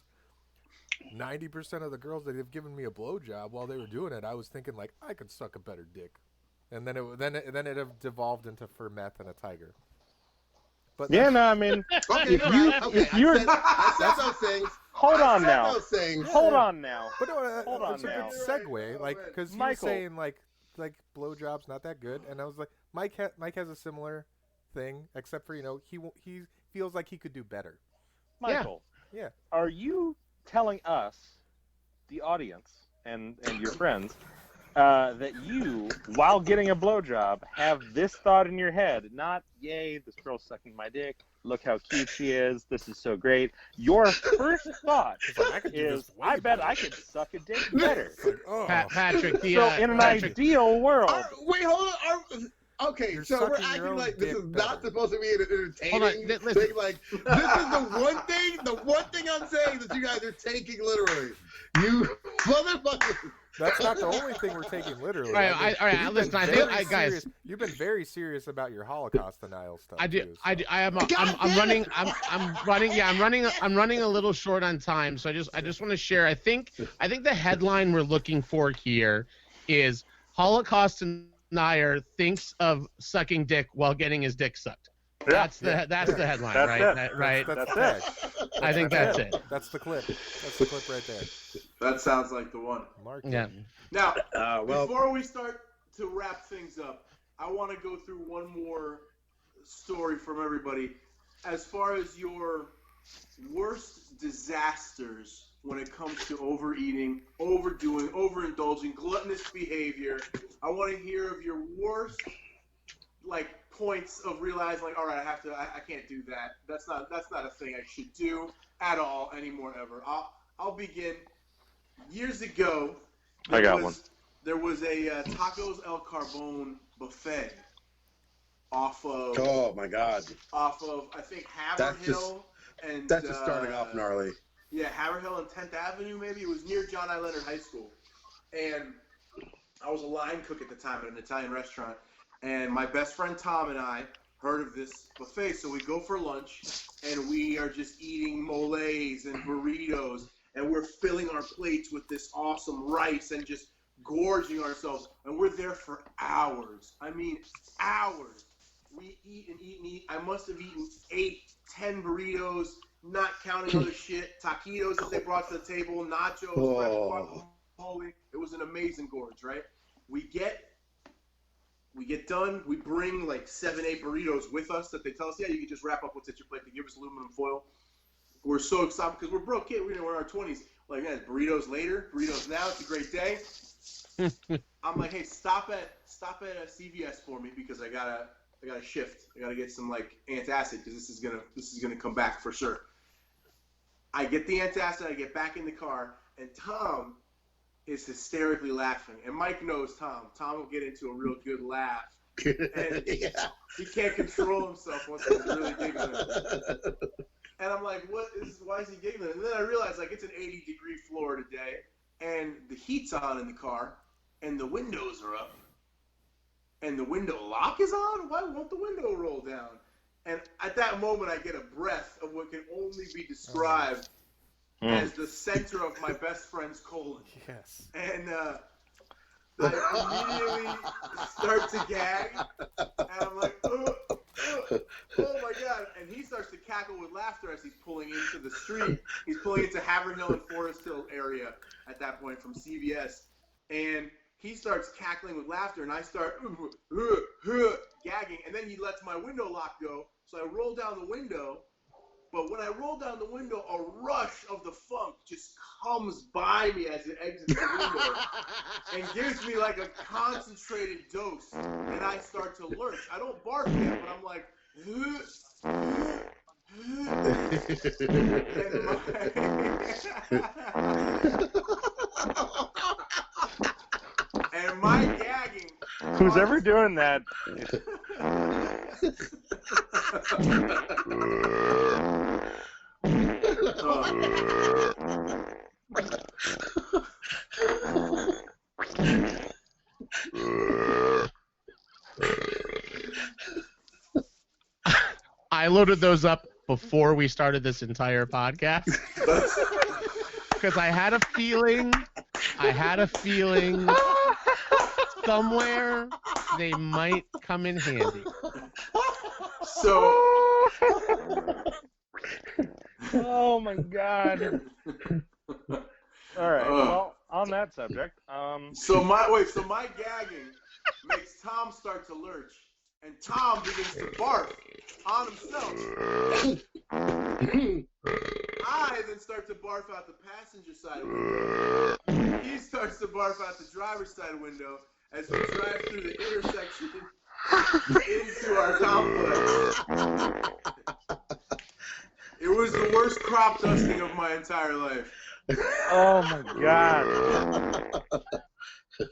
90% of the girls that have given me a blowjob while they were doing it, I was thinking like, I could suck a better dick, and then it have devolved into for meth and a tiger. But Yeah, no, I mean, Okay, if you're, I said those things. hold I on said now. those things. Hold on now. But no, Hold on it's a now. good segue, like because he was Michael. saying like blowjobs not that good, and I was like, Mike has a similar thing, except for he feels like he could do better. Michael, Yeah. are you telling us, the audience, and your friends, that you, while getting a blowjob, have this thought in your head, not, yay, this girl's sucking my dick, look how cute she is, this is so great. Your first thought is, I bet I could suck a dick better. Like, oh. Patrick, So in an ideal world, Wait, hold on. Okay, You're so we're sucking your acting own like this dick is not better. supposed to be an Hold on, entertaining listen. thing. Like, this is the one thing I'm saying that you guys are taking literally. You motherfuckers. That's not the only thing we're taking literally. All right, all right, you've listen, been I think- very guys- serious- you've been very serious about your Holocaust denial stuff. I do. Too, so. I'm running. I'm running. Yeah, I'm running a little short on time. So I just want to share. I think the headline we're looking for here is Holocaust denier thinks of sucking dick while getting his dick sucked. That's the headline, That's right? it. Right. That's it. I think that's it. That's the clip. That's the clip right there. That sounds like the one. Mark. Yeah. Now, Well, before we start to wrap things up, I want to go through one more story from everybody. As far as your worst disasters when it comes to overeating, overdoing, overindulging, gluttonous behavior, I want to hear of your worst, points of realizing, all right, I can't do that. That's not a thing I should do at all anymore ever. I'll begin. Years ago, there was a Tacos El Carbone buffet off of oh my God, I think Haverhill and that's just starting off gnarly. Yeah, Haverhill and 10th Avenue, maybe. It was near John I. Leonard High School. And I was a line cook at the time at an Italian restaurant. And my best friend Tom and I heard of this buffet. So we go for lunch, and we are just eating moles and burritos. And we're filling our plates with this awesome rice and just gorging ourselves. And we're there for hours. I mean, hours. We eat and eat and eat. I must have eaten 8, 10 burritos, not counting other shit. Taquitos that they brought to the table, nachos, guacamole. It was an amazing gorge, right? We get done. We bring 7, 8 burritos with us that they tell us, yeah, you can just wrap up what's at your plate. They give us aluminum foil. We're so excited because we're broke kids. We're in our 20s. Like, man, burritos later, burritos now. It's a great day. I'm like, hey, stop at a CVS for me because I gotta shift. I gotta get some antacid because this is gonna come back for sure. I get the antacid. I get back in the car, and Tom is hysterically laughing. And Mike knows Tom. Tom will get into a real good laugh. And he can't control himself once he's really giggling. And I'm like, why is he giggling? And then I realize it's an 80-degree Florida day, and the heat's on in the car, and the windows are up, and the window lock is on? Why won't the window roll down? And at that moment, I get a breath of what can only be described as the center of my best friend's colon. Yes. And I immediately start to gag, and I'm like, oh my God. And he starts to cackle with laughter as he's pulling into the street. He's pulling into Haverhill and Forest Hill area at that point from CVS. And he starts cackling with laughter, and I start gagging. And then he lets my window lock go. So I roll down the window. But when I roll down the window, a rush of the funk just comes by me as it exits the window and gives me a concentrated dose. And I start to lurch. I don't barf yet, but I'm like, and my gagging. Who's ever doing that? I loaded those up before we started this entire podcast because I had a feeling somewhere they might come in handy. So, Oh my god. All right. Well, on that subject, so my gagging makes Tom start to lurch, and Tom begins to barf on himself. I then start to barf out the passenger side window. He starts to barf out the driver's side window as we drive through the intersection into our complex. It was the worst crop dusting of my entire life. oh my god. It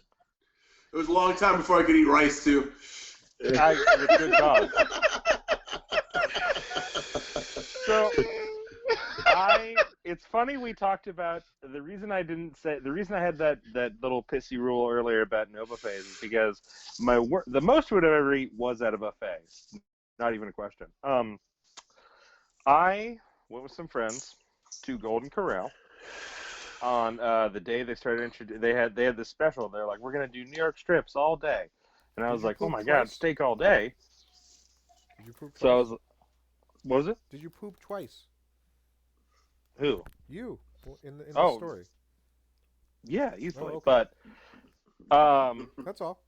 was a long time before I could eat rice too. With good cause. So, it's funny we talked about, the reason I had that little pissy rule earlier about no buffets is because the most would ever eat was at a buffet. Not even a question. I went with some friends to Golden Corral on the day they started they had this special. They're like, we're gonna do New York strips all day, and I was like, oh my god, steak all day. Did you poop twice? So I was, what was it? Did you poop twice? Who? You in the story. Yeah, easily. Oh, okay. But that's all.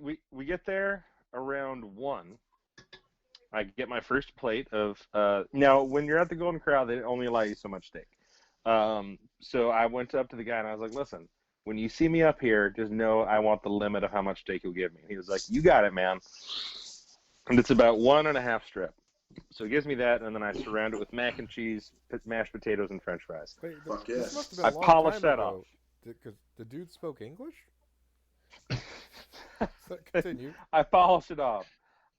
We get there around 1. I get my first plate of now when you're at the Golden Corral, they only allow you so much steak. So I went up to the guy and I was like, listen, when you see me up here, just know I want the limit of how much steak you'll give me. And he was like, you got it, man. And it's about 1.5 strip. So he gives me that, and then I surround it with mac and cheese, mashed potatoes, and French fries. Wait, Fuck this yeah. must have been a I long polished time that ago. off. Because the dude spoke English? So continue. I polish it off.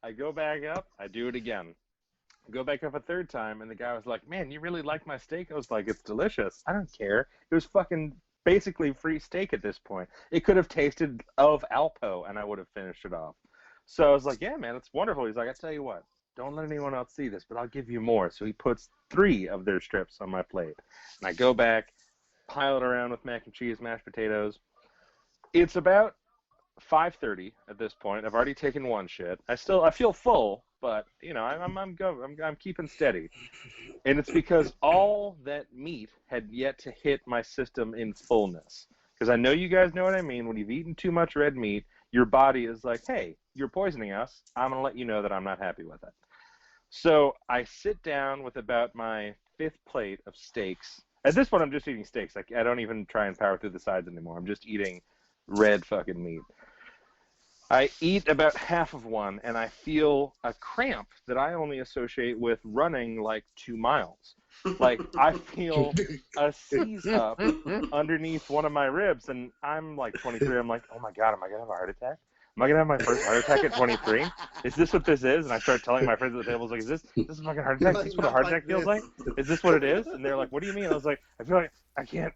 I go back up. I do it again. I go back up a third time, and the guy was like, man, you really like my steak? I was like, it's delicious. I don't care. It was fucking basically free steak at this point. It could have tasted of Alpo, and I would have finished it off. So I was like, yeah, man, it's wonderful. He's like, I tell you what, don't let anyone else see this, but I'll give you more. So he puts 3 of their strips on my plate. And I go back, pile it around with mac and cheese, mashed potatoes. It's about 5:30 at this point. I've already taken 1 shit. I feel full, but you know, I'm keeping steady. And it's because all that meat had yet to hit my system in fullness. Because I know you guys know what I mean. When you've eaten too much red meat, your body is like, hey, you're poisoning us. I'm going to let you know that I'm not happy with it. So I sit down with about my 5th plate of steaks. At this point, I'm just eating steaks. I don't even try and power through the sides anymore. I'm just eating red fucking meat. I eat about half of one, and I feel a cramp that I only associate with running like 2 miles. Like, I feel a seize up underneath one of my ribs, and I'm like 23. I'm like, oh my God, am I going to have a heart attack? Am I going to have my first heart attattack at 23? Is this what this is? And I start telling my friends at the table, like, is this a fucking heart attack? Is this what a heart attack feels like? Is this what it is? And they're like, what do you mean? I was like, I feel like I can't.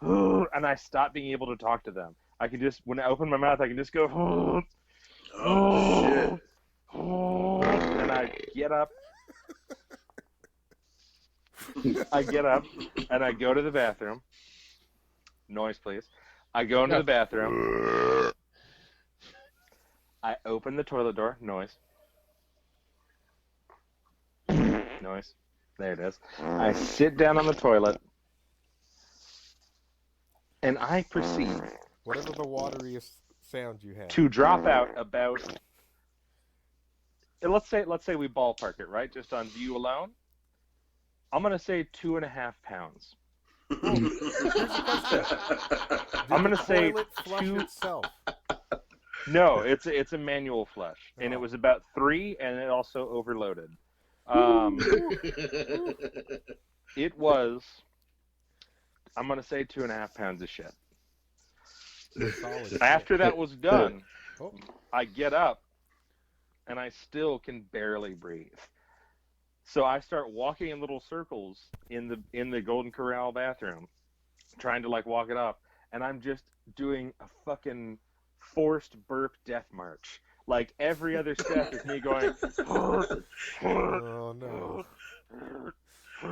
And I stopped being able to talk to them. I can just, when I open my mouth, I can just go, oh, shit. And I get up. I get up, and I go to the bathroom. Noise, please. I go into the bathroom. I open the toilet door. Noise. Noise. There it is. I sit down on the toilet, and I proceed, whatever the wateriest sound you have, to drop out about, let's say we ballpark it, right? Just on view alone. I'm going to say 2.5 pounds. I'm going to say flush itself. No, it's a manual flush, and it was about 3, and it also overloaded. It was, I'm going to say 2.5 pounds of shit. After that was done, I get up, and I still can barely breathe. So I start walking in little circles in the Golden Corral bathroom, trying to like walk it up, and I'm just doing a fucking forced burp death march. Like every other step is me going. Oh no.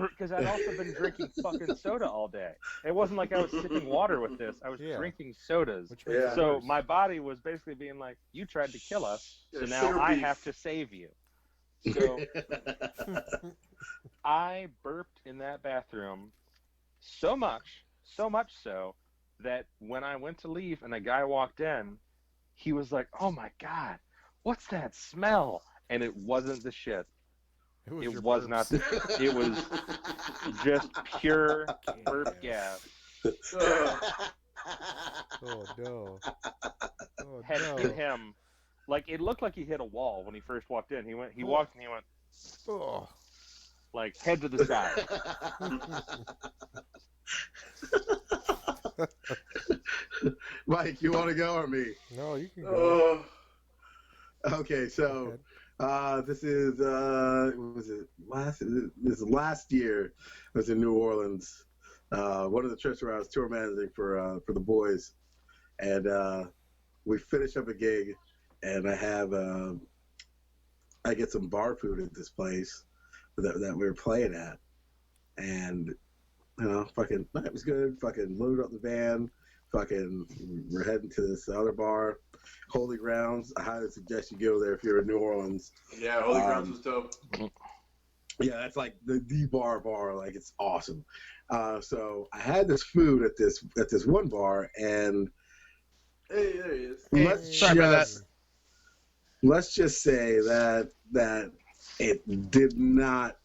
Because I'd also been drinking fucking soda all day. It wasn't like I was sipping water with this. I was Yeah. drinking sodas. Which makes it So worse. my body was basically being like, you tried to kill us, so Yeah, now sugar I beef. have to save you. So I burped in that bathroom so much so that when I went to leave and a guy walked in, he was like, oh my God, what's that smell? And it wasn't the shit. It It was not the it was just pure burp gas. gas. Oh no. Oh Had no. hit him. Like it looked like he hit a wall when he first walked in. He walked and he went Oh. like head to the side. Myke, you want to go or me? No, you can go. Okay, so this is what was it last year? I was in New Orleans. One of the trips where I was tour managing for the boys, and we finish up a gig, and I get some bar food at this place that we were playing at, and fucking it was good. Fucking loaded up the van. Fucking we're heading to this other bar, Holy Grounds. I highly suggest you go there if you're in New Orleans. Yeah, Holy Grounds was dope. Yeah, that's like the bar. Like it's awesome. So I had this food at this one bar, and Hey, there he is. let's just say that it did not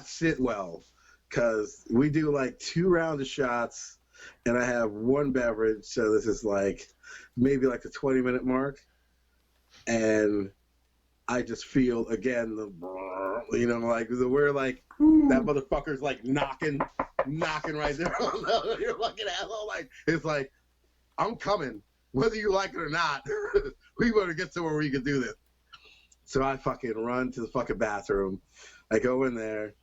sit well, because we do like 2 rounds of shots, and I have one beverage, so this is like maybe like the 20-minute mark, and I just feel again like we're like that motherfucker's like knocking right there on your fucking asshole. Like it's like I'm coming, whether you like it or not. We better get somewhere where we can do this. So I fucking run to the fucking bathroom. I go in there.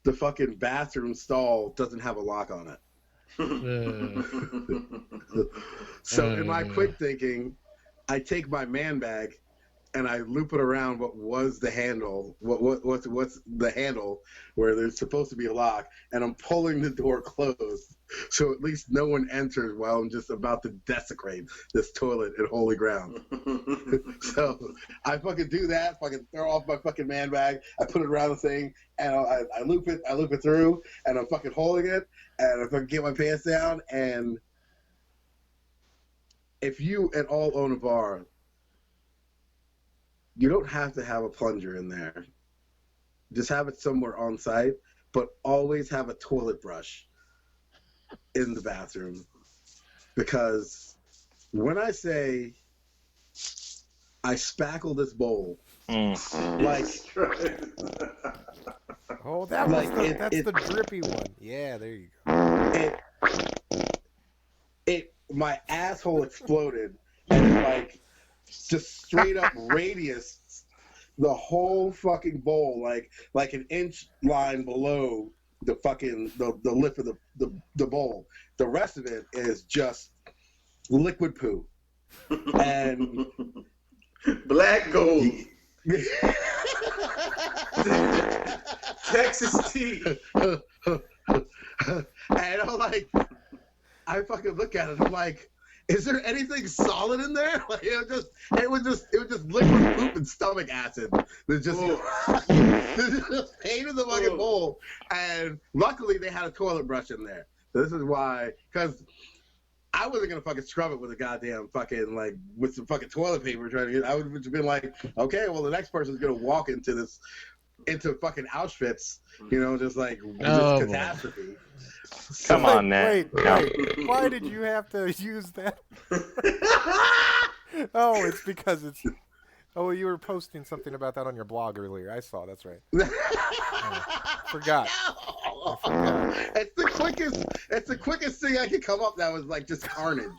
The fucking bathroom stall doesn't have a lock on it. So in my quick thinking, I take my man bag and I loop it around what was the handle, what's the handle where there's supposed to be a lock, and I'm pulling the door closed so at least no one enters while I'm just about to desecrate this toilet at Holy Ground. So I fucking do that, fucking throw off my fucking man bag, I put it around the thing, and I loop it through, and I'm fucking holding it, and I fucking get my pants down, and if you at all own a bar, you don't have to have a plunger in there. Just have it somewhere on site, but always have a toilet brush in the bathroom. Because when I say I spackle this bowl, like... Oh, that's the drippy one. Yeah, there you go. My asshole exploded, and like just straight up radius the whole fucking bowl, like an inch line below the fucking the lip of the bowl. The rest of it is just liquid poo and Black gold. Texas tea. And I'm like, I fucking look at it. I'm like, is there anything solid in there? Like it was just liquid poop and stomach acid. There's just pain in the fucking bowl. And luckily they had a toilet brush in there. So this is why, because I wasn't gonna fucking scrub it with a goddamn fucking like with some fucking toilet paper trying to get. I would have been like, okay, well the next person's gonna walk into fucking Auschwitz, just catastrophe. Come on, Nat. Wait. Why did you have to use that? Oh, it's because it's... Oh, you were posting something about that on your blog earlier. I saw, that's right. Forgot. I forgot. It's the quickest thing I could come up that was like just carnage.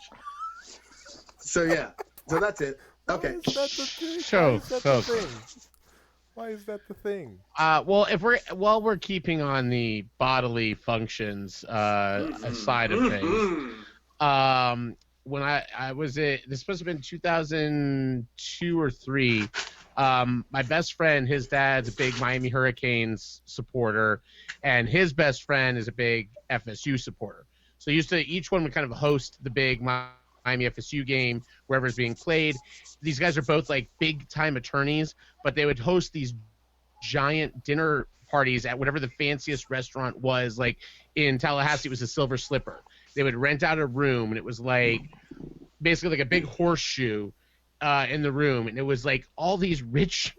So yeah. So that's it. Okay. Why is that the thing? Why is that the thing? Well, while we're keeping on the bodily functions side of things, when I was this must have been 2002 or 3. My best friend, his dad's a big Miami Hurricanes supporter, and his best friend is a big FSU supporter. So each one would kind of host the big Miami FSU game wherever it's being played. These guys are both like big time attorneys, but they would host these giant dinner parties at whatever the fanciest restaurant was. Like in Tallahassee, it was the Silver Slipper. They would rent out a room, and it was like basically like a big horseshoe in the room, and it was like all these rich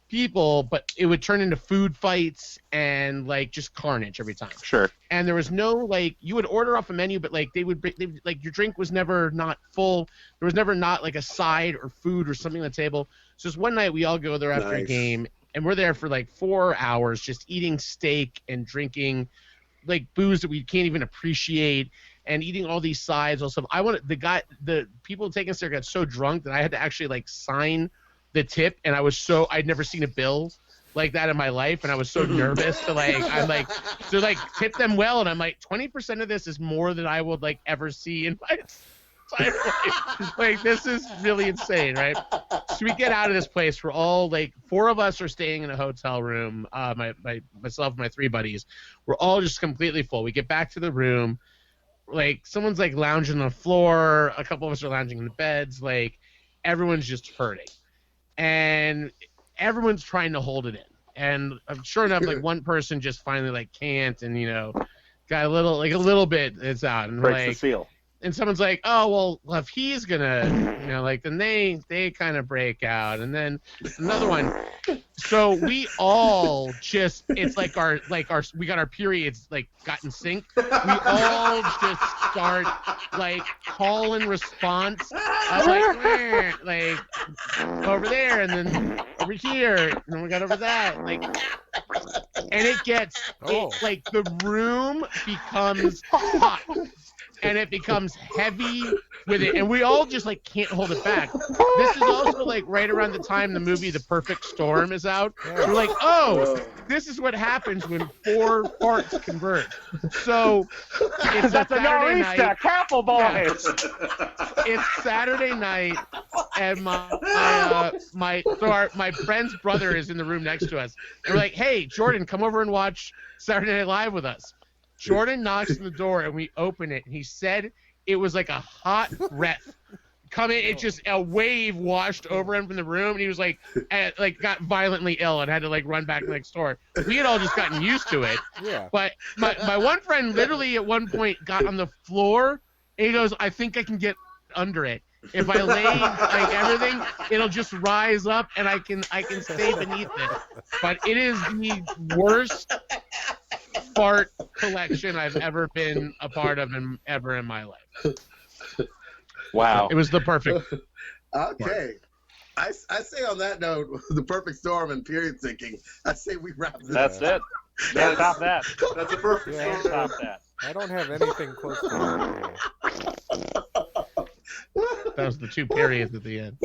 people, but it would turn into food fights and like just carnage every time. Sure. And there was no like, you would order off a menu, but like they would like your drink was never not full. There was never not like a side or food or something on the table. So just one night we all go there after a game, and we're there for like 4 hours just eating steak and drinking like booze that we can't even appreciate, and eating all these sides. Also, the people taking us there got so drunk that I had to actually like sign the tip, and I'd never seen a bill like that in my life, and I was so nervous to tip them well, and I'm like, 20% of this is more than I would like ever see in my entire life. Like, this is really insane, right? So we get out of this place. We're all like, 4 of us are staying in a hotel room. Myself and my 3 buddies. We're all just completely full. We get back to the room. Like, someone's like lounging on the floor. A couple of us are lounging in the beds. Like, everyone's just hurting, and everyone's trying to hold it in. And sure enough, like one person just finally like can't, and got a little bit. It's out, and Breaks like, the seal. and someone's like, oh well, if he's gonna, then they kind of break out, and then another one. So we all just, it's like we got our periods like got in sync. We all just start like call and response, like over there, and then over here, and then we got over that, like, and it gets like the room becomes hot. And it becomes heavy with it, and we all just like can't hold it back. This is also like right around the time the movie The Perfect Storm is out. We're like, oh, this is what happens when 4 farts converge. So it's a Saturday night. Careful, boys. It's Saturday night, and my friend's brother is in the room next to us. And we're like, hey, Jordan, come over and watch Saturday Night Live with us. Jordan knocks on the door, and we open it, and he said it was like a hot breath coming. It just, a wave washed over him from the room, and he was like got violently ill and had to like run back next door. We had all just gotten used to it. Yeah. But my one friend literally at one point got on the floor, and he goes, I think I can get under it. If I lay like everything, it'll just rise up, and I can stay beneath it. But it is the worst fart collection I've ever been a part of ever in my life. Wow. It was the perfect. Okay. I say on that note, The Perfect Storm and period syncing, I say we wrap this That's up. it. Can't top that. That's a perfect Yeah. storm. Top that. I don't have anything close to that. That was the 2 periods at the end.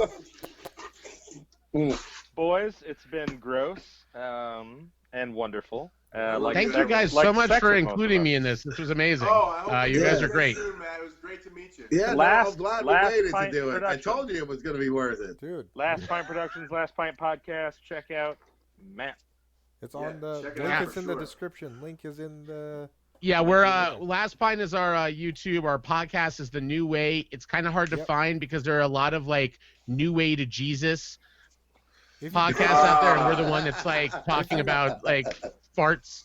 Boys, it's been gross and wonderful. Thank you guys so much for including me in this. This was amazing. You guys are great. Soon, man. It was great to meet you. Yeah, Last- I'm glad we last made it to Pint do it. I production. told you it was going to be worth it. Dude, Last Pint Productions, Last Pint Podcast. Check out Matt. it's Yeah, on the check it link out is for in the sure. description. Link is in the Yeah, we're Last Pint is our YouTube. Our podcast is The New Way. It's kind of hard to Yep. find because there are a lot of like New Way to Jesus if you- podcasts out there, and we're the one that's like talking about like farts.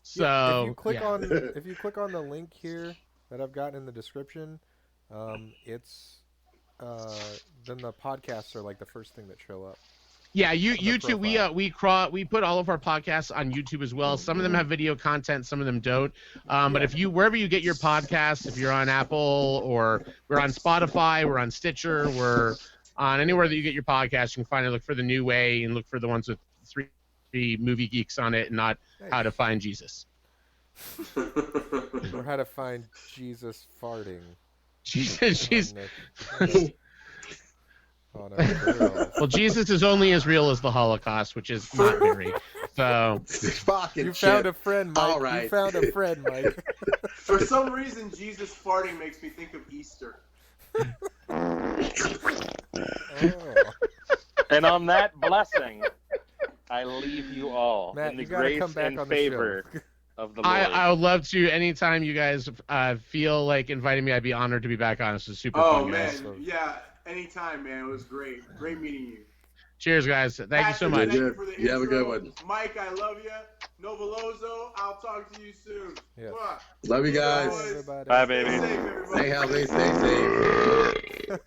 So Yeah, if you click yeah. on the link here that I've got in the description, it's then the podcasts are like the first thing that show up. Yeah, the YouTube. We put all of our podcasts on YouTube as well. Some of them have video content, some of them don't. But if you wherever you get your podcasts, if you're on Apple or we're on Spotify, we're on Stitcher, we're on anywhere that you get your podcast, you can find it. Look for The New Way and look for the ones with 3 movie geeks on it, and not How to Find Jesus. Or how to find Jesus farting. Jesus. On a grill. Well, Jesus is only as real as the Holocaust, which is not very. So Fucking You shit. found a friend, Mike. All right. You found a friend, Mike. For some reason, Jesus farting makes me think of Easter. Oh. And on that blessing, I leave you all Matt, in the you gotta grace come back and on the favor show. of the Lord. I would love to. Anytime you guys feel like inviting me, I'd be honored to be back on. This is super Oh fun, man, guys. yeah, anytime, man. It was great. Great meeting you. Cheers, guys. Thank you so Patrick, much. Thank you for the You have a good intro. one. Mike, I love you. Novolozo, I'll talk to you soon. Yes. Mwah. Love you Bye, guys. boys. Everybody. Bye, Stay baby. safe, everybody. Stay healthy. Stay safe.